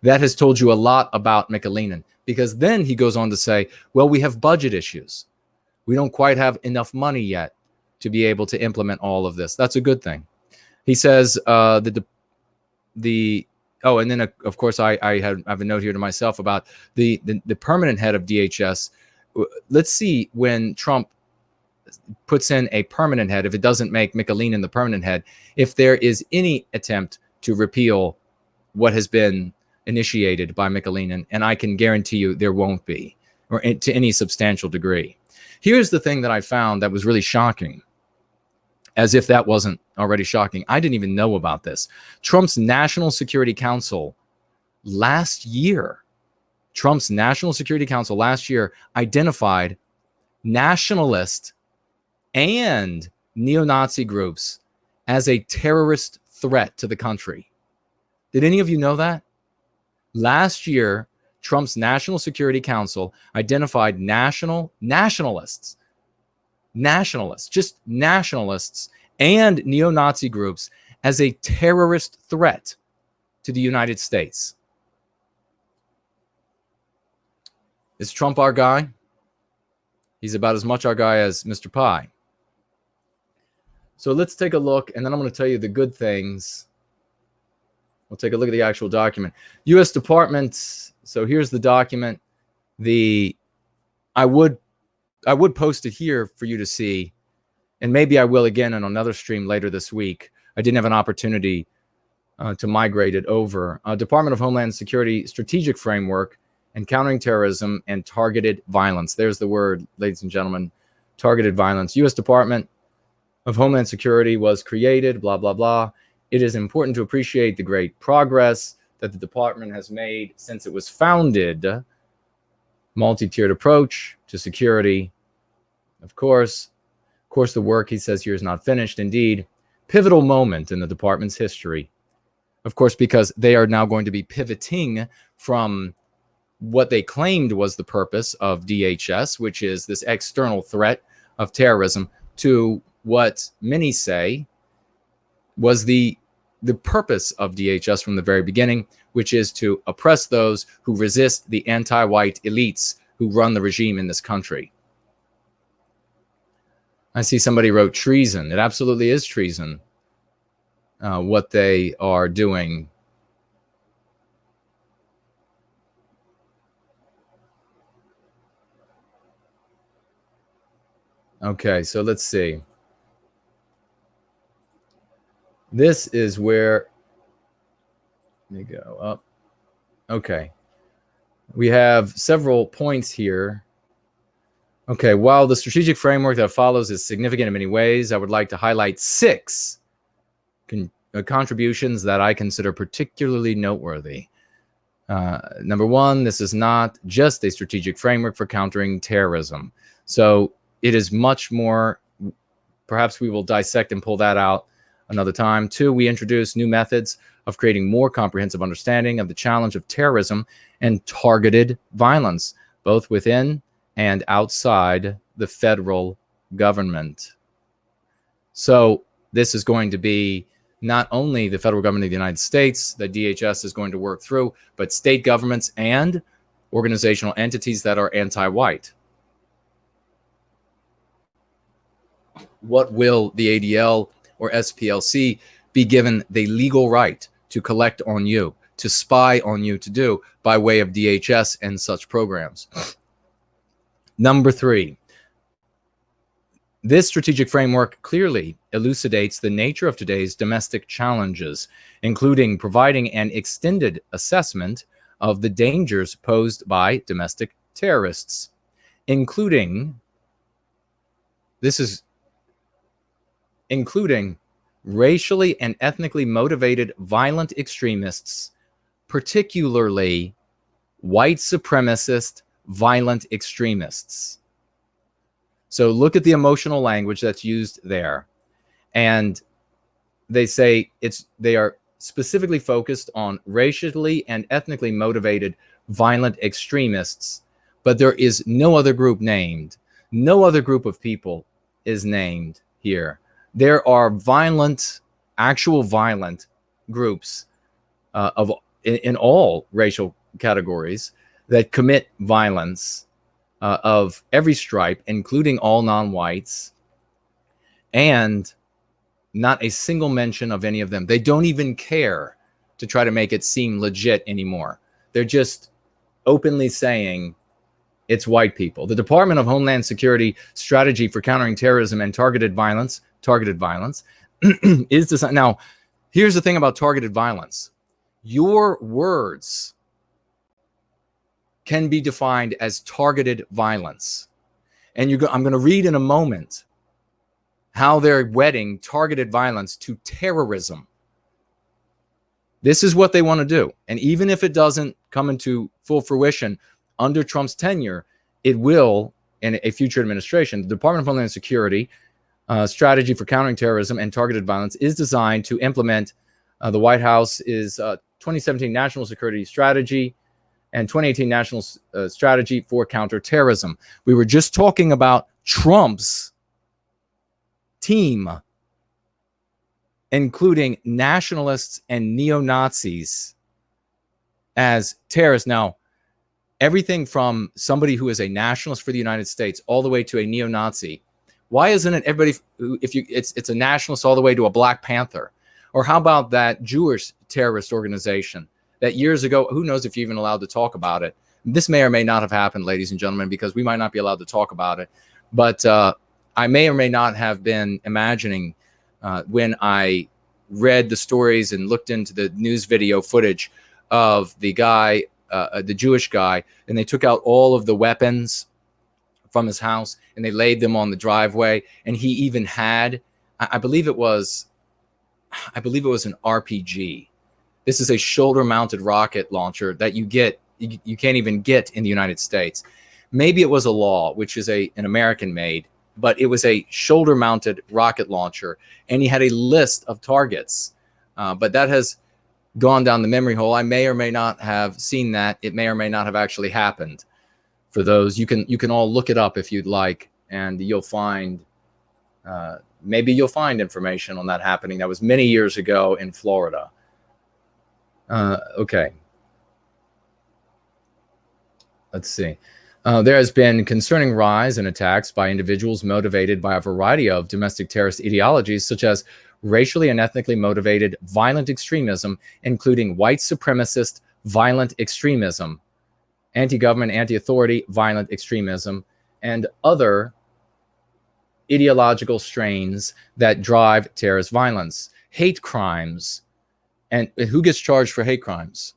Speaker 1: That has told you a lot about Michelinin, because then he goes on to say, well, we have budget issues. We don't quite have enough money yet to be able to implement all of this. That's a good thing. He says and then of course I have a note here to myself about the permanent head of DHS. Let's see when Trump puts in a permanent head, if it doesn't make Michelinin the permanent head, if there is any attempt to repeal what has been initiated by Michelinin, and I can guarantee you there won't be, or to any substantial degree. Here's the thing that I found that was really shocking, as if that wasn't already shocking. I didn't even know about this. Trump's National Security Council last year identified nationalist and neo-Nazi groups as a terrorist threat to the country. Did any of you know that? Last year, Trump's National Security Council identified nationalists, just nationalists and neo-Nazi groups as a terrorist threat to the United States. Is Trump our guy? He's about as much our guy as Mr. Pie. So let's take a look, and then I'm going to tell you the good things. We'll take a look at the actual document. U.S. Department. So here's the document. I would post it here for you to see, and maybe I will again on another stream later this week. I didn't have an opportunity to migrate it over. Department of Homeland Security Strategic Framework, Encountering Terrorism and Targeted Violence. There's the word, ladies and gentlemen, targeted violence. U.S. Department of Homeland Security was created, blah, blah, blah. It is important to appreciate the great progress that the department has made since it was founded. Multi-tiered approach to security. Of course, the work, he says here, is not finished. Indeed, pivotal moment in the department's history. Of course, because they are now going to be pivoting from what they claimed was the purpose of DHS, which is this external threat of terrorism, to what many say was the purpose of DHS from the very beginning, which is to oppress those who resist the anti-white elites who run the regime in this country. I see somebody wrote treason. It absolutely is treason, what they are doing. Okay, so let's see. This is where, let me go up. Okay. We have several points here. Okay, while the strategic framework that follows is significant in many ways, I would like to highlight 6 contributions that I consider particularly noteworthy. Number 1, this is not just a strategic framework for countering terrorism. So it is much more, perhaps we will dissect and pull that out another time. 2, we introduce new methods of creating more comprehensive understanding of the challenge of terrorism and targeted violence, both within and outside the federal government. So this is going to be not only the federal government of the United States that DHS is going to work through, but state governments and organizational entities that are anti-white. What will the ADL or SPLC be given the legal right to collect on you, to spy on you to do by way of DHS and such programs? Number 3, this strategic framework clearly elucidates the nature of today's domestic challenges, including providing an extended assessment of the dangers posed by domestic terrorists, including racially and ethnically motivated violent extremists, particularly white supremacist violent extremists. So look at the emotional language that's used there. And they say they are specifically focused on racially and ethnically motivated violent extremists, but there is no other group named. No other group of people is named here. There are violent, actual violent groups in all racial categories that commit violence of every stripe, including all non-whites, and not a single mention of any of them. They don't even care to try to make it seem legit anymore. They're just openly saying it's white people. The Department of Homeland Security strategy for countering terrorism and targeted violence is designed. Now, here's the thing about targeted violence. Your words can be defined as targeted violence. And I'm going to read in a moment how they're wedding targeted violence to terrorism. This is what they want to do. And even if it doesn't come into full fruition under Trump's tenure, it will in a future administration. The Department of Homeland Security strategy for countering terrorism and targeted violence is designed to implement the White House's 2017 National Security Strategy and 2018 National Strategy for Counterterrorism. We were just talking about Trump's team, including nationalists and neo-Nazis as terrorists. Now, everything from somebody who is a nationalist for the United States all the way to a neo-Nazi. Why isn't it everybody, it's a nationalist all the way to a Black Panther? Or how about that Jewish terrorist organization that years ago, who knows if you're even allowed to talk about it? This may or may not have happened, ladies and gentlemen, because we might not be allowed to talk about it. But I may or may not have been imagining when I read the stories and looked into the news video footage of the guy, the Jewish guy, and they took out all of the weapons from his house and they laid them on the driveway. And he even had, I believe it was an RPG. This is a shoulder-mounted rocket launcher that you can't even get in the United States. Maybe it was a law, which is an American-made, but it was a shoulder-mounted rocket launcher, and he had a list of targets. But that has gone down the memory hole. I may or may not have seen that. It may or may not have actually happened. For those, you can all look it up if you'd like, and you'll find maybe you'll find information on that happening. That was many years ago in Florida. Okay. Let's see. There has been concerning rise in attacks by individuals motivated by a variety of domestic terrorist ideologies, such as racially and ethnically motivated violent extremism, including white supremacist violent extremism, anti-government, anti-authority violent extremism, and other ideological strains that drive terrorist violence, hate crimes. And who gets charged for hate crimes?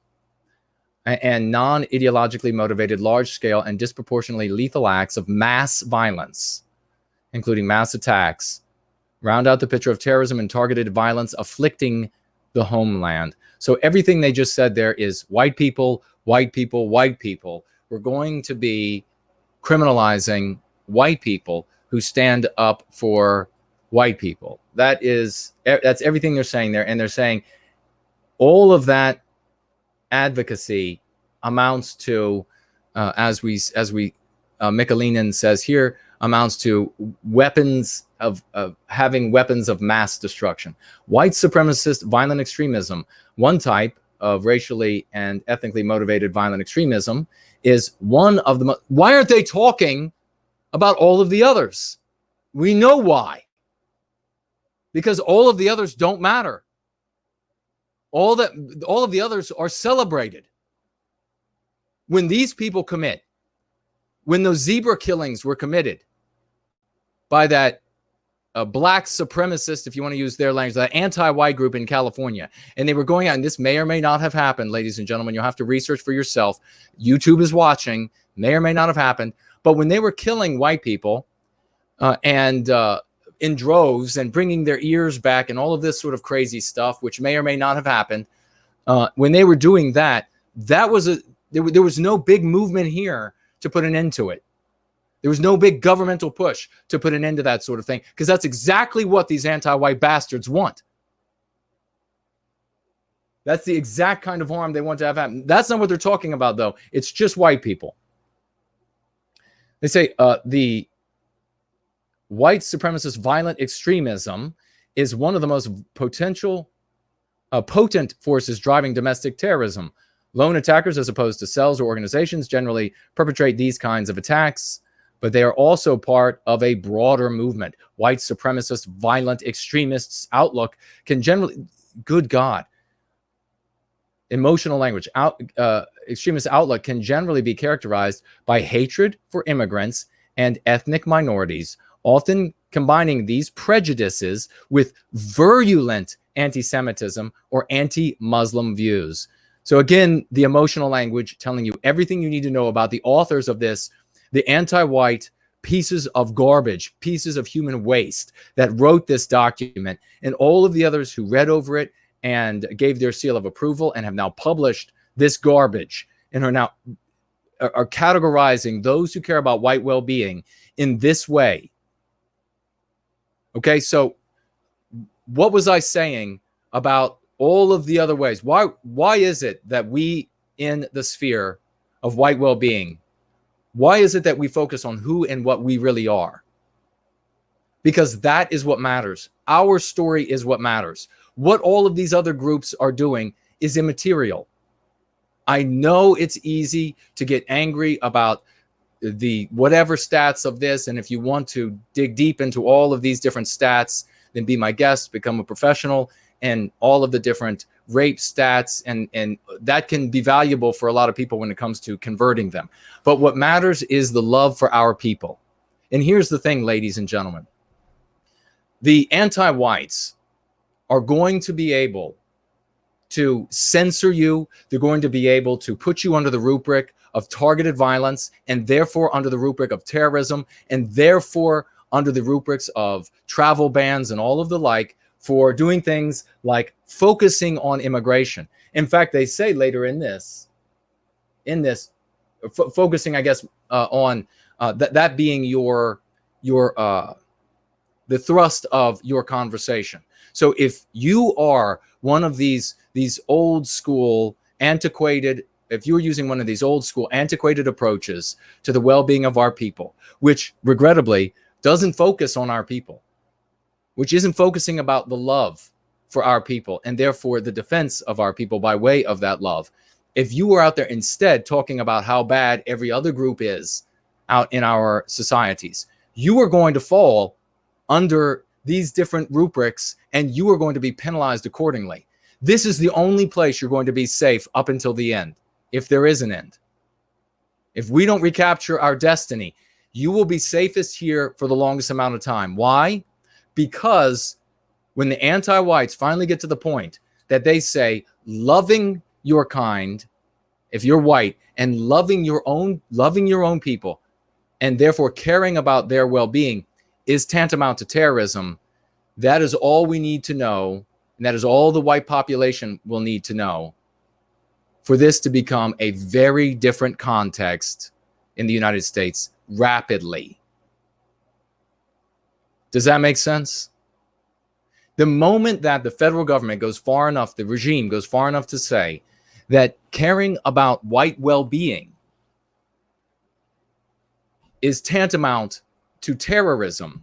Speaker 1: And non-ideologically motivated large-scale and disproportionately lethal acts of mass violence, including mass attacks, round out the picture of terrorism and targeted violence afflicting the homeland. So everything they just said there is white people, white people, white people. We're going to be criminalizing white people who stand up for white people. That's everything they're saying there. And they're saying all of that advocacy amounts to, as Michelinen says here, amounts to weapons of having weapons of mass destruction. White supremacist violent extremism, one type of racially and ethnically motivated violent extremism, is one of the why aren't they talking about all of the others? We know why. Because all of the others don't matter. All of the others are celebrated. When these people commit, when those zebra killings were committed by that black supremacist, if you want to use their language, that anti-white group in California, and they were going out, and this may or may not have happened, ladies and gentlemen, you'll have to research for yourself. YouTube is watching, may or may not have happened, but when they were killing white people and in droves and bringing their ears back and all of this sort of crazy stuff, which may or may not have happened, when they were doing that, there was no big movement here to put an end to it. There was no big governmental push to put an end to that sort of thing, because that's exactly what these anti-white bastards want. That's the exact kind of harm they want to have happen. That's not what they're talking about, though. It's just white people. They say the white supremacist violent extremism is one of the most potent forces driving domestic terrorism. Lone attackers, as opposed to cells or organizations, generally perpetrate these kinds of attacks, but they are also part of a broader movement. White supremacist violent extremists' outlook can generally, good God, emotional language, extremist outlook can generally be characterized by hatred for immigrants and ethnic minorities, often combining these prejudices with virulent anti-Semitism or anti-Muslim views. So again, the emotional language telling you everything you need to know about the authors of this, the anti-white pieces of garbage, pieces of human waste that wrote this document, and all of the others who read over it and gave their seal of approval and have now published this garbage and are categorizing those who care about white well-being in this way. Okay, so what was I saying about all of the other ways? Why is it that we in the sphere of white well-being, why is it that we focus on who and what we really are? Because that is what matters. Our story is what matters. What all of these other groups are doing is immaterial. I know it's easy to get angry about the whatever stats of this, and if you want to dig deep into all of these different stats, then be my guest, become a professional, and all of the different rape stats, and that can be valuable for a lot of people when it comes to converting them. But what matters is the love for our people. And here's the thing, ladies and gentlemen. The anti-whites are going to be able to censor you. They're going to be able to put you under the rubric of targeted violence, and therefore under the rubric of terrorism, and therefore under the rubrics of travel bans and all of the like, for doing things like focusing on immigration. In fact, they say later in this, focusing, I guess, on that being the thrust of your conversation. So if you are one of these old school antiquated, if you're using one of these old school antiquated approaches to the well-being of our people, which regrettably doesn't focus on our people, which isn't focusing about the love for our people and therefore the defense of our people by way of that love, if you were out there instead talking about how bad every other group is out in our societies, you are going to fall under these different rubrics and you are going to be penalized accordingly. This is the only place you're going to be safe up until the end, if there is an end. If we don't recapture our destiny, you will be safest here for the longest amount of time. Why? Because when the anti-whites finally get to the point that they say loving your kind, if you're white, and loving your own people, and therefore caring about their well-being is tantamount to terrorism, that is all we need to know, and that is all the white population will need to know for this to become a very different context in the United States rapidly. Does that make sense? The moment that the federal government goes far enough, the regime goes far enough to say that caring about white well-being is tantamount to terrorism,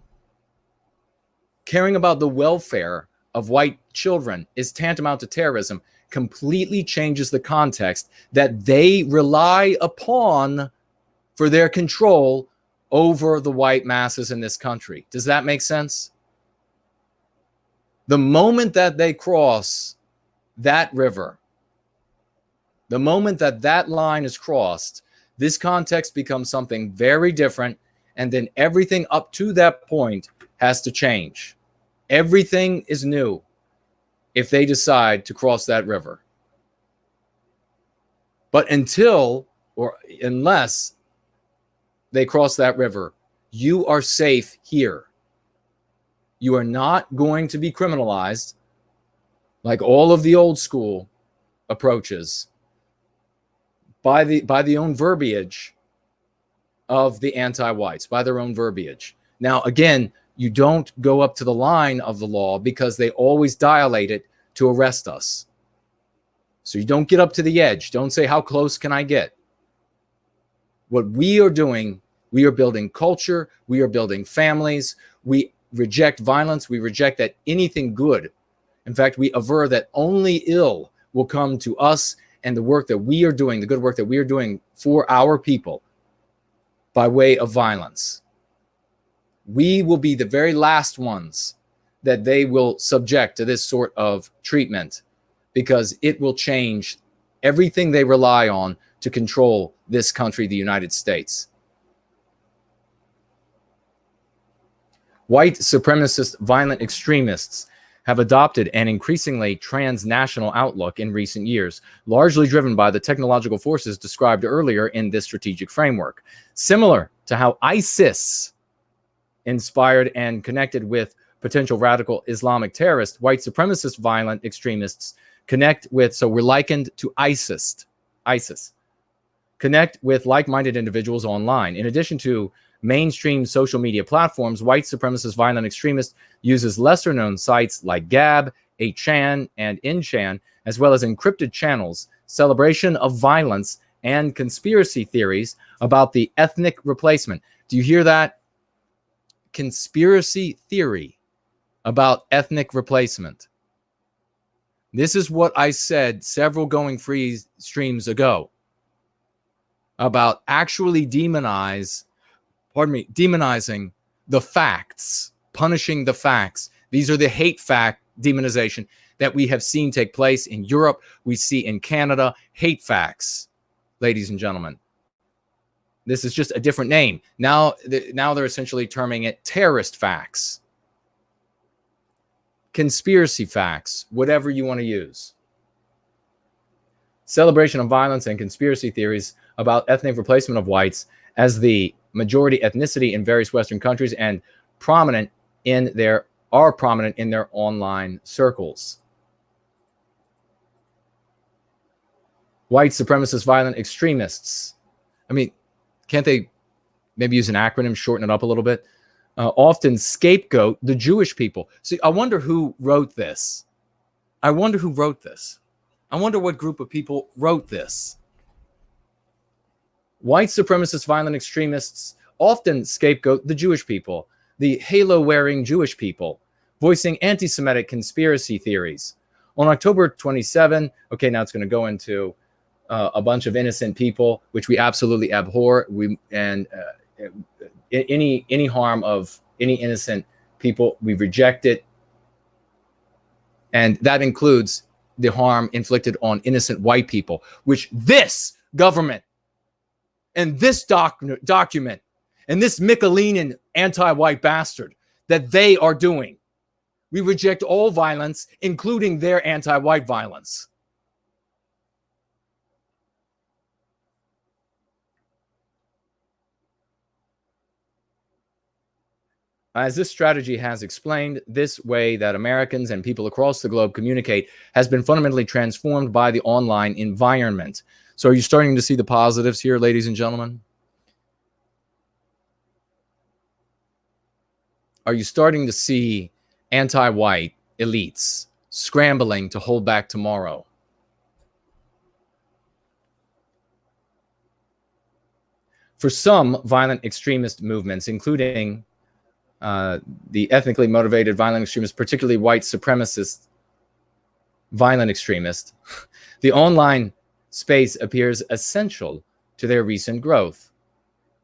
Speaker 1: caring about the welfare of white children is tantamount to terrorism, completely changes the context that they rely upon for their control over the white masses in this country. Does that make sense? The moment that they cross that river, the moment that that line is crossed, this context becomes something very different, and then everything up to that point has to change. Everything is new if they decide to cross that river. But until or unless they cross that river, you are safe here. You are not going to be criminalized like all of the old school approaches by the own verbiage of the anti-whites, by their own verbiage. Now, again, you don't go up to the line of the law because they always dilate it to arrest us. So you don't get up to the edge. Don't say, how close can I get? What we are doing, we are building culture. We are building families. We reject violence. We reject that anything good. In fact, we aver that only ill will come to us and the work that we are doing, the good work that we are doing for our people by way of violence. We will be the very last ones that they will subject to this sort of treatment, because it will change everything they rely on to control this country, the United States. White supremacist violent extremists have adopted an increasingly transnational outlook in recent years, largely driven by the technological forces described earlier in this strategic framework. Similar to how ISIS inspired and connected with potential radical Islamic terrorists, white supremacist violent extremists connect with, so we're likened to ISIS, connect with like-minded individuals online. In addition to mainstream social media platforms, white supremacist violent extremists uses lesser-known sites like Gab, 8chan, and InChan, as well as encrypted channels, celebration of violence, and conspiracy theories about the ethnic replacement. Do you hear that? Conspiracy theory about ethnic replacement. This is what I said several Going Free streams ago about actually demonizing the facts, punishing the facts. These are the hate fact demonization that we have seen take place in Europe. We see in Canada, hate facts, ladies and gentlemen. This is just a different name. Now they're essentially terming it terrorist facts, conspiracy facts, whatever you want to use. Celebration of violence and conspiracy theories about ethnic replacement of whites as the majority ethnicity in various Western countries and are prominent in their online circles. White supremacist violent extremists. I mean, can't they maybe use an acronym, shorten it up a little bit? Often scapegoat the Jewish people. See, I wonder who wrote this. I wonder what group of people wrote this. White supremacist violent extremists often scapegoat the Jewish people, the halo-wearing Jewish people, voicing anti-Semitic conspiracy theories. On October 27, okay, now it's going to go into a bunch of innocent people, which we absolutely abhor. Any harm of any innocent people, we reject it. And that includes the harm inflicted on innocent white people, which this government and this document and this Michelinian anti-white bastard that they are doing. We reject all violence, including their anti-white violence. As this strategy has explained, this way that Americans and people across the globe communicate has been fundamentally transformed by the online environment. So are you starting to see the positives here, ladies and gentlemen? Are you starting to see anti-white elites scrambling to hold back tomorrow. For some violent extremist movements, including the ethnically motivated violent extremists, particularly white supremacist violent extremists, the online space appears essential to their recent growth.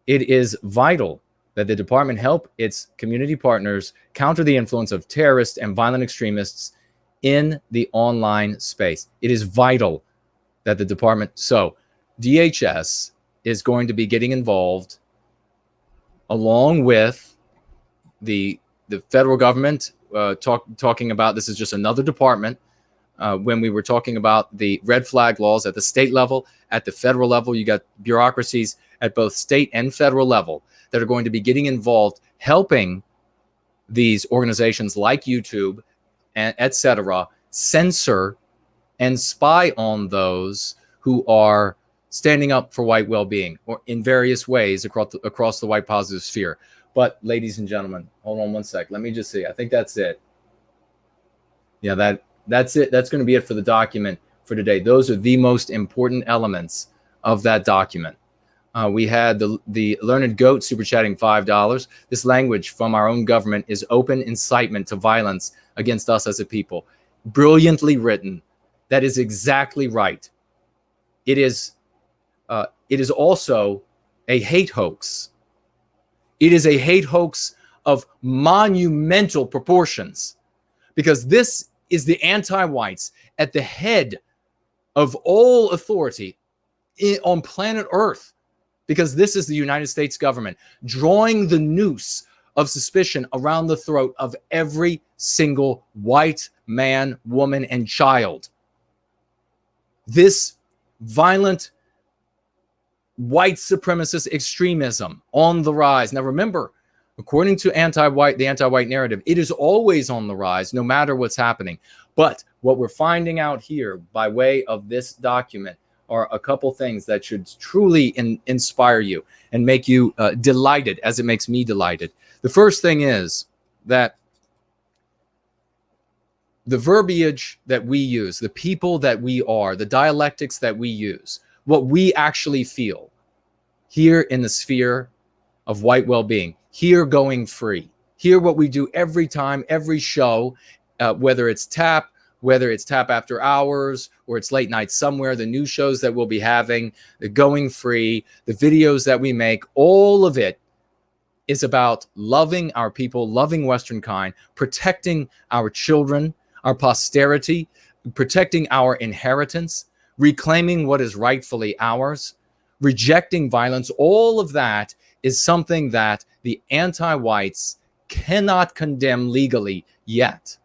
Speaker 1: It is vital that the department help its community partners counter the influence of terrorists and violent extremists in the online space. It is vital that the department, so DHS is going to be getting involved along with the federal government, talking about, this is just another department. When we were talking about the red flag laws at the state level, at the federal level, you got bureaucracies at both state and federal level that are going to be getting involved, helping these organizations like YouTube and etc. censor and spy on those who are standing up for white well-being, or in various ways across the white positive sphere. But ladies and gentlemen, hold on one sec. Let me just see. I think that's it. Yeah, that's it. That's going to be it for the document for today. Those are the most important elements of that document. We had the Learned Goat super chatting $5. This language from our own government is open incitement to violence against us as a people. Brilliantly written. That is exactly right. It is also a hate hoax. It is a hate hoax of monumental proportions, because this is the anti-whites at the head of all authority on planet Earth, because this is the United States government drawing the noose of suspicion around the throat of every single white man, woman, and child. This violent white supremacist extremism on the rise. Now remember, according to the anti-white narrative, it is always on the rise, no matter what's happening. But what we're finding out here by way of this document are a couple things that should truly inspire you and make you delighted, as it makes me delighted. The first thing is that the verbiage that we use, the people that we are, the dialectics that we use, what we actually feel here in the sphere of white well-being, here going free, here what we do every time, every show, whether it's tap after hours, or it's late night somewhere, the new shows that we'll be having, the going free, the videos that we make, all of it is about loving our people, loving Western kind, protecting our children, our posterity, protecting our inheritance, reclaiming what is rightfully ours, rejecting violence. All of that is something that the anti-whites cannot condemn legally yet.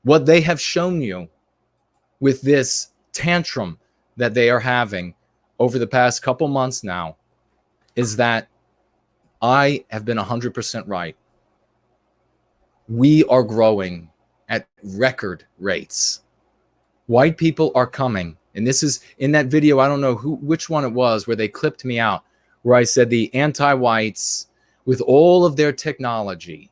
Speaker 1: What they have shown you with this tantrum that they are having over the past couple months now is that I have been 100% right. We are growing at record rates. White people are coming. And this is in that video, I don't know which one it was, where they clipped me out, where I said the anti-whites, with all of their technology,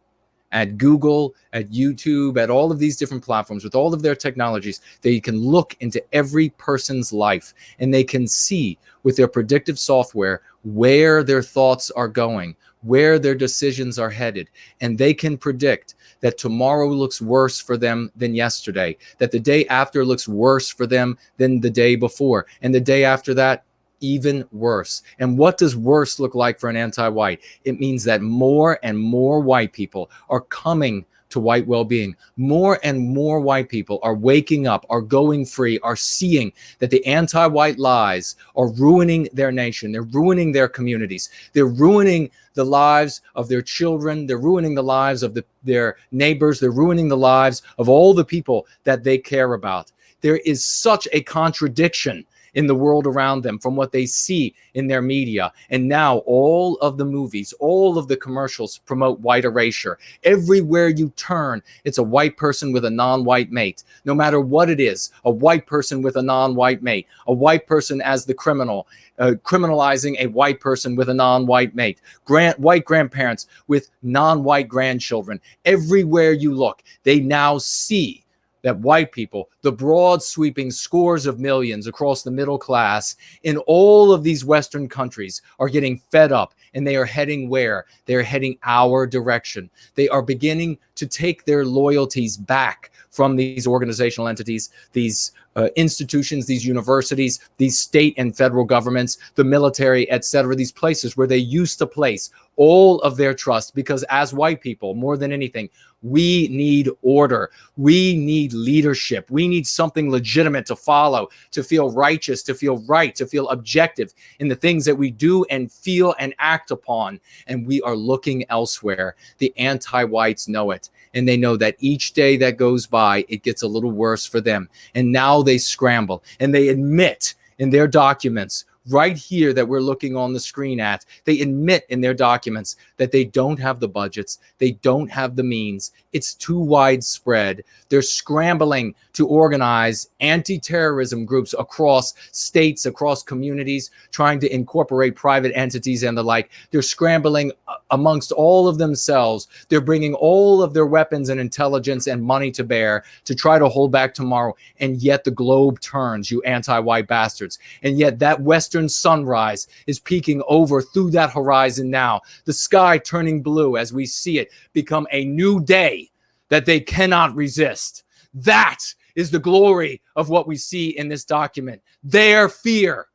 Speaker 1: at Google, at YouTube, at all of these different platforms, with all of their technologies, they can look into every person's life, and they can see with their predictive software where their thoughts are going, where their decisions are headed. And they can predict that tomorrow looks worse for them than yesterday, that the day after looks worse for them than the day before, and the day after that, even worse. And what does worse look like for an anti-white? It means that more and more white people are coming to white well-being. More and more white people are waking up, are going free, are seeing that the anti-white lies are ruining their nation. They're ruining their communities. They're ruining the lives of their children. They're ruining the lives of their neighbors. They're ruining the lives of all the people that they care about. There is such a contradiction in the world around them, from what they see in their media. And now all of the movies, all of the commercials promote white erasure. Everywhere you turn, it's a white person with a non-white mate. No matter what it is, a white person with a non-white mate, a white person as the criminal, criminalizing a white person with a non-white mate, white grandparents with non-white grandchildren. Everywhere you look, they now see that white people, the broad sweeping scores of millions across the middle class in all of these Western countries, are getting fed up, and they are heading where? They're heading our direction. They are beginning to take their loyalties back from these organizational entities, these institutions, these universities, these state and federal governments, the military, etc., these places where they used to place all of their trust. Because as white people, more than anything, we need order. We need leadership. We need something legitimate to follow, to feel righteous, to feel right, to feel objective in the things that we do and feel and act upon. And we are looking elsewhere. The anti-whites know it. And they know that each day that goes by, it gets a little worse for them. And now they scramble and they admit in their documents right here that we're looking on the screen at, they admit in their documents that they don't have the budgets, they don't have the means, it's too widespread. They're scrambling to organize anti-terrorism groups across states, across communities, trying to incorporate private entities and the like. They're scrambling amongst all of themselves. They're bringing all of their weapons and intelligence and money to bear to try to hold back tomorrow. And yet the globe turns, you anti-white bastards. And yet that Western sunrise is peeking over through that horizon now. The sky turning blue as we see it become a new day that they cannot resist. That is the glory of what we see in this document. Their fear,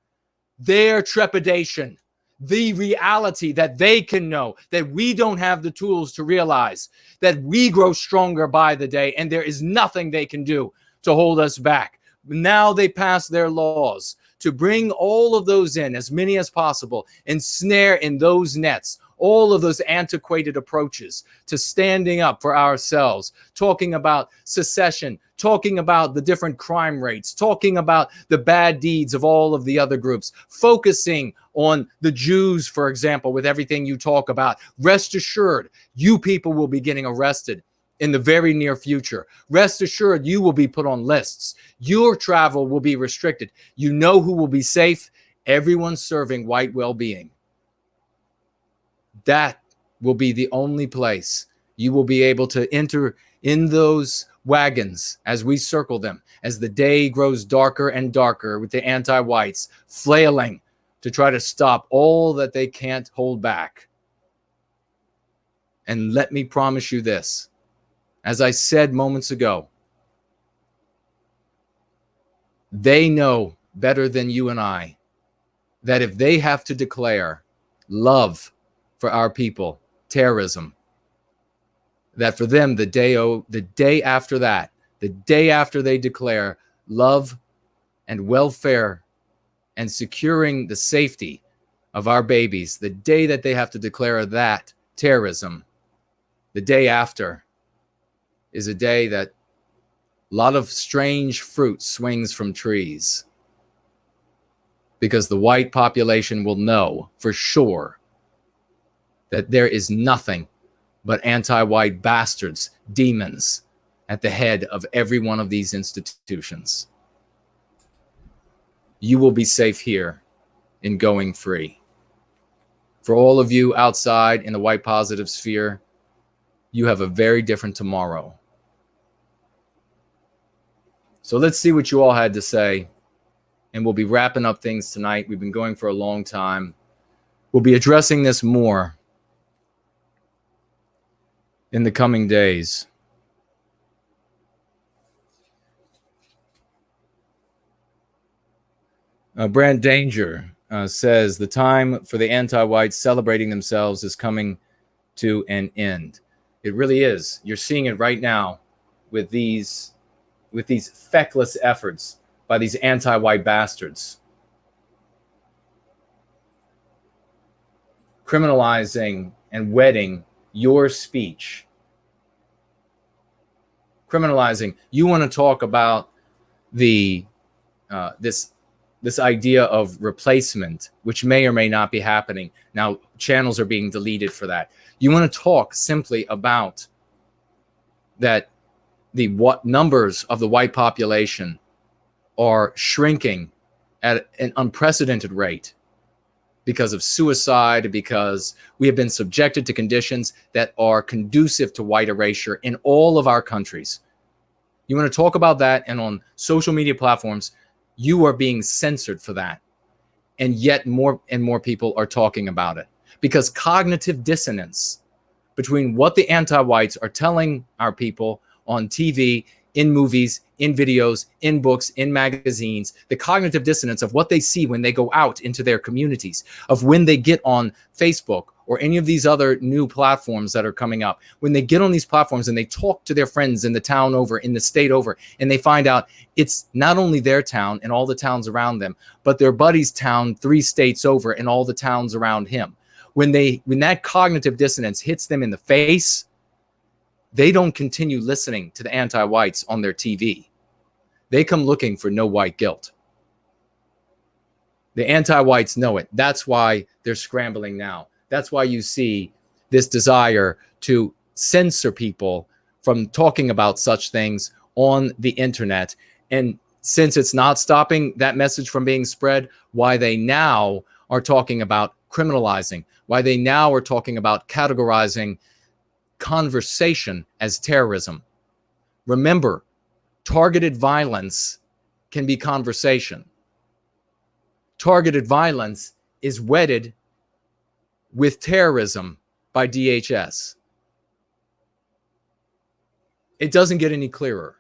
Speaker 1: their trepidation, the reality that they can know, that we don't have the tools to realize, that we grow stronger by the day, and there is nothing they can do to hold us back. Now they pass their laws to bring all of those in, as many as possible, and snare in those nets all of those antiquated approaches to standing up for ourselves, talking about secession, talking about the different crime rates, talking about the bad deeds of all of the other groups, focusing on the Jews, for example, with everything you talk about. Rest assured, you people will be getting arrested in the very near future. Rest assured, you will be put on lists. Your travel will be restricted. You know who will be safe? Everyone serving white well-being. That will be the only place you will be able to enter in those wagons as we circle them, as the day grows darker and darker with the anti-whites flailing to try to stop all that they can't hold back. And let me promise you this, as I said moments ago, they know better than you and I that if they have to declare love for our people, terrorism, that for them, the day after that, the day after they declare love and welfare and securing the safety of our babies, the day that they have to declare that terrorism, the day after is a day that a lot of strange fruit swings from trees, because the white population will know for sure that there is nothing but anti-white bastards, demons, at the head of every one of these institutions. You will be safe here in going free. For all of you outside in the white positive sphere, you have a very different tomorrow. So let's see what you all had to say, and we'll be wrapping up things tonight. We've been going for a long time. We'll be addressing this more in the coming days. Brand Danger says the time for the anti-whites celebrating themselves is coming to an end. It really is. You're seeing it right now with these feckless efforts by these anti-white bastards, criminalizing and wedding your speech. Criminalizing. You want to talk about the this this idea of replacement, which may or may not be happening. Now, channels are being deleted for that. You want to talk simply about that the numbers of the white population are shrinking at an unprecedented rate because of suicide, because we have been subjected to conditions that are conducive to white erasure in all of our countries. You want to talk about that, and on social media platforms, you are being censored for that. And yet more and more people are talking about it, because cognitive dissonance between what the anti-whites are telling our people on TV, in movies, in videos, in books, in magazines, the cognitive dissonance of what they see when they go out into their communities, of when they get on Facebook or any of these other new platforms that are coming up, when they get on these platforms and they talk to their friends in the town over, in the state over, and they find out it's not only their town and all the towns around them, but their buddy's town 3 states over and all the towns around him. When that cognitive dissonance hits them in the face, they don't continue listening to the anti-whites on their TV. They come looking for no white guilt. The anti-whites know it. That's why they're scrambling now. That's why you see this desire to censor people from talking about such things on the internet. And since it's not stopping that message from being spread, why they now are talking about criminalizing, why they now are talking about categorizing conversation as terrorism. Remember, targeted violence can be conversation. Targeted violence is wedded with terrorism by DHS. It doesn't get any clearer.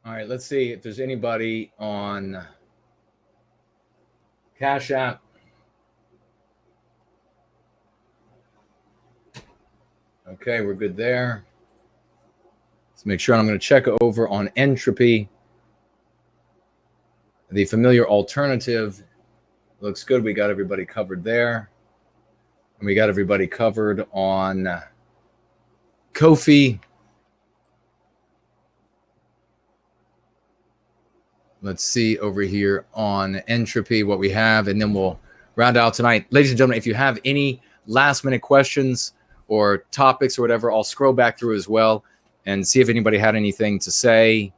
Speaker 1: All right, let's see if there's anybody on Cash App. Okay, we're good there. Let's make sure. I'm going to check over on Entropy. The familiar alternative looks good. We got everybody covered there. And we got everybody covered on Ko-fi. Let's see over here on Entropy what we have, and then we'll round out tonight. Ladies and gentlemen, if you have any last-minute questions or topics or whatever, I'll scroll back through as well and see if anybody had anything to say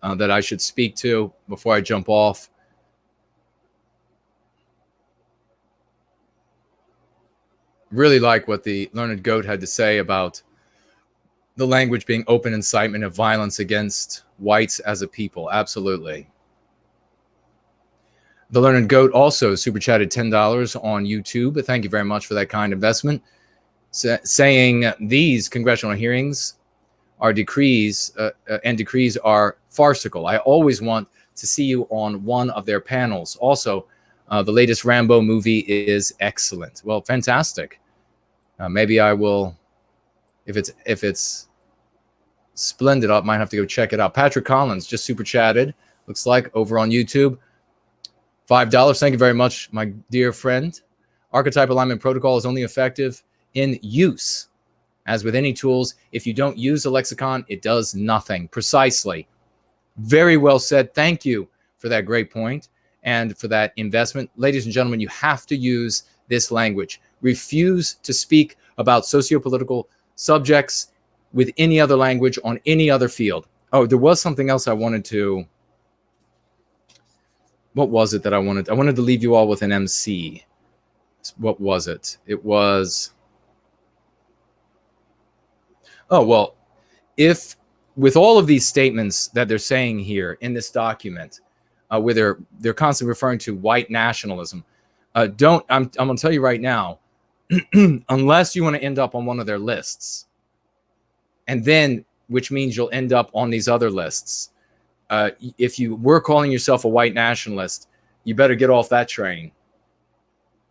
Speaker 1: that I should speak to before I jump off. Really like what the Learned Goat had to say about the language being open incitement of violence against whites as a people. Absolutely. The Learned Goat also super chatted $10 on YouTube. Thank you very much for that kind investment. Saying these congressional hearings are decrees and decrees are farcical. I always want to see you on one of their panels. Also, the latest Rambo movie is excellent. Well, fantastic. Maybe I will, if it's splendid, I might have to go check it out. Patrick Collins just super chatted, looks like, over on YouTube. $5. Thank you very much, my dear friend. Archetype Alignment Protocol is only effective in use. As with any tools, if you don't use the lexicon, it does nothing. Precisely. Very well said. Thank you for that great point and for that investment. Ladies and gentlemen, you have to use this language. Refuse to speak about sociopolitical subjects with any other language on any other field. Oh, there was something else I wanted to... What was it that I wanted? I wanted to leave you all with an MC. What was it? It was... Oh, well, if with all of these statements that they're saying here in this document, where they're constantly referring to white nationalism, I'm going to tell you right now, unless you want to end up on one of their lists, and then, which means you'll end up on these other lists. If you were calling yourself a white nationalist, you better get off that train.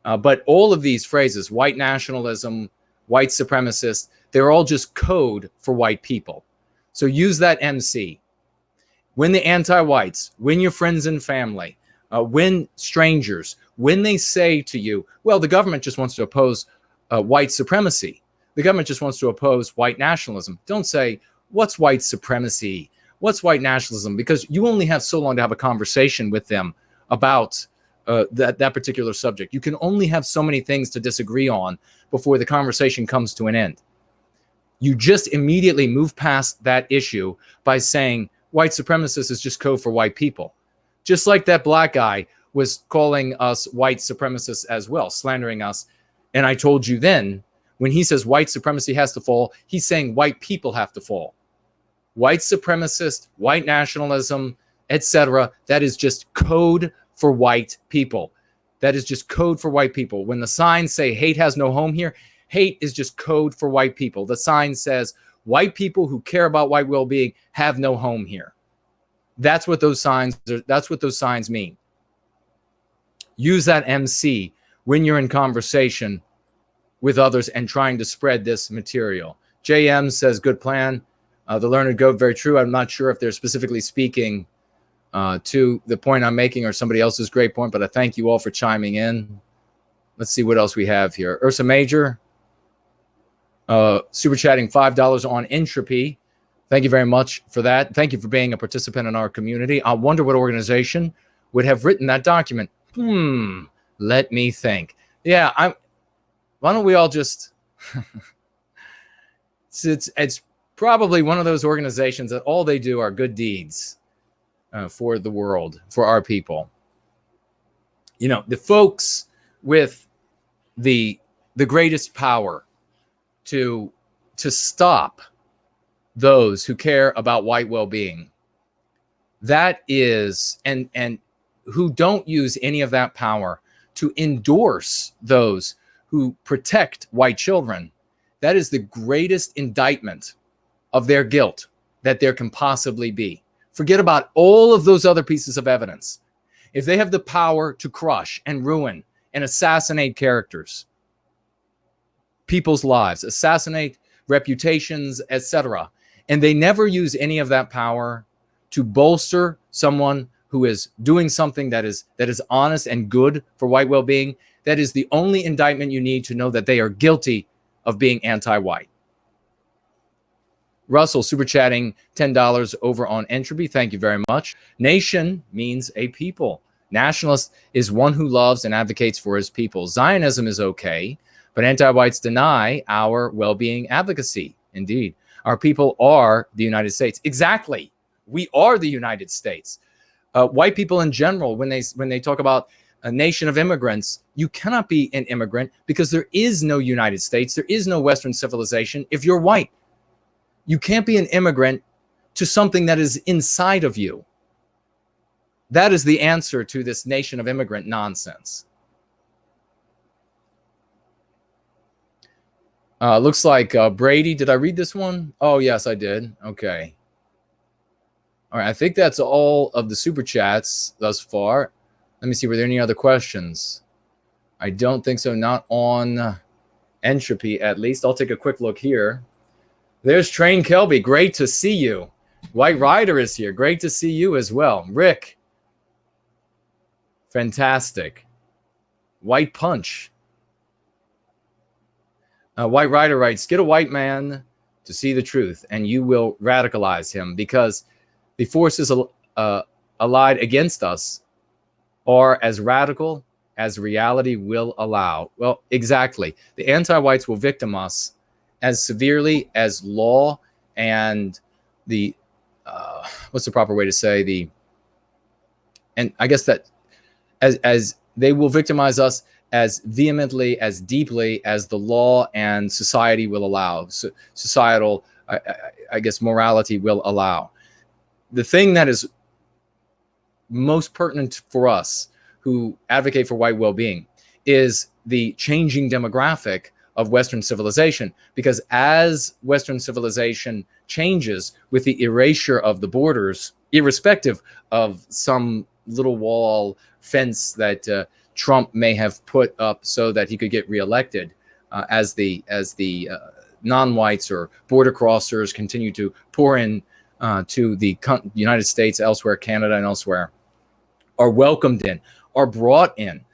Speaker 1: But all of these phrases, white nationalism, white supremacist, they're all just code for white people. So use that MC. When the anti-whites, when your friends and family, when strangers, when they say to you, well, the government just wants to oppose white supremacy. The government just wants to oppose white nationalism. Don't say, what's white supremacy? What's white nationalism? Because you only have so long to have a conversation with them about that particular subject. You can only have so many things to disagree on before the conversation comes to an end. You just immediately move past that issue by saying white supremacist is just code for white people. Just like that black guy was calling us white supremacists as well, slandering us. And I told you then, when he says white supremacy has to fall, he's saying white people have to fall. White supremacist, white nationalism, etc. That is just code for white people. That is just code for white people. When the signs say hate has no home here, hate is just code for white people. The sign says white people who care about white well-being have no home here. That's what those signs are, that's what those signs mean. Use that MC when you're in conversation with others and trying to spread this material. JM says, good plan. The learned goat, very true. I'm not sure if they're specifically speaking to the point I'm making or somebody else's great point, but I thank you all for chiming in. Let's see what else we have here. Ursa Major, super chatting $5 on Entropy. Thank you very much for that. Thank you for being a participant in our community. I wonder what organization would have written that document. Let me think. Yeah, why don't we all just... it's probably one of those organizations that all they do are good deeds for the world, for our people. You know, the folks with the greatest power to stop those who care about white well-being, that is, and who don't use any of that power to endorse those who protect white children, that is the greatest indictment of their guilt that there can possibly be. Forget about all of those other pieces of evidence. If they have the power to crush and ruin and assassinate characters, people's lives, assassinate reputations, etc., and they never use any of that power to bolster someone who is doing something that is honest and good for white well-being, that is the only indictment you need to know that they are guilty of being anti-white. Russell, super chatting $10 over on Entropy. Thank you very much. Nation means a people. Nationalist is one who loves and advocates for his people. Zionism is okay, but anti-whites deny our well-being advocacy. Indeed. Our people are the United States. Exactly. We are the United States. White people in general, when they talk about a nation of immigrants, you cannot be an immigrant because there is no United States. There is no Western civilization if you're white. You can't be an immigrant to something that is inside of you. That is the answer to this nation of immigrant nonsense. Looks like Brady, did I read this one? Oh, yes, I did. Okay. All right, I think that's all of the super chats thus far. Let me see, were there any other questions? I don't think so, not on Entropy at least. I'll take a quick look here. There's Train Kelby, great to see you. White Rider is here, great to see you as well. Rick, fantastic. White Punch. White Rider writes, get a white man to see the truth and you will radicalize him because the forces allied against us are as radical as reality will allow. Well, exactly. The anti-whites will victim us as severely as law and the, what's the proper way to say, and I guess that as they will victimize us as vehemently, as deeply as the law and society will allow, societal, I guess, morality will allow. The thing that is most pertinent for us who advocate for white well-being is the changing demographic of Western civilization, because as Western civilization changes with the erasure of the borders, irrespective of some little wall fence that Trump may have put up so that he could get reelected, as the non-whites or border crossers continue to pour in to the United States, elsewhere, Canada and elsewhere, are welcomed in, are brought in.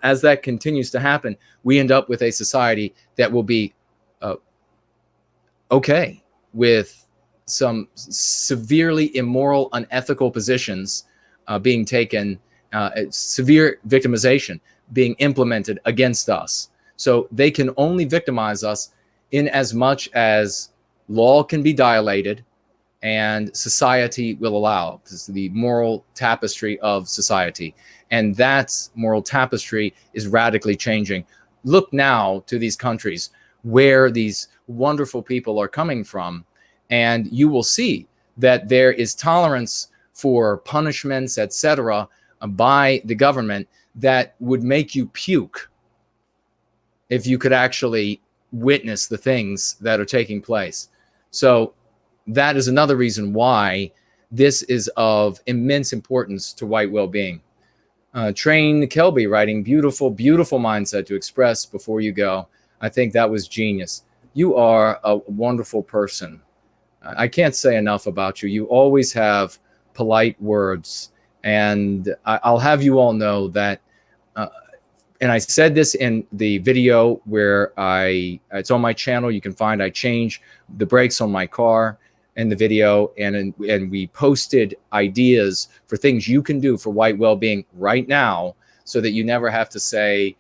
Speaker 1: As that continues to happen, we end up with a society that will be okay with some severely immoral, unethical positions being taken, severe victimization being implemented against us. So they can only victimize us in as much as law can be dilated and society will allow. This is the moral tapestry of society. And that moral tapestry is radically changing. Look now to these countries where these wonderful people are coming from, and you will see that there is tolerance for punishments, etc., by the government that would make you puke if you could actually witness the things that are taking place. So that is another reason why this is of immense importance to white well-being. Train Kelby writing, beautiful, beautiful mindset to express before you go. I think that was genius. You are a wonderful person. I can't say enough about you. You always have polite words. And I'll have you all know that, and I said this in the video where it's on my channel. You can find I change the brakes on my car in the video, and we posted ideas for things you can do for white well-being right now, so that you never have to say,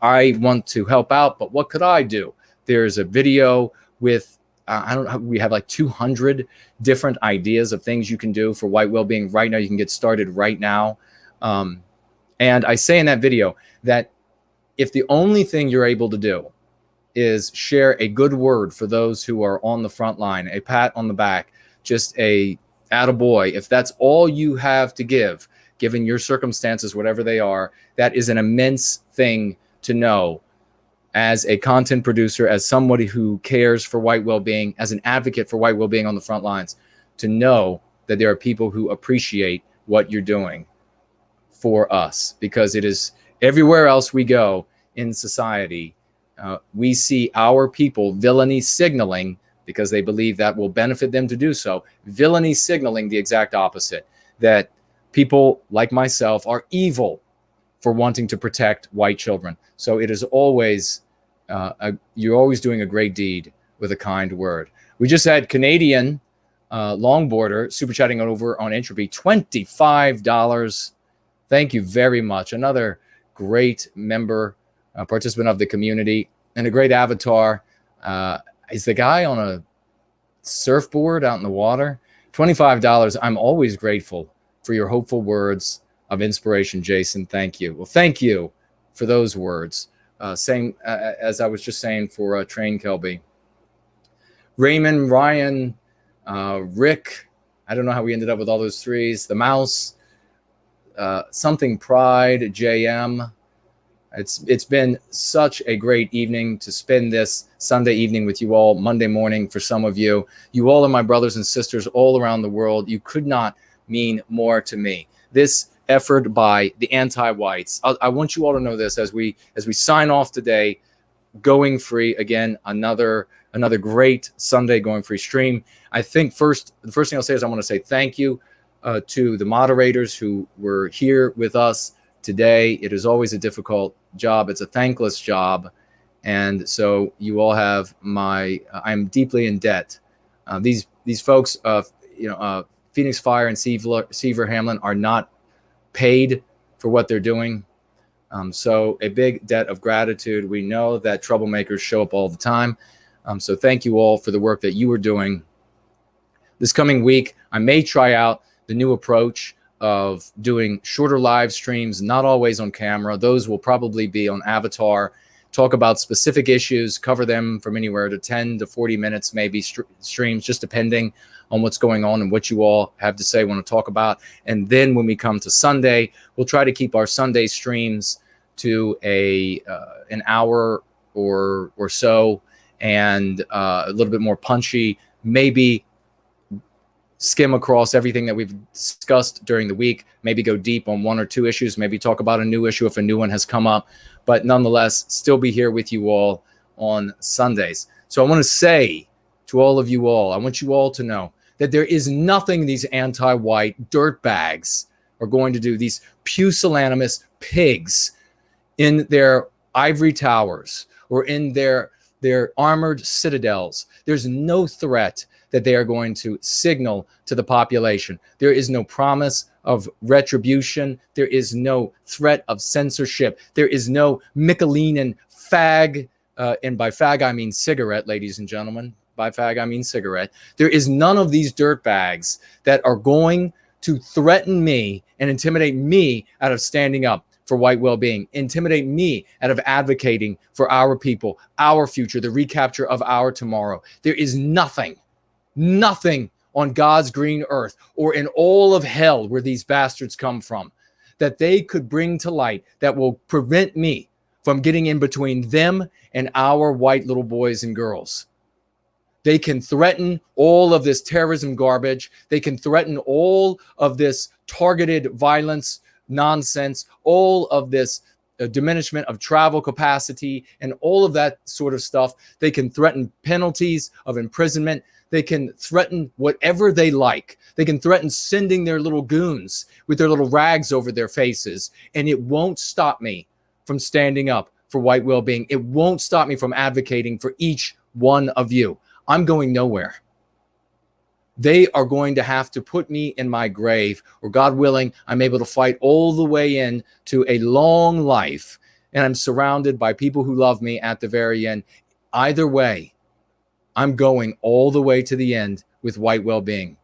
Speaker 1: I want to help out, but what could I do? There's a video with, I don't know, we have like 200 different ideas of things you can do for white well-being right now. You can get started right now. And I say in that video that if the only thing you're able to do is share a good word for those who are on the front line, a pat on the back, just a attaboy, if that's all you have to give, given your circumstances, whatever they are, that is an immense thing to know as a content producer, as somebody who cares for white well-being, as an advocate for white well-being on the front lines, to know that there are people who appreciate what you're doing for us, because it is everywhere else we go in society. We see our people villainy signaling, because they believe that will benefit them to do so, villainy signaling the exact opposite, that people like myself are evil for wanting to protect white children. So it is always, you're always doing a great deed with a kind word. We just had Canadian longboarder super chatting over on Entropy, $25. Thank you very much. Another great member, participant of the community, and a great avatar. Is the guy on a surfboard out in the water? $25. I'm always grateful for your hopeful words of inspiration, Jason. Thank you. Well, thank you for those words. Same as I was just saying for Train Kelby. Raymond, Ryan, Rick. I don't know how we ended up with all those threes. The Mouse, something Pride, JM. It's been such a great evening to spend this Sunday evening with you all, Monday morning for some of you. You all are my brothers and sisters all around the world. You could not mean more to me. This effort by the anti-whites. I want you all to know this as we sign off today. Going Free, again, another great Sunday Going Free stream. I think the first thing I'll say is I want to say thank you to the moderators who were here with us today. It is always a difficult job. It's a thankless job. And so you all have I'm deeply in debt. These folks, Phoenix Fire and Seaver Hamlin are not paid for what they're doing. So a big debt of gratitude. We know that troublemakers show up all the time. So thank you all for the work that you are doing. This coming week, I may try out the new approach of doing shorter live streams, not always on camera. Those will probably be on Avatar, talk about specific issues, cover them from anywhere to 10 to 40 minutes, maybe streams, just depending on what's going on and what you all have to say, want to talk about. And then when we come to Sunday, we'll try to keep our Sunday streams to an hour or so, and a little bit more punchy, maybe skim across everything that we've discussed during the week, maybe go deep on one or two issues, maybe talk about a new issue if a new one has come up, but nonetheless, still be here with you all on Sundays. So I want to say to all of you all, I want you all to know that there is nothing these anti-white dirtbags are going to do, these pusillanimous pigs in their ivory towers or in their armored citadels. There's no threat that they are going to signal to the population. There is no promise of retribution. There is no threat of censorship. There is no Michelinian fag, and by fag I mean cigarette, ladies and gentlemen. By fag I mean cigarette. There is none of these dirtbags that are going to threaten me and intimidate me out of standing up for white well-being, intimidate me out of advocating for our people, our future, the recapture of our tomorrow. There is nothing on God's green earth or in all of hell where these bastards come from that they could bring to light that will prevent me from getting in between them and our white little boys and girls. They can threaten all of this terrorism garbage. They can threaten all of this targeted violence nonsense, all of this diminishment of travel capacity and all of that sort of stuff. They can threaten penalties of imprisonment. They can threaten whatever they like. They can threaten sending their little goons with their little rags over their faces. And it won't stop me from standing up for white well-being. It won't stop me from advocating for each one of you. I'm going nowhere. They are going to have to put me in my grave, or God willing, I'm able to fight all the way in to a long life, and I'm surrounded by people who love me at the very end. Either way, I'm going all the way to the end with white well-being.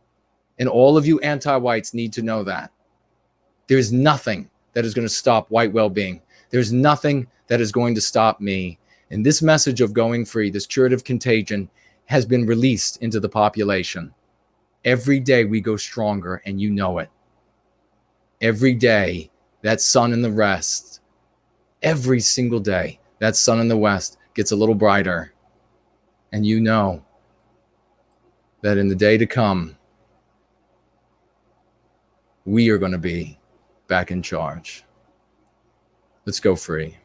Speaker 1: And all of you anti-whites need to know that. There's nothing that is going to stop white well-being. There's nothing that is going to stop me. And this message of going free, this curative contagion, has been released into the population. Every day we go stronger, and you know it. Every day, that sun in the west, every single day, that sun in the west gets a little brighter. And you know that in the day to come, we are going to be back in charge. Let's go free.